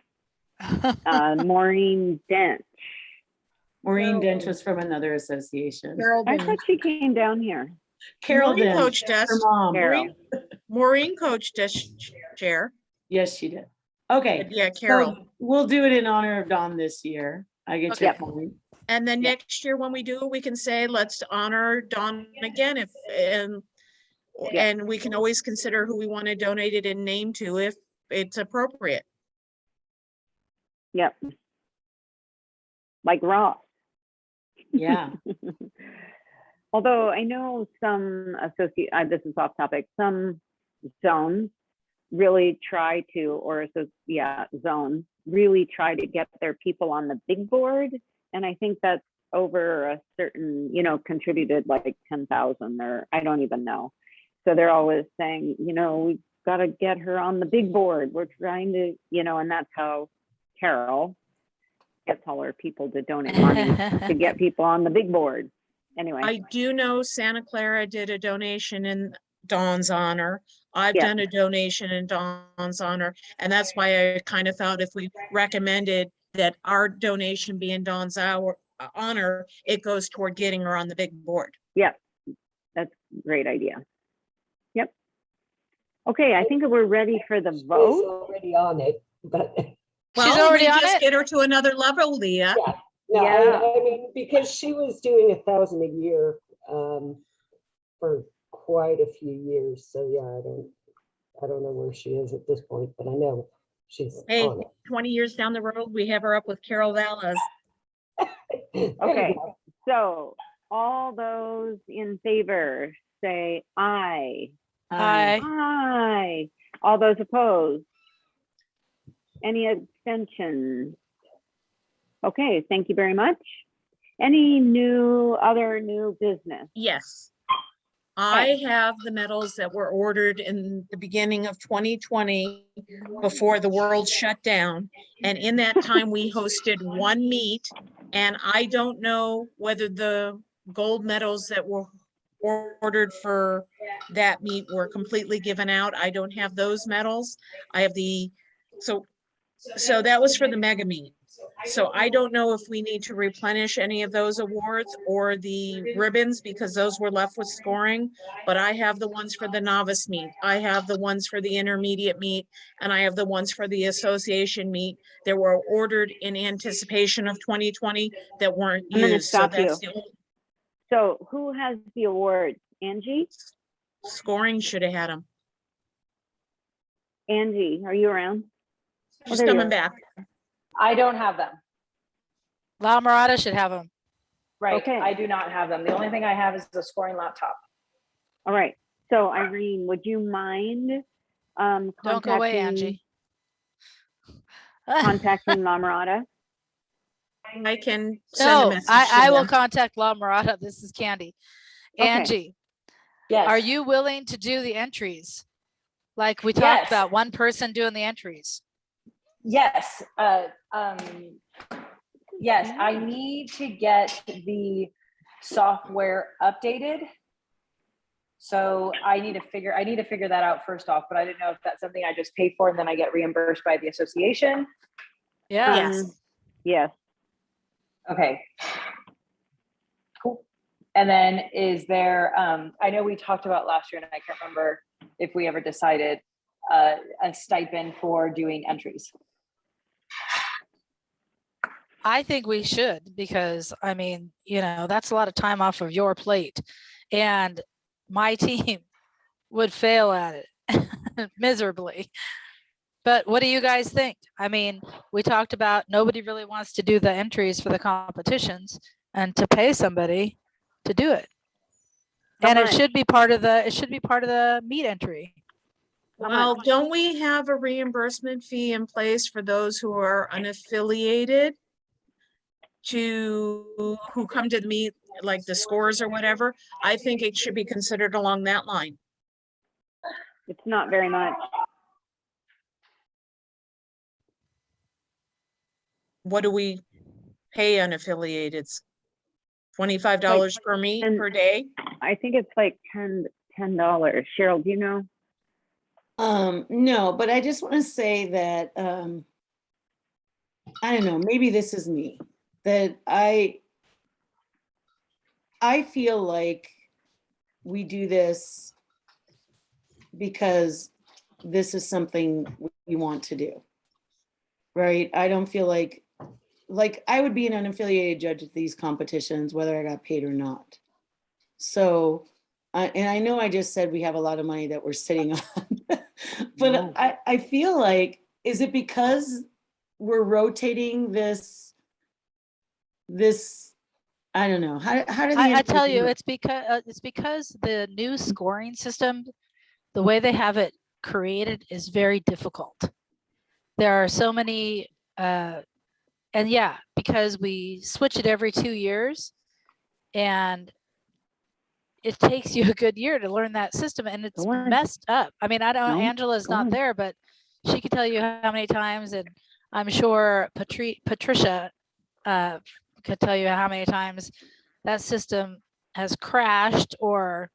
Maureen Dent. Maureen Dench was from another association. Carol I Dent. thought she came down here. Carol Maureen Dench, coached us. her mom. Carol. Maureen coached us, Chair. Yes, she did. Okay. Yeah, Carol. So we'll do it in honor of Dawn this year. I get your Okay. point. And then Yeah. next year when we do, we can say, let's honor Dawn again and we can always consider who we want to donate it in name to if it's appropriate. Yep. Like Ross. Yeah. Although I know some this is off topic, some zones really try to, zones really try to get their people on the big board. And I think that's over a certain, contributed like 10,000 or I don't even know. So they're always saying, we've got to get her on the big board. We're trying to, and that's how Carol gets all her people to donate money to get people on the big board. Anyway. I do know Santa Clara did a donation in Dawn's honor. I've Yeah. done a donation in Dawn's honor. And that's why I kind of thought if we recommended that our donation be in Dawn's honor, it goes toward getting her on the big board. Yep, that's a great idea. Yep. Okay, I think we're ready for the She's vote. already on it, but She's already we on just it? get her to another level, Leah. yeah. No, Yeah. I mean, because she was doing 1,000 a year for quite a few years. So yeah, I don't know where she is at this point, but I know she's Hey, on 20 years down the road, we have her up with Carol Valles. it. There you Okay, go. so all those in favor say aye. Aye. Aye. All those opposed? Any abstentions? Okay, thank you very much. Any other new business? Yes. I have the medals that were ordered in the beginning of 2020 before the world shut down. And in that time, we hosted one meet. And I don't know whether the gold medals that were ordered for that meet were completely given out. I don't have those medals. I have so that was for the mega meet. So I don't know if we need to replenish any of those awards or the ribbons, because those were left with scoring. But I have the ones for the novice meet. I have the ones for the intermediate meet, and I have the ones for the association meet that were ordered in anticipation of 2020 that weren't I'm gonna used. So stop you. that's the only So who has the awards? Angie? scoring should have had them. Angie, are you around? She's there you coming are. back. I don't have them. La Mirada should have them. Right. Okay. I do not have them. The only thing I have is the scoring laptop. All right. So Irene, would you mind Don't go away, Angie. contacting La Mirada? I can send a No, message. I to will them. contact La Mirada. This is Candy. Okay. Angie, Yes. are you willing to do the entries? Like we talked Yes. about, one person doing the entries. Yes. Yes, I need to get the software updated. So I need to figure that out first off, but I didn't know if that's something I just pay for and then I get reimbursed by the association. Yeah. Yes. Yes. Okay. Cool. And then is there, I know we talked about last year and I can't remember if we ever decided a stipend for doing entries. I think we should, because I mean, you know, that's a lot of time off of your plate, and my team would fail at it miserably. But what do you guys think? I mean, we talked about nobody really wants to do the entries for the competitions and to pay somebody to do it. How And much? it should be part of the meet entry. How Well, much? don't we have a reimbursement fee in place for those who are unaffiliated who come to the meet, like the scores or whatever? I think it should be considered along that line. It's not very much. What do we pay unaffiliateds? $25 per meet and- per day? I think it's like $10. Cheryl, do you know? No, but I just want to say that, I don't know, maybe this is me, that I feel like we do this because this is something we want to do, right? I don't feel like I would be an unaffiliated judge at these competitions, whether I got paid or not. So, and I know I just said we have a lot of money that we're sitting on, but No. I feel like, is it because we're rotating this, I don't know, how do the I tell entries you, work? it's because the new scoring system, the way they have it created, is very difficult. There are so many, and yeah, because we switch it every 2 years, and it takes you a good year to learn that system, and it's Go on. messed up. I mean, I don't, No, Angela's go not on. there, but she could tell you how many times, and I'm sure Patricia could tell you how many times that system has crashed, or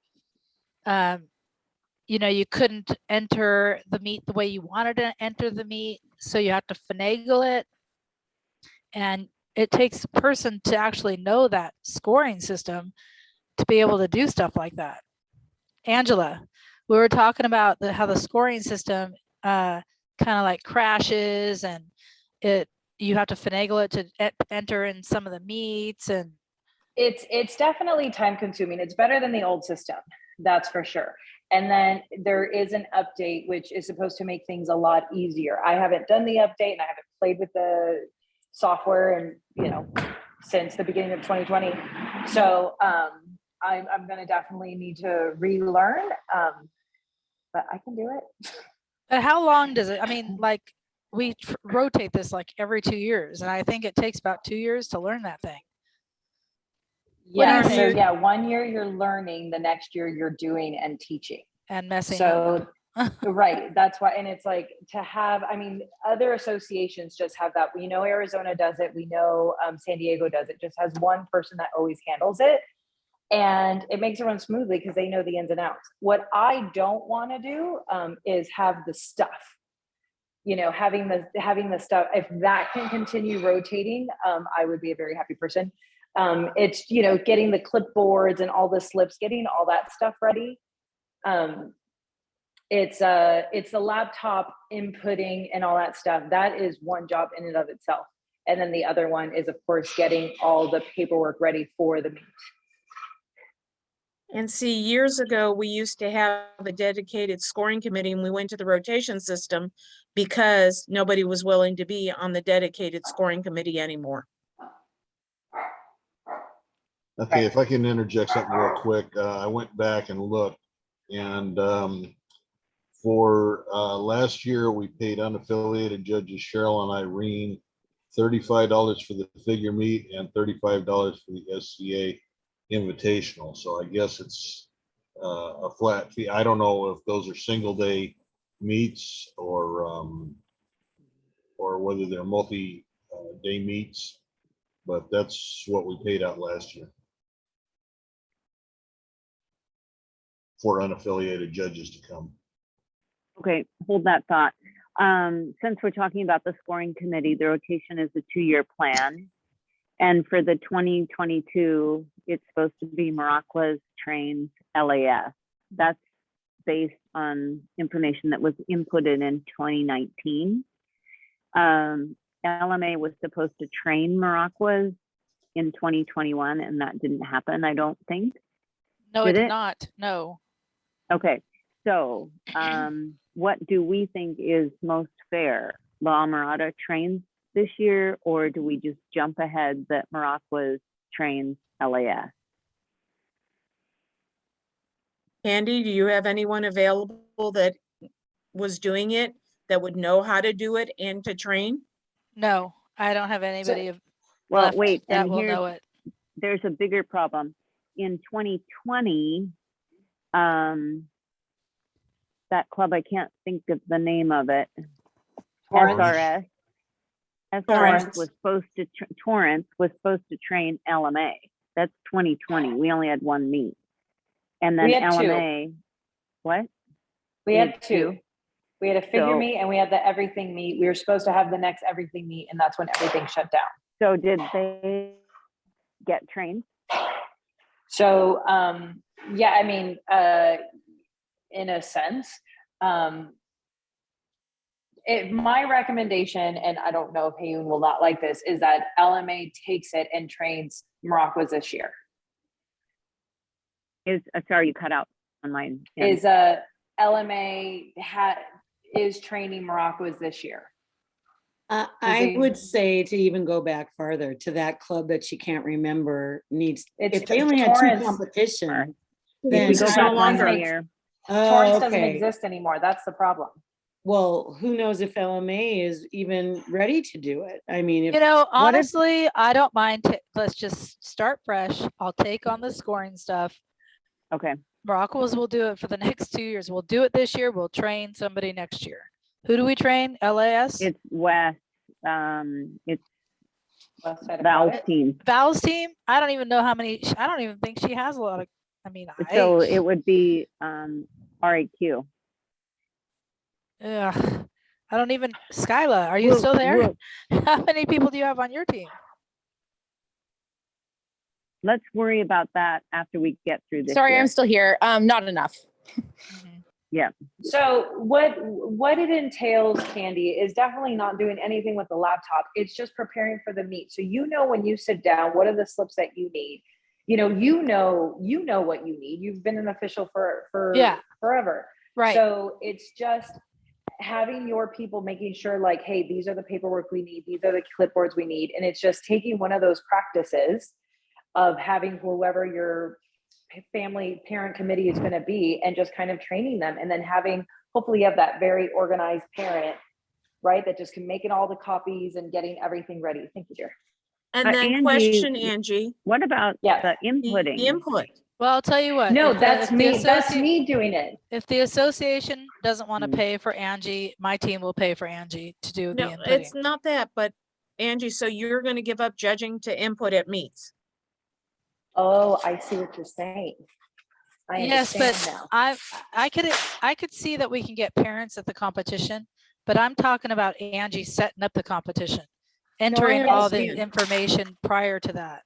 you know, you couldn't enter the meet the way you wanted to enter the meet, so you have to finagle it. And it takes a person to actually know that scoring system to be able to do stuff like that. Angela, we were talking about how the scoring system kind of like crashes, and you have to finagle it to enter in some of the meets, and It's definitely time consuming. It's better than the old system, that's for sure. And then there is an update which is supposed to make things a lot easier. I haven't done the update and I haven't played with the software and, you know, since the beginning of 2020. So I'm going to definitely need to relearn, but I can do it. but how long does it, I mean, like we rotate this like every 2 years, and I think it takes about 2 years to learn that thing. What do you Yeah, so think? yeah, 1 year you're learning, the next year you're doing and teaching. And messing So up. right, that's why, and it's like to have, I mean, other associations just have that. We know Arizona does it, we know San Diego does it, just has one person that always handles it, and it makes it run smoothly because they know the ins and outs. What I don't want to do is have the stuff. you know, having the stuff, if that can continue rotating, I would be a very happy person. It's, you know, getting the clipboards and all the slips, getting all that stuff ready. It's the laptop inputting and all that stuff. That is one job in and of itself. And then the other one is, of course, getting all the paperwork ready for the meet. And see, years ago, we used to have a dedicated scoring committee and we went to the rotation system because nobody was willing to be on the dedicated scoring committee anymore. Okay, if I can interject something real quick, I went back and looked, and for last year, we paid unaffiliated judges Cheryl and Irene $35 for the figure meet and $35 for the SCA Invitational. So I guess it's a flat fee. I don't know if those are single day meets or whether they're multi day meets, but that's what we paid out last year for unaffiliated judges to come. Okay, hold that thought. Since we're talking about the scoring committee, the rotation is a 2-year plan. And for the 2022, it's supposed to be Maracua's trained LAS. That's based on information that was inputted in 2019. LMA was supposed to train Maracua's in 2021, and that didn't happen, I don't think. No, it Did did it? not. No. Okay, so what do we think is most fair? La Mirada trains this year, or do we just jump ahead that Maracua's trains LAS? Andy, do you have anyone available that was doing it, that would know how to do it and to train? No, I don't have anybody Well, left wait, that and will know it. there's a bigger problem. In 2020, that club, I can't think of the name of it. Torrance. SRS was supposed to, Torrance was supposed to train LMA. That's 2020. We only had one meet. And then We had two. LMA, what? We You had had two. two? We had a figure So- meet and we had the everything meet. We were supposed to have the next everything meet, and that's when everything shut down. So did they get trained? So, yeah, I mean, in a sense, my recommendation, and I don't know if Hayun will not like this, is that LMA takes it and trains Maracua's this year. Sorry, you cut out on mine. Is LMA is training Maracua's this year. I would say to even go back farther to that club that she can't remember needs, It's if they only had two Torrance. competitions, If then we go it's back no one longer- year, Torrance doesn't okay. exist anymore. That's the problem. Well, who knows if LMA is even ready to do it? I mean, if You know, what if- honestly, I don't mind. Let's just start fresh. I'll take on the scoring stuff. okay. Maracua's will do it for the next 2 years. We'll do it this year. We'll train somebody next year. Who do we train? LAS? It's West, it's West side of Val's Audit. team. Val's team? I don't even know how many. I don't even think she has a lot of. So it would be RAQ. Ugh, I don't even. Skyla, are you We'll- still there? we'll- How many people do you have on your team? Let's worry about that after we get through this. Sorry, year. I'm still here. Not enough. So what it entails, Candy, is definitely not doing anything with the laptop. It's just preparing for the meet. So when you sit down, what are the slips that you need? You know what you need. You've been an official for Yeah. forever. Right. So it's just having your people making sure, like, hey, these are the paperwork we need. These are the clipboards we need. And it's just taking one of those practices of having whoever your family parent committee is going to be and just kind of training them, and then hopefully you have that very organized parent, right, that just can make it all the copies and getting everything ready. Thank you, dear. And But then Angie- question, Angie, What about Yeah. the the inputting? input. Well, I'll tell you what. No, if the- that's if the me. That's associ- me doing it. If the association doesn't want to Mm. pay for Angie, my team will pay for Angie to do the No, inputting. it's not that, but Angie, so you're gonna give up judging to input at meets? Oh, I see what you're saying. I Yes, understand but now. I could see that we can get parents at the competition but I'm talking about Angie setting up the competition, entering all the understand. information prior to that.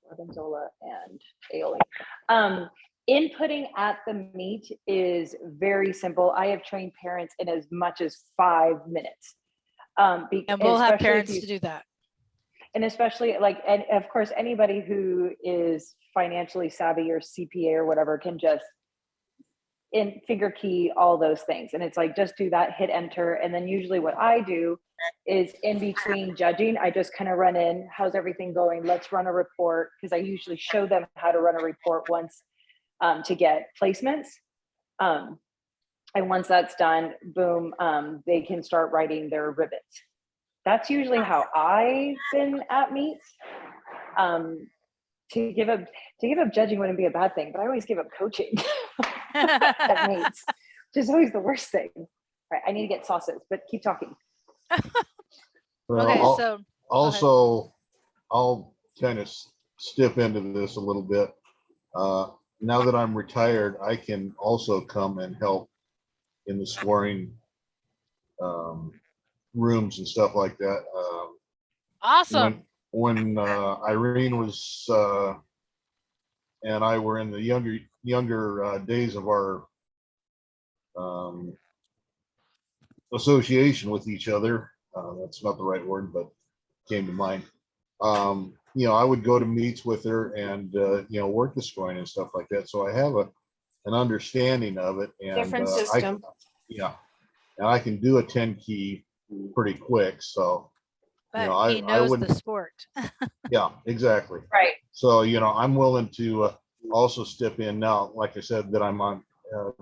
Gorgonzola and aioli. Inputting at the meet is very simple. I have trained parents in as much as 5 minutes. And we'll have especially if parents you- to do that. And especially like, and of course, anybody who is financially savvy or CPA or whatever can just in finger key all those things. And it's like, just do that, hit enter. And then usually what I do is in between judging, I just kind of run in, how's everything going? Let's run a report. Because I usually show them how to run a report once to get placements. And once that's done, boom, they can start writing their ribbons. That's usually how I've been at meets. To give up judging wouldn't be a bad thing, but I always give up coaching at meets, which is always the worst thing. Right, I need to get sauces, but keep talking. Well, Okay, I'll- so Also, I'll kind of step into this a little bit. Now that I'm retired, I can also come and help in the scoring rooms and stuff like that. awesome. When Irene was and I were in the younger days of our association with each other, that's not the right word, but came to mind. I would go to meets with her and work the scoring and stuff like that. So I have an understanding of it, and Different system. and I can do a 10 key pretty quick. So But he I knows wouldn't. the sport. Yeah, exactly. Right. So I'm willing to also step in now. Like I said, that I'm on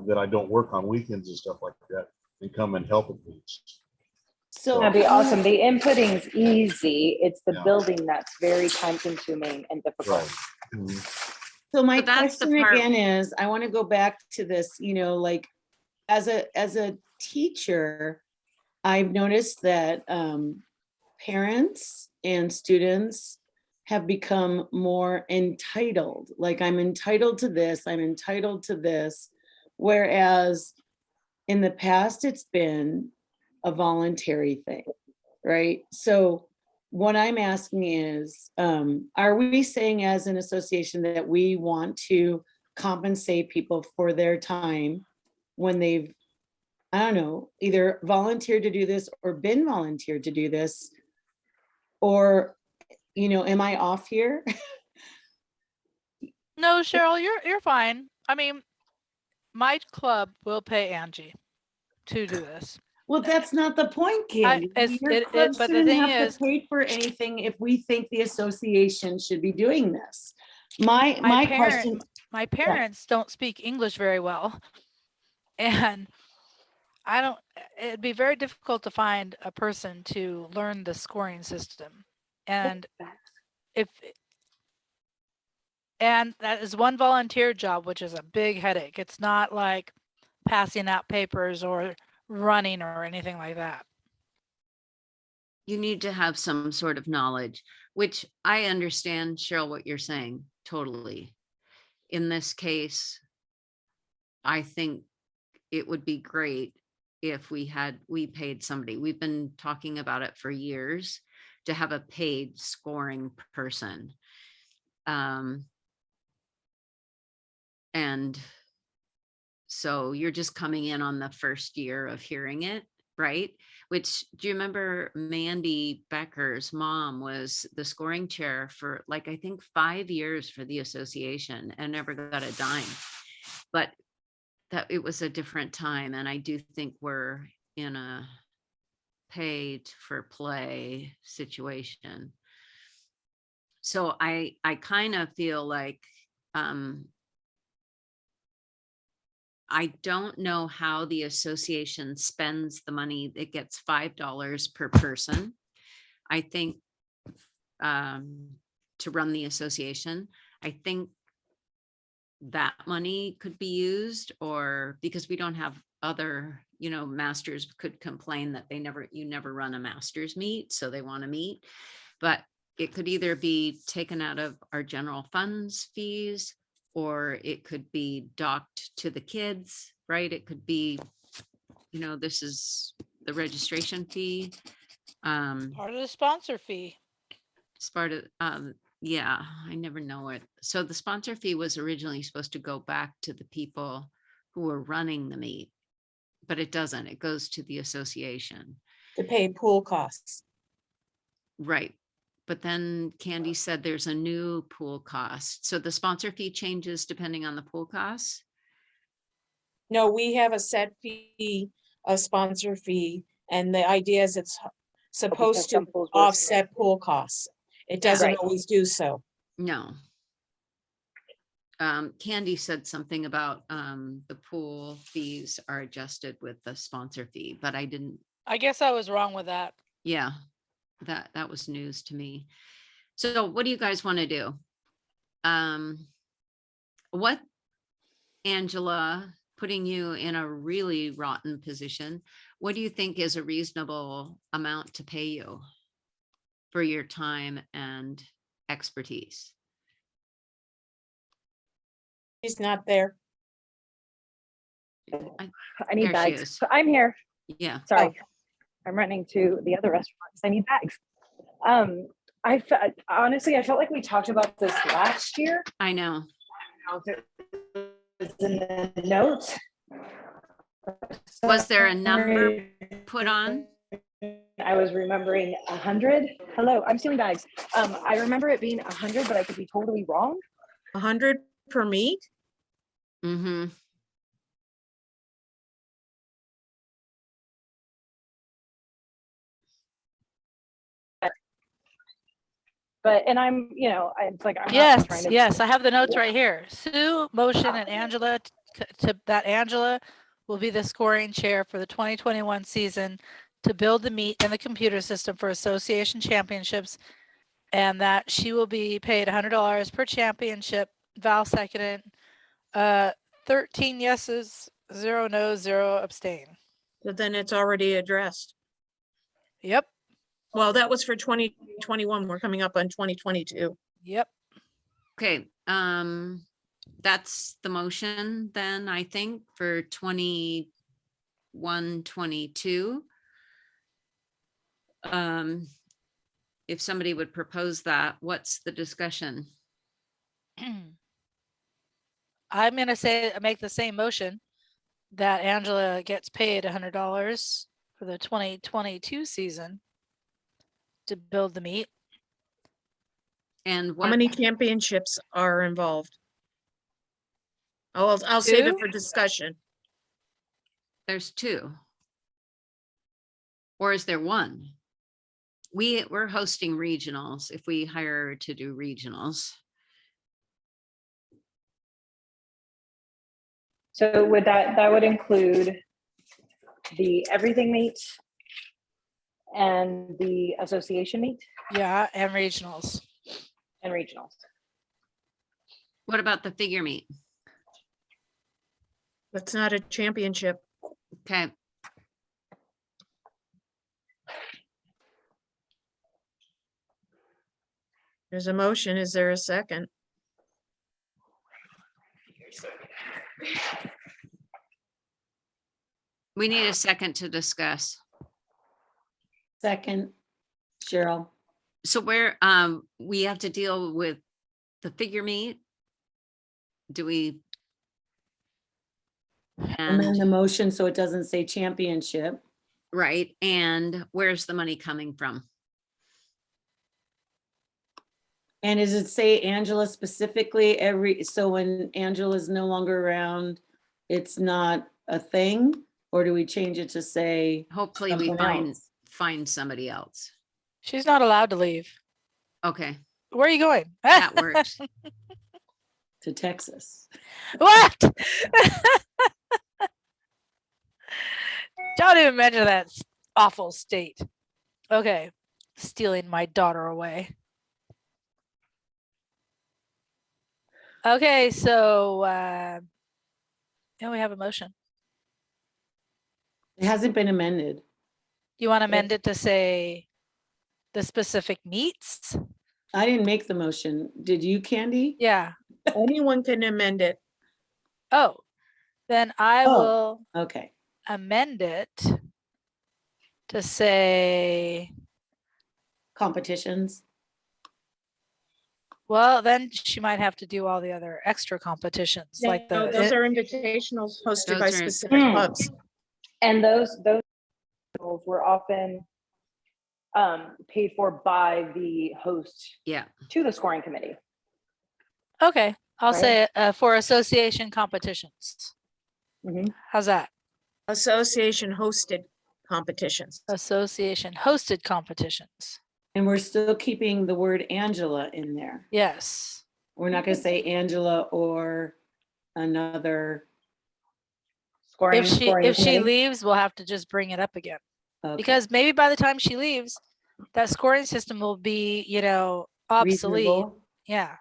that I don't work on weekends and stuff like that, and come and help at meets. So That'd be awesome. The inputting's easy. It's the Yeah. building that's very time consuming and difficult. Right. Mhm. So my But that's the question part- again is, I want to go back to this, like as a teacher, I've noticed that parents and students have become more entitled. Like, I'm entitled to this, I'm entitled to this. Whereas in the past, it's been a voluntary thing, right? So what I'm asking is, are we saying as an association that we want to compensate people for their time when they've, I don't know, either volunteered to do this or been volunteered to do this? Or, am I off here? No, Cheryl, you're fine. I mean, my club will pay Angie to do this. Well, that's not the point, Candy. it's- Your it- club but the shouldn't thing have is- to pay for anything if we think the association should be doing this. My question, My parents don't speak English very well. And it'd be very difficult to find a person to learn the scoring system. And and that is one volunteer job, which is a big headache. It's not like passing out papers or running or anything like that. You need to have some sort of knowledge, which I understand, Cheryl, what you're saying totally. In this case, I think it would be great if we paid somebody. We've been talking about it for years to have a paid scoring person. And so you're just coming in on the first year of hearing it, right? Which, do you remember Mandy Becker's mom was the scoring chair for I think 5 years for the association and never got a dime. But that it was a different time. And I do think we're in a paid for play situation. So I kind of feel like, I don't know how the association spends the money. It gets $5 per person. I think to run the association, I think that money could be used, or because we don't have other, masters could complain that you never run a masters meet, so they want to meet. But it could either be taken out of our general funds fees, or it could be docked to the kids, right? It could be you know, this is the registration fee. Part of the sponsor fee. It's part of, yeah, I never know it. So the sponsor fee was originally supposed to go back to the people who were running the meet, but it doesn't. It goes to the association. To pay pool costs. Right. But then Candy said there's a new pool cost. So the sponsor fee changes depending on the pool costs. No, we have a set fee, a sponsor fee, and the idea is it's supposed to some pools were- offset pool costs. It doesn't Right. always do so. No. Candy said something about the pool fees are adjusted with the sponsor fee, but I didn't, I guess I was wrong with that. yeah, that was news to me. So what do you guys want to do? What, Angela, putting you in a really rotten position, what do you think is a reasonable amount to pay you for your time and expertise? She's not there. I There need she bags. is. I'm here. Yeah. Sorry. I'm running to the other restaurants. I need bags. Honestly, I felt like we talked about this last year. I know. I don't know if it was in the notes. Was there a number put on? I was remembering 100. Hello, I'm stealing bags. I remember it being 100, but I could be totally wrong. 100 per meet? Mm-hmm. But, and I'm, you know, it's like, I'm not Yes, trying to. yes, I have the notes right here. Sue, motion, and Angela, that Angela will be the scoring chair for the 2021 season to build the meet and the computer system for association championships, and that she will be paid $100 per championship. Val seconded. 13 yeses, 0 no's, 0 abstain. But then it's already addressed. Yep, Well, that was for 2021. We're coming up on 2022. yep. Okay, that's the motion then, I think, for 21, 22. If somebody would propose that, what's the discussion? I'm gonna say, make the same motion that Angela gets paid $100 for the 2022 season to build the meet. And How what, many championships are involved? Oh, I'll save it Two? for discussion. there's 2. Or is there 1? We're hosting regionals if we hire her to do regionals. So would that would include the everything meet and the association meet Yeah, and regionals. and regionals. What about the figure meet? That's not a championship. Okay, There's a motion. Is there a second? we need a second to discuss. Second, Cheryl. So where, we have to deal with the figure meet? Do we? Amend And, the motion so it doesn't say championship. right, and where's the money coming from? And does it say Angela specifically so when Angela's no longer around, it's not a thing? Or do we change it to say Hopefully we something else? find somebody else. She's not allowed to leave. Okay, Where are you going? that works. To Texas? What? Don't even mention that awful state. Okay, stealing my daughter away. Okay, so now we have a motion. It hasn't been amended. You want to amend it to say the specific meets? I didn't make the motion. Did you, Candy? Yeah. Anyone can amend it. Oh, then I Oh. will Okay. amend it to say, Competitions. well, then she might have to do all the other extra competitions, like No, the, those are invitationals hosted by Those are- specific clubs. And those were often paid for by the host Yeah, to the scoring committee. okay, I'll Right. say for association competitions. Mhm. How's that? Association hosted competitions. Association hosted competitions. And we're still keeping the word Angela in there. Yes. We're not gonna say Angela or another. Scoring, If she committee. leaves, we'll have to just bring it up again. Okay. Because maybe by the time she leaves, that scoring system will be, obsolete. Reasonable. Yeah.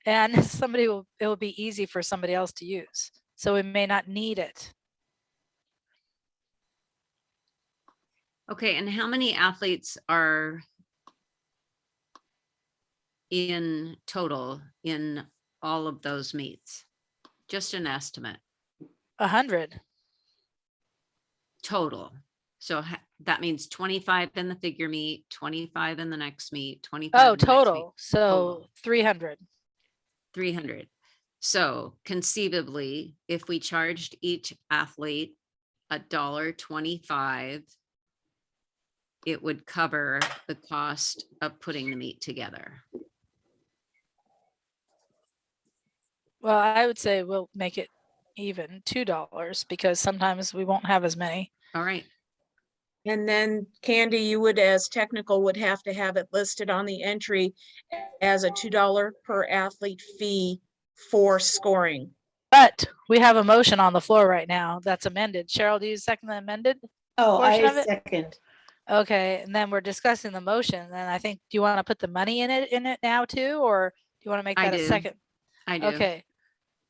And it will be easy for somebody else to use. So we may not need it. okay, and how many athletes are in total in all of those meets? Just an estimate, 100. total. So that means 25 in the figure meet, 25 in the next meet, 25. Oh, in the next meet. total. So Total. 300. 300. So conceivably, if we charged each athlete $1.25, it would cover the cost of putting the meet together. Well, I would say we'll make it even $2 because sometimes we won't have as many. All right. And then Candy, you would, as technical, would have to have it listed on the entry as a $2 per athlete fee for scoring. But we have a motion on the floor right now that's amended. Cheryl, do you second the amended? Oh, portion I of it? second. Okay, and then we're discussing the motion. And I think, do you want to put the money in it now too, or do you want to make I that a do. second? I do. Okay,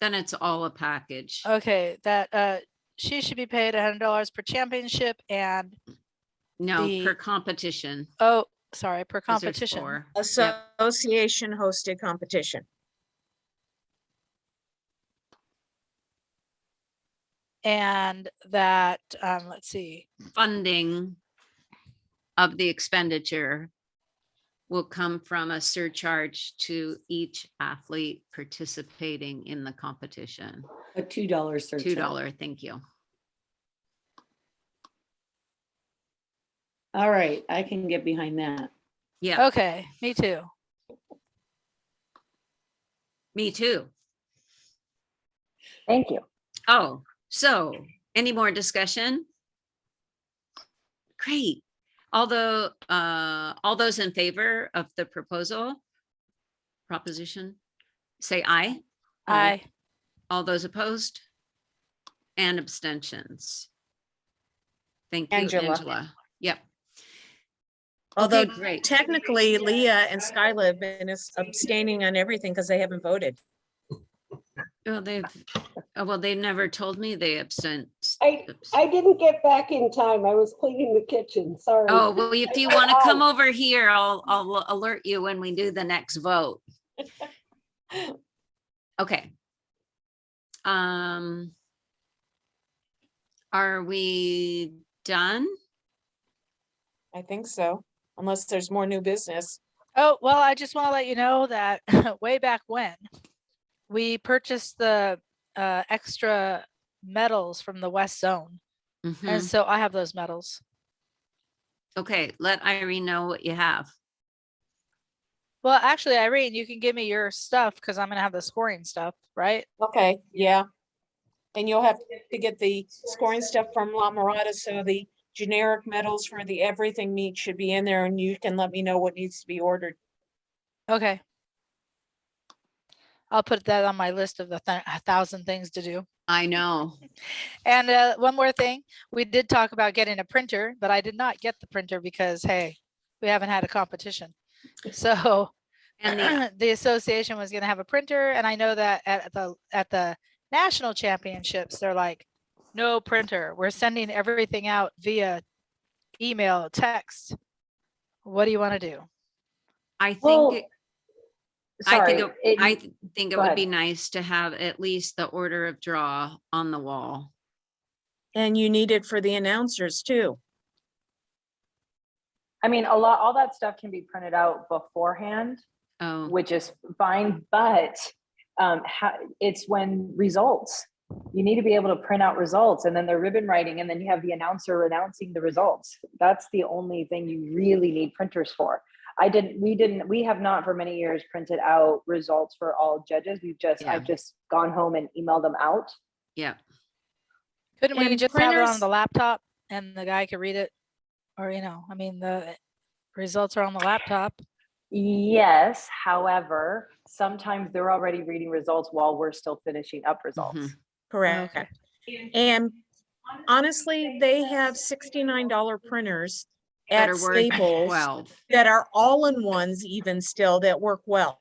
Then it's all a package. okay, that she should be paid $100 per championship and No, the- per competition. per 'cause there's competition. 4. Yep. Association hosted competition. And that let's see. Funding of the expenditure will come from a surcharge to each athlete participating in the competition. A $2 surcharge. $2, thank you. All right, I can get behind that. Yeah, Okay, me too. me too. Thank you. Oh, so any more discussion? Great. Although, all those in favor of the proposition, say aye. Aye. All those opposed? And abstentions? Thank you, Angela. Angela. Yep. Although Okay, great. technically Leah and Skyla have been abstaining on everything because they haven't voted. Well, they never told me they absent. I didn't get back in time. I was cleaning the kitchen. Sorry. Oh, well, if you want to come over here, I'll alert you when we do the next vote. Okay. Are we done? I think so, unless there's more new business. Oh, well, I just want to let you know that way back when we purchased the extra medals from the West Zone. Mhm. And so I have those medals. Okay, let Irene know what you have. Well, actually, Irene, you can give me your stuff because I'm going to have the scoring stuff, right? Okay, yeah. And you'll have to get the scoring stuff from La Mirada, so the generic medals for the everything meet should be in there, and you can let me know what needs to be ordered. Okay. I'll put that on my list of the 1,000 things to do. I know. And one more thing, we did talk about getting a printer, but I did not get the printer because, hey, we haven't had a competition. So And the association was going to have a printer, and I know that at the national championships, they're like, no printer. We're sending everything out via email, text. What do you want to do? I think Well, it- sorry. I think it go would be ahead. nice to have at least the order of draw on the wall. And you need it for the announcers too. I mean, all that stuff can be printed out beforehand, Oh, which is fine, but it's when results. You need to be able to print out results, and then they're ribbon writing, and then you have the announcer announcing the results. That's the only thing you really need printers for. We have not for many years printed out results for all judges. I've just gone home and emailed them out. yeah. Couldn't we And just have it on printers- the laptop and the guy could read it? Or, I mean, the results are on the laptop. Yes, however, sometimes they're already reading results while we're still finishing up results. Mhm. Correct. Okay. And honestly, they have $69 printers That at are worth Staples 12. that are all-in-ones even still that work well.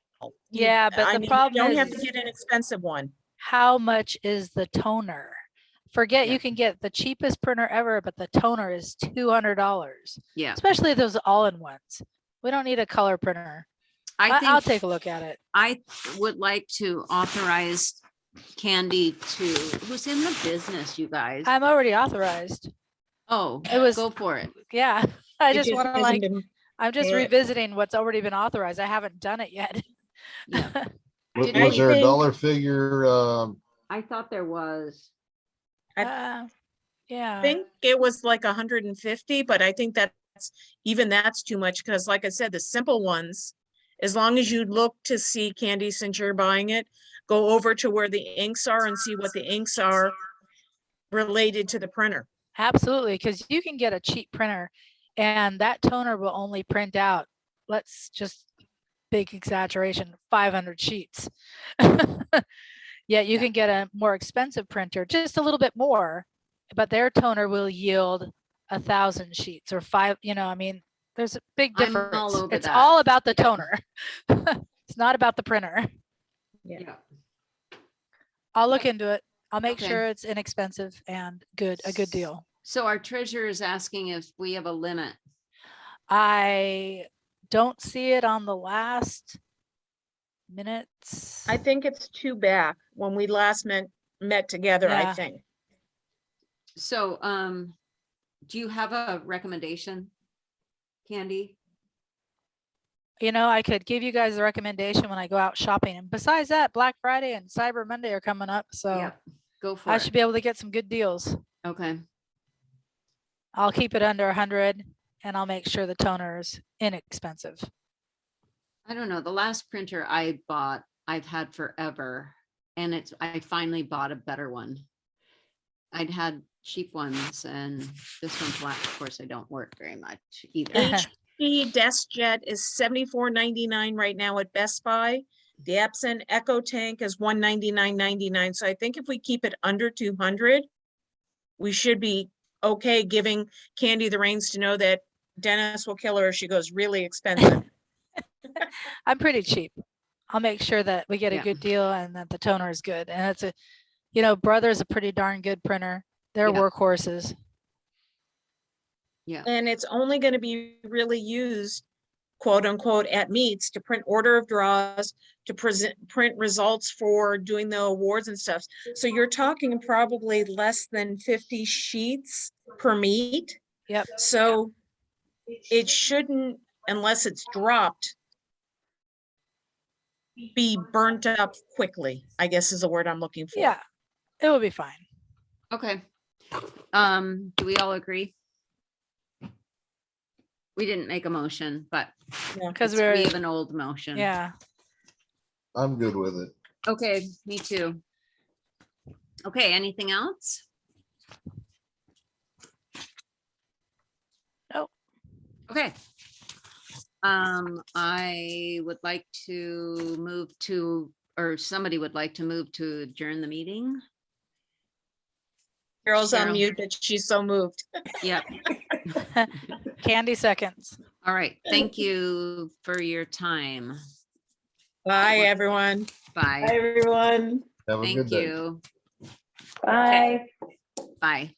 Yeah, but the You problem don't have to is- get an expensive one. How much is the toner? Forget Yeah. you can get the cheapest printer ever, but the toner is $200, Yeah. especially those all-in-ones. We don't need a color printer. I'll take a look at it. I would like to authorize Candy who's in the business, you guys. I'm already authorized. Oh, It was- go for it. Yeah, I It just want to hasn't been- I'm just Yeah. revisiting what's already been authorized. I haven't done it yet. Yeah. Was Did there a anything- dollar figure? I thought there was. I Yeah. think it was like 150, but I think that's too much because like I said, the simple ones, as long as you look to see, Candy, since you're buying it, go over to where the inks are and see what the inks are related to the printer. Absolutely, because you can get a cheap printer and that toner will only print out, let's just, big exaggeration, 500 sheets. Yet you can get a more expensive printer, just a little bit more, but their toner will yield 1,000 sheets or I mean, there's a big I'm difference. all over It's that. all about the toner. It's not about the printer. Yeah. I'll look into it. I'll make Okay. sure it's inexpensive and a good deal. So our treasurer is asking if we have a limit. I don't see it on the last minutes. I think it's 2 back when we last met together, I Yeah. think. So, do you have a recommendation, Candy? I could give you guys a recommendation when I go out shopping. And besides that, Black Friday and Cyber Monday are coming up. So Yeah, go for I it. should be able to get some good deals. Okay, I'll keep it under 100 and I'll make sure the toner is inexpensive. I don't know. The last printer I bought, I've had forever. And I finally bought a better one. I'd had cheap ones and this one's black. Of course, they don't work very much either. HP DeskJet is $74.99 right now at Best Buy. The Epson Echo Tank is $199.99. So I think if we keep it under 200, we should be okay, giving Candy the reins to know that Dennis will kill her if she goes really expensive. I'm pretty cheap. I'll make sure that we get a Yeah. good deal and that the toner is good. And it's Brother's a pretty darn good printer. They're Yeah. workhorses. Yeah, And it's only going to be really used, quote unquote, at meets to print order of draws, to print results for doing the awards and stuff. So you're talking probably less than 50 sheets per meet. Yep. So it shouldn't, unless it's dropped, be burnt up quickly, I guess is the word I'm looking for. Yeah, it will be fine. okay. Do we all agree? We didn't make a motion, but Because we we're, have an old motion. yeah. I'm good with it. Okay, me too. Okay, anything else? Nope. Okay. I would like to move to, or somebody would like to move to adjourn the meeting. Carol's on Cheryl. mute, but she's so moved. Yep. Candy seconds. All right. Thank you for your time. Bye, everyone. Bye. Hi, everyone. Have a Thank good day. you. Bye. Bye.